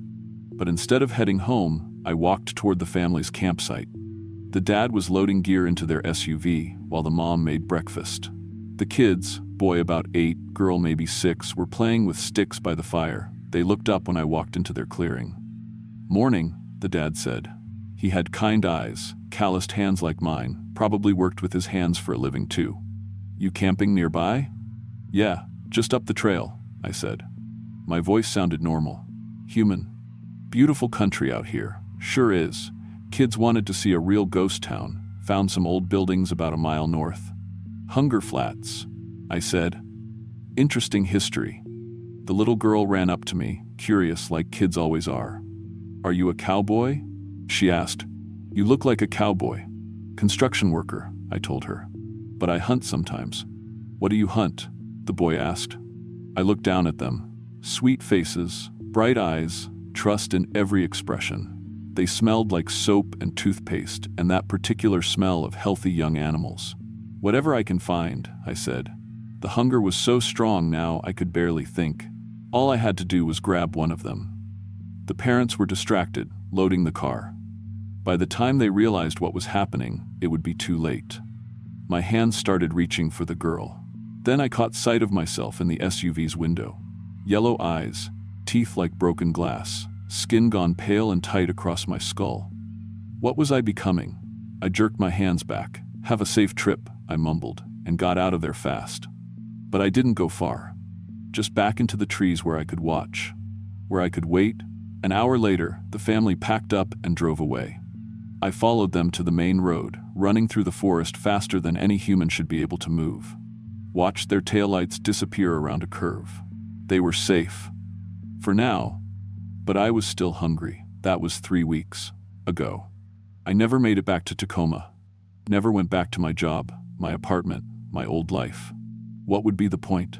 But instead of heading home, I walked toward the family's campsite. The dad was loading gear into their SUV while the mom made breakfast. The kids, boy about 8, girl maybe 6, were playing with sticks by the fire. They looked up when I walked into their clearing. Morning, the dad said. He had kind eyes, calloused hands like mine, probably worked with his hands for a living too. You camping nearby? Yeah, just up the trail, I said. My voice sounded normal. Human. Beautiful country out here, sure is. Kids wanted to see a real ghost town, found some old buildings about a mile north. Hunger Flats, I said. Interesting history. The little girl ran up to me, curious like kids always are. Are you a cowboy? She asked. You look like a cowboy. Construction worker, I told her. But I hunt sometimes. What do you hunt? The boy asked. I looked down at them. Sweet faces, bright eyes, trust in every expression. They smelled like soap and toothpaste and that particular smell of healthy young animals. Whatever I can find, I said. The hunger was so strong now I could barely think. All I had to do was grab one of them. The parents were distracted, loading the car. By the time they realized what was happening, it would be too late. My hands started reaching for the girl. Then I caught sight of myself in the SUV's window. Yellow eyes, teeth like broken glass, skin gone pale and tight across my skull. What was I becoming? I jerked my hands back. Have a safe trip, I mumbled, and got out of there fast. But I didn't go far. Just back into the trees where I could watch, where I could wait. An hour later, the family packed up and drove away. I followed them to the main road, running through the forest faster than any human should be able to move. Watched their taillights disappear around a curve. They were safe. For now. But I was still hungry. That was 3 weeks ago. I never made it back to Tacoma. Never went back to my job, my apartment, my old life. What would be the point?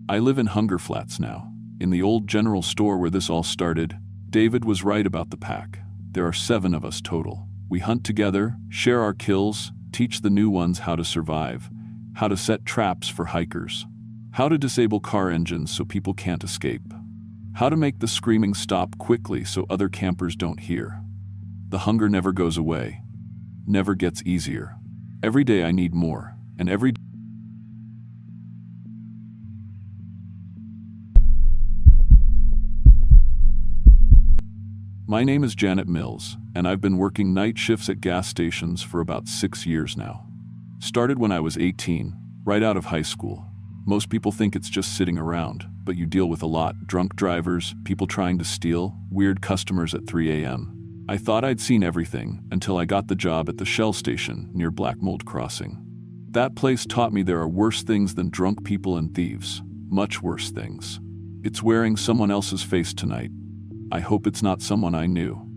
I live in Hunger Flats now, in the old general store where this all started. David was right about the pack. There are 7 of us total. We hunt together, share our kills, teach the new ones how to survive, how to set traps for hikers, how to disable car engines so people can't escape, how to make the screaming stop quickly so other campers don't hear. The hunger never goes away, never gets easier. Every day I need more, and every My name is Janet Mills, and I've been working night shifts at gas stations for about 6 years now. Started when I was 18, right out of high school. Most people think it's just sitting around, but you deal with a lot: drunk drivers, people trying to steal, weird customers at 3 a.m. I thought I'd seen everything until I got the job at the Shell station near Black Mold Crossing. That place taught me there are worse things than drunk people and thieves, much worse things. It's wearing someone else's face tonight. I hope it's not someone I knew.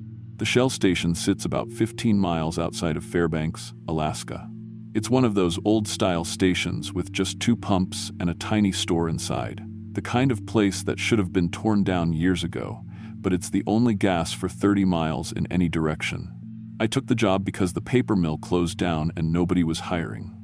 The Shell station sits about 15 miles outside of Fairbanks, Alaska. It's one of those old-style stations with just 2 pumps and a tiny store inside. The kind of place that should have been torn down years ago, but it's the only gas for 30 miles in any direction. I took the job because the paper mill closed down and nobody was hiring.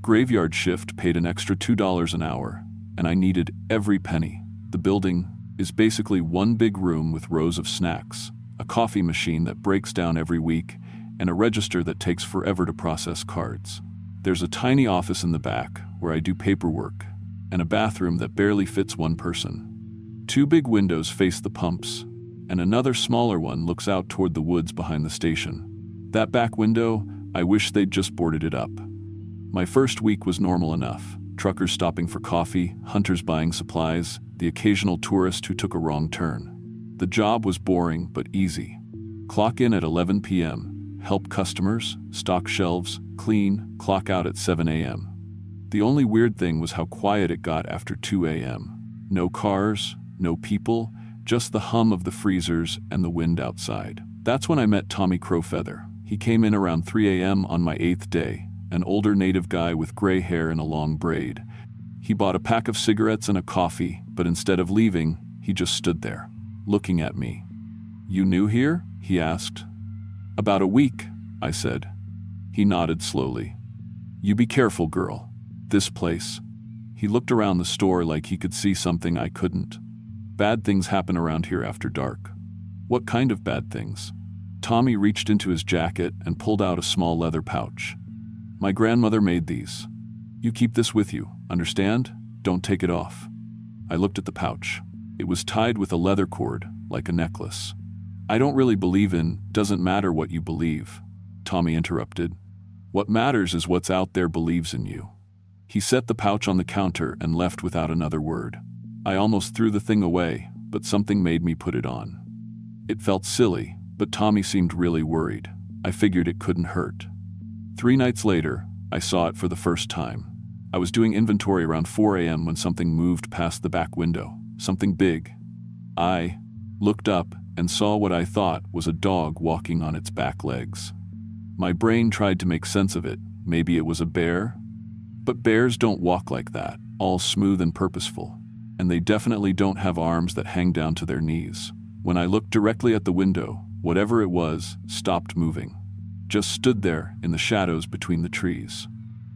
Graveyard shift paid an extra $2 an hour, and I needed every penny. The building is basically one big room with rows of snacks, a coffee machine that breaks down every week, and a register that takes forever to process cards. There's a tiny office in the back where I do paperwork, and a bathroom that barely fits one person. 2 big windows face the pumps, and another smaller one looks out toward the woods behind the station. That back window, I wish they'd just boarded it up. My first week was normal enough. Truckers stopping for coffee, hunters buying supplies, the occasional tourist who took a wrong turn. The job was boring but easy. Clock in at 11 p.m., help customers, stock shelves, clean, clock out at 7 a.m. The only weird thing was how quiet it got after 2 a.m. No cars, no people, just the hum of the freezers and the wind outside. That's when I met Tommy Crowfeather. He came in around 3 a.m. on my 8th day, an older native guy with gray hair and a long braid. He bought a pack of cigarettes and a coffee, but instead of leaving, he just stood there, looking at me. "You new here?" he asked. "About a week," I said. He nodded slowly. "You be careful, girl. This place." He looked around the store like he could see something I couldn't. "Bad things happen around here after dark." "What kind of bad things?" Tommy reached into his jacket and pulled out a small leather pouch. "My grandmother made these. You keep this with you, understand? Don't take it off." I looked at the pouch. It was tied with a leather cord, like a necklace. "I don't really believe in, doesn't matter what you believe," Tommy interrupted. "What matters is what's out there believes in you." He set the pouch on the counter and left without another word. I almost threw the thing away, but something made me put it on. It felt silly, but Tommy seemed really worried. I figured it couldn't hurt. 3 nights later, I saw it for the first time. I was doing inventory around 4 a.m. when something moved past the back window, something big. I looked up and saw what I thought was a dog walking on its back legs. My brain tried to make sense of it. Maybe it was a bear? But bears don't walk like that, all smooth and purposeful. And they definitely don't have arms that hang down to their knees. When I looked directly at the window, whatever it was stopped moving. Just stood there in the shadows between the trees.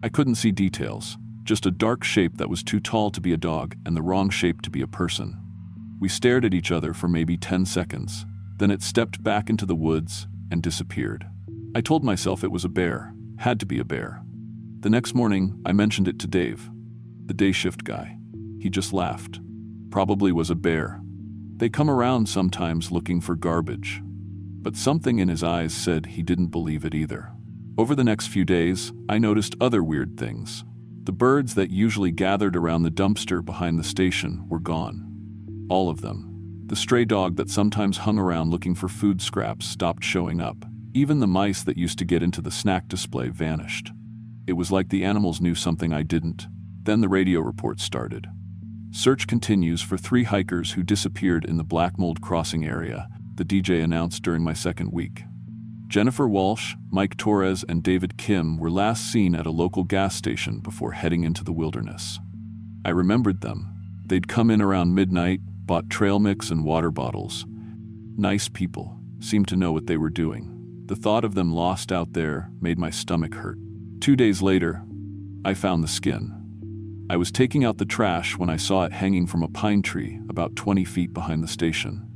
I couldn't see details, just a dark shape that was too tall to be a dog and the wrong shape to be a person. We stared at each other for maybe 10 seconds. Then it stepped back into the woods and disappeared. I told myself it was a bear, had to be a bear. The next morning, I mentioned it to Dave, the day shift guy. He just laughed. Probably was a bear. They come around sometimes looking for garbage. But something in his eyes said he didn't believe it either. Over the next few days, I noticed other weird things. The birds that usually gathered around the dumpster behind the station were gone. All of them. The stray dog that sometimes hung around looking for food scraps stopped showing up. Even the mice that used to get into the snack display vanished. It was like the animals knew something I didn't. Then the radio report started. Search continues for 3 hikers who disappeared in the Black Mold Crossing area, the DJ announced during my second week. Jennifer Walsh, Mike Torres, and David Kim were last seen at a local gas station before heading into the wilderness. I remembered them. They'd come in around midnight, bought trail mix and water bottles. Nice people, seemed to know what they were doing. The thought of them lost out there made my stomach hurt. 2 days later, I found the skin. I was taking out the trash when I saw it hanging from a pine tree about 20 feet behind the station.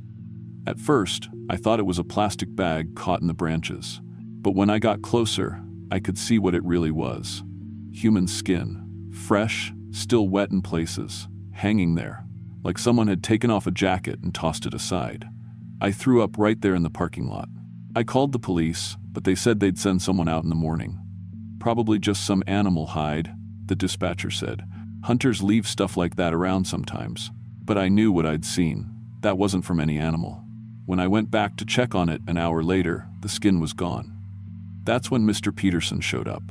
At first, I thought it was a plastic bag caught in the branches, but when I got closer, I could see what it really was. Human skin, fresh, still wet in places, hanging there, like someone had taken off a jacket and tossed it aside. I threw up right there in the parking lot. I called the police, but they said they'd send someone out in the morning. Probably just some animal hide, the dispatcher said. Hunters leave stuff like that around sometimes. But I knew what I'd seen. That wasn't from any animal. When I went back to check on it an hour later, the skin was gone. That's when Mr. Peterson showed up.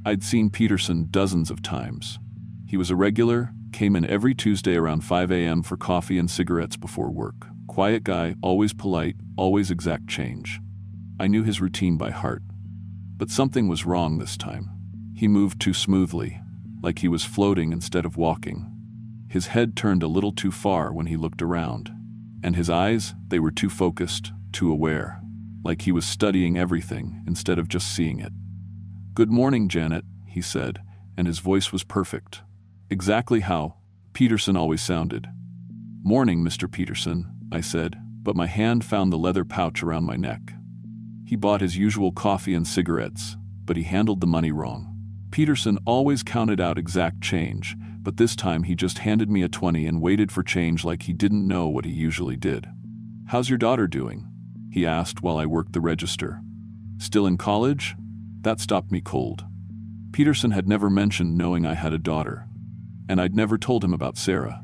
I'd seen Peterson dozens of times. He was a regular, came in every Tuesday around 5 a.m. for coffee and cigarettes before work. Quiet guy, always polite, always exact change. I knew his routine by heart. But something was wrong this time. He moved too smoothly, like he was floating instead of walking. His head turned a little too far when he looked around. And his eyes, they were too focused, too aware, like he was studying everything instead of just seeing it. "Good morning, Janet," he said, and his voice was perfect. Exactly how Peterson always sounded. "Morning, Mr. Peterson," I said, but my hand found the leather pouch around my neck. He bought his usual coffee and cigarettes, but he handled the money wrong. Peterson always counted out exact change, but this time he just handed me a 20 and waited for change like he didn't know what he usually did. "How's your daughter doing?" he asked while I worked the register. "Still in college?" That stopped me cold. Peterson had never mentioned knowing I had a daughter, and I'd never told him about Sarah.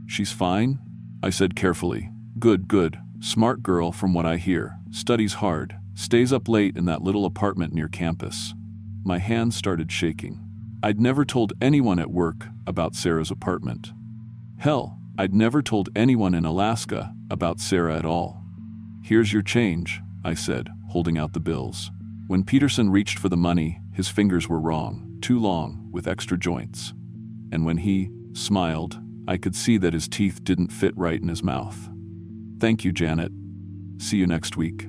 "She's fine?" I said carefully. Good, good. Smart girl from what I hear. Studies hard. Stays up late in that little apartment near campus." My hands started shaking. I'd never told anyone at work about Sarah's apartment. Hell, I'd never told anyone in Alaska about Sarah at all. "Here's your change," I said, holding out the bills. When Peterson reached for the money, his fingers were wrong, too long, with extra joints. And when he smiled, I could see that his teeth didn't fit right in his mouth. "Thank you, Janet. See you next week."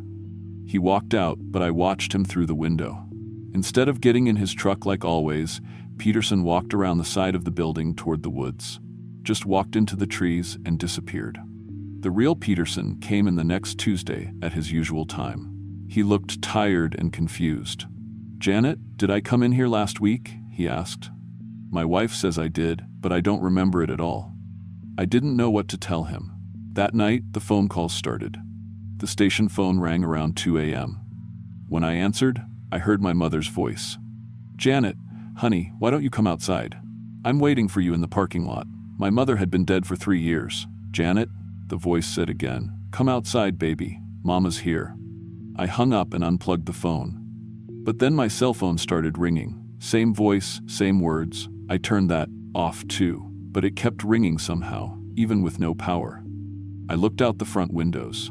He walked out, but I watched him through the window. Instead of getting in his truck like always, Peterson walked around the side of the building toward the woods. Just walked into the trees and disappeared. The real Peterson came in the next Tuesday at his usual time. He looked tired and confused. "Janet, did I come in here last week?" he asked. "My wife says I did, but I don't remember it at all." I didn't know what to tell him. That night, the phone calls started. The station phone rang around 2 a.m. When I answered, I heard my mother's voice. "Janet, honey, why don't you come outside? I'm waiting for you in the parking lot." My mother had been dead for 3 years. "Janet," the voice said again, "come outside, baby. Mama's here." I hung up and unplugged the phone. But then my cell phone started ringing. Same voice, same words. I turned that off too, but it kept ringing somehow, even with no power. I looked out the front windows.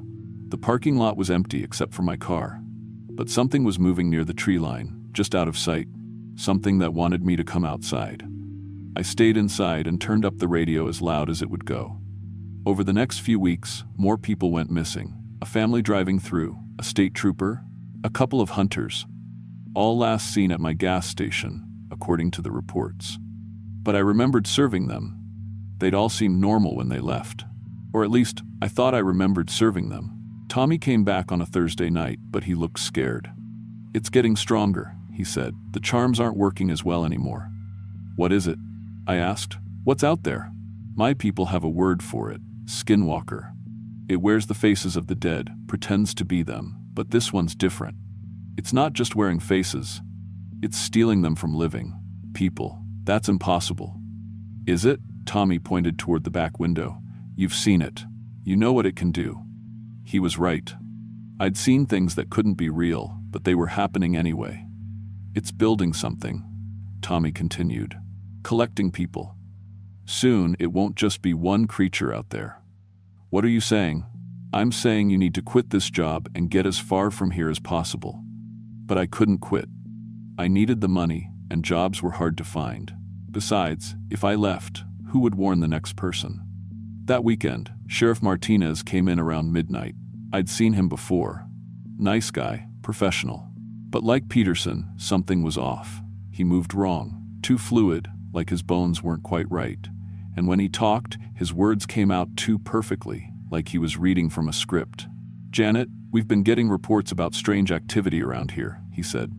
The parking lot was empty except for my car. But something was moving near the tree line, just out of sight. Something that wanted me to come outside. I stayed inside and turned up the radio as loud as it would go. Over the next few weeks, more people went missing. A family driving through, a state trooper, a couple of hunters. All last seen at my gas station, according to the reports. But I remembered serving them. They'd all seemed normal when they left. Or at least, I thought I remembered serving them. Tommy came back on a Thursday night, but he looked scared. "It's getting stronger," he said. "The charms aren't working as well anymore." "What is it?" I asked. "What's out there?" "My people have a word for it. Skinwalker. It wears the faces of the dead, pretends to be them, but this one's different. It's not just wearing faces. It's stealing them from living people. That's impossible." "Is it?" Tommy pointed toward the back window. "You've seen it. You know what it can do." He was right. I'd seen things that couldn't be real, but they were happening anyway. "It's building something," Tommy continued. "Collecting people. Soon it won't just be one creature out there." "What are you saying?" "I'm saying you need to quit this job and get as far from here as possible." But I couldn't quit. I needed the money, and jobs were hard to find. Besides, if I left, who would warn the next person? That weekend, Sheriff Martinez came in around midnight. I'd seen him before. Nice guy, professional. But like Peterson, something was off. He moved wrong, too fluid, like his bones weren't quite right. And when he talked, his words came out too perfectly, like he was reading from a script. "Janet, we've been getting reports about strange activity around here," he said.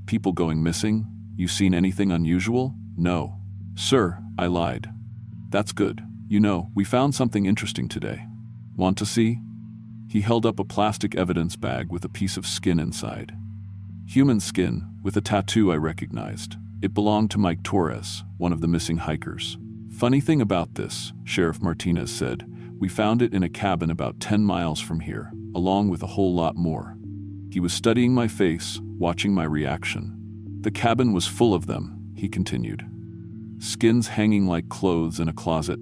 "People going missing? You seen anything unusual?" "No." "Sir," I lied. "That's good. You know, we found something interesting today. Want to see?" He held up a plastic evidence bag with a piece of skin inside. Human skin, with a tattoo I recognized. It belonged to Mike Torres, one of the missing hikers. "Funny thing about this," Sheriff Martinez said, "we found it in a cabin about 10 miles from here, along with a whole lot more." He was studying my face, watching my reaction. "The cabin was full of them," he continued. "Skins hanging like clothes in a closet.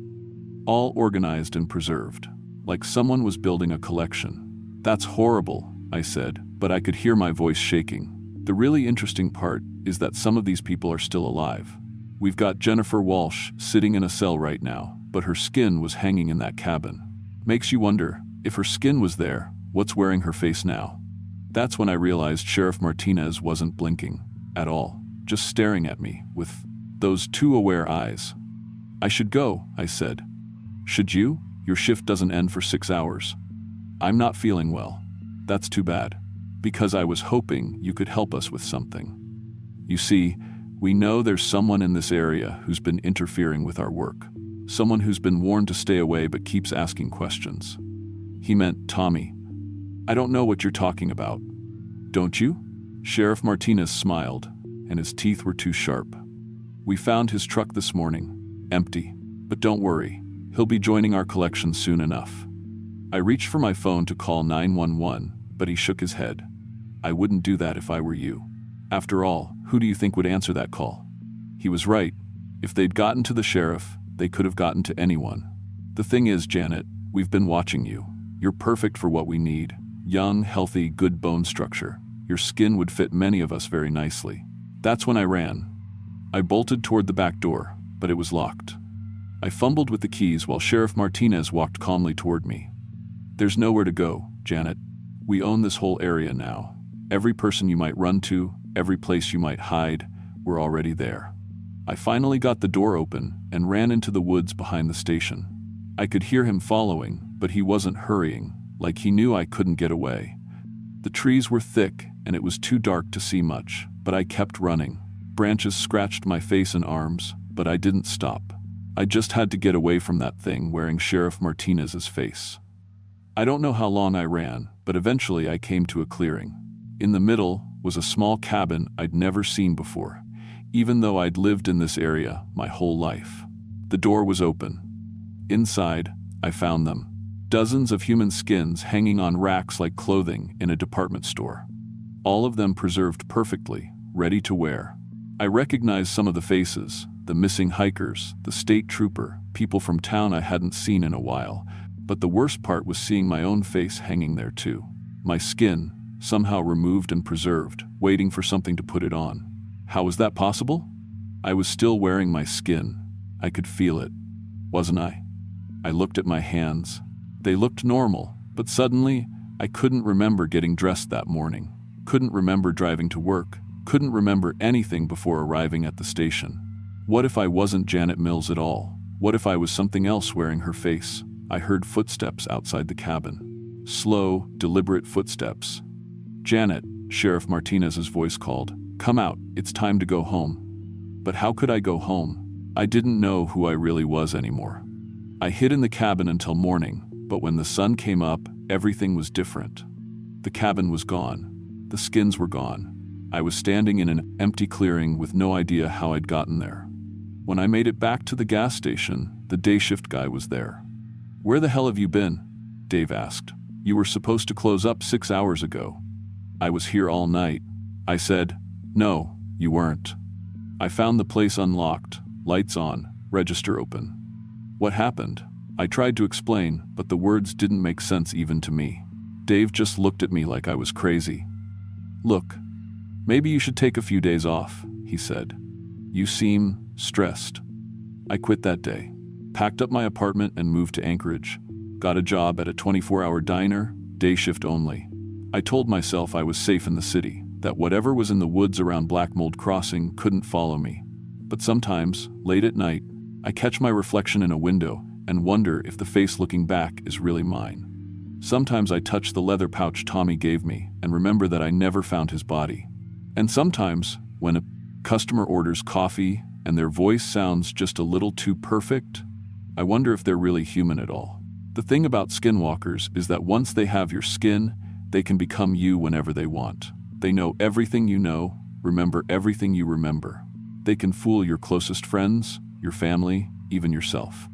All organized and preserved. Like someone was building a collection." "That's horrible," I said, but I could hear my voice shaking. The really interesting part is that some of these people are still alive. We've got Jennifer Walsh sitting in a cell right now, but her skin was hanging in that cabin. Makes you wonder, if her skin was there, what's wearing her face now? That's when I realized Sheriff Martinez wasn't blinking at all, just staring at me with those two aware eyes. I should go, I said. Should you? Your shift doesn't end for 6 hours. I'm not feeling well. That's too bad. Because I was hoping you could help us with something. You see, we know there's someone in this area who's been interfering with our work. Someone who's been warned to stay away but keeps asking questions. He meant Tommy. I don't know what you're talking about. Don't you? Sheriff Martinez smiled, and his teeth were too sharp. We found his truck this morning, empty. But don't worry, he'll be joining our collection soon enough. I reached for my phone to call 911, but he shook his head. I wouldn't do that if I were you. After all, who do you think would answer that call? He was right. If they'd gotten to the sheriff, they could have gotten to anyone. The thing is, Janet, we've been watching you. You're perfect for what we need. Young, healthy, good bone structure. Your skin would fit many of us very nicely. That's when I ran. I bolted toward the back door, but it was locked. I fumbled with the keys while Sheriff Martinez walked calmly toward me. There's nowhere to go, Janet. We own this whole area now. Every person you might run to, every place you might hide, we're already there. I finally got the door open and ran into the woods behind the station. I could hear him following, but he wasn't hurrying, like he knew I couldn't get away. The trees were thick and it was too dark to see much, but I kept running. Branches scratched my face and arms, but I didn't stop. I just had to get away from that thing wearing Sheriff Martinez's face. I don't know how long I ran, but eventually I came to a clearing. In the middle was a small cabin I'd never seen before, even though I'd lived in this area my whole life. The door was open. Inside, I found them. Dozens of human skins hanging on racks like clothing in a department store. All of them preserved perfectly, ready to wear. I recognized some of the faces, the missing hikers, the state trooper, people from town I hadn't seen in a while, but the worst part was seeing my own face hanging there too. My skin, somehow removed and preserved, waiting for something to put it on. How was that possible? I was still wearing my skin. I could feel it, wasn't I? I looked at my hands. They looked normal, but suddenly, I couldn't remember getting dressed that morning. Couldn't remember driving to work. Couldn't remember anything before arriving at the station. What if I wasn't Janet Mills at all? What if I was something else wearing her face? I heard footsteps outside the cabin. Slow, deliberate footsteps. Janet, Sheriff Martinez's voice called. Come out, it's time to go home. But how could I go home? I didn't know who I really was anymore. I hid in the cabin until morning, but when the sun came up, everything was different. The cabin was gone. The skins were gone. I was standing in an empty clearing with no idea how I'd gotten there. When I made it back to the gas station, the day shift guy was there. Where the hell have you been? Dave asked. You were supposed to close up 6 hours ago. I was here all night. I said, no, you weren't. I found the place unlocked, lights on, register open. What happened? I tried to explain, but the words didn't make sense even to me. Dave just looked at me like I was crazy. Look, maybe you should take a few days off, he said. You seem stressed. I quit that day, packed up my apartment and moved to Anchorage. Got a job at a 24-hour diner, day shift only. I told myself I was safe in the city, that whatever was in the woods around Black Mold Crossing couldn't follow me. But sometimes, late at night, I catch my reflection in a window and wonder if the face looking back is really mine. Sometimes I touch the leather pouch Tommy gave me and remember that I never found his body. And sometimes, when a customer orders coffee and their voice sounds just a little too perfect, I wonder if they're really human at all. The thing about skinwalkers is that once they have your skin, they can become you whenever they want. They know everything you know, remember everything you remember. They can fool your closest friends, your family, even yourself.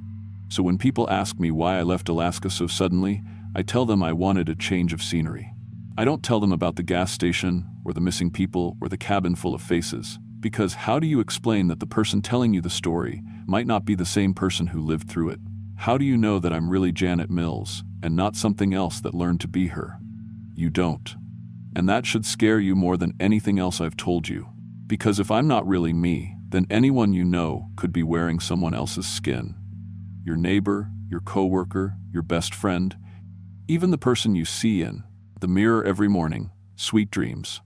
So when people ask me why I left Alaska so suddenly, I tell them I wanted a change of scenery. I don't tell them about the gas station, or the missing people, or the cabin full of faces, because how do you explain that the person telling you the story might not be the same person who lived through it? How do you know that I'm really Janet Mills, and not something else that learned to be her? You don't. And that should scare you more than anything else I've told you. Because if I'm not really me, then anyone you know could be wearing someone else's skin. Your neighbor, your coworker, your best friend, even the person you see in the mirror every morning. Sweet dreams.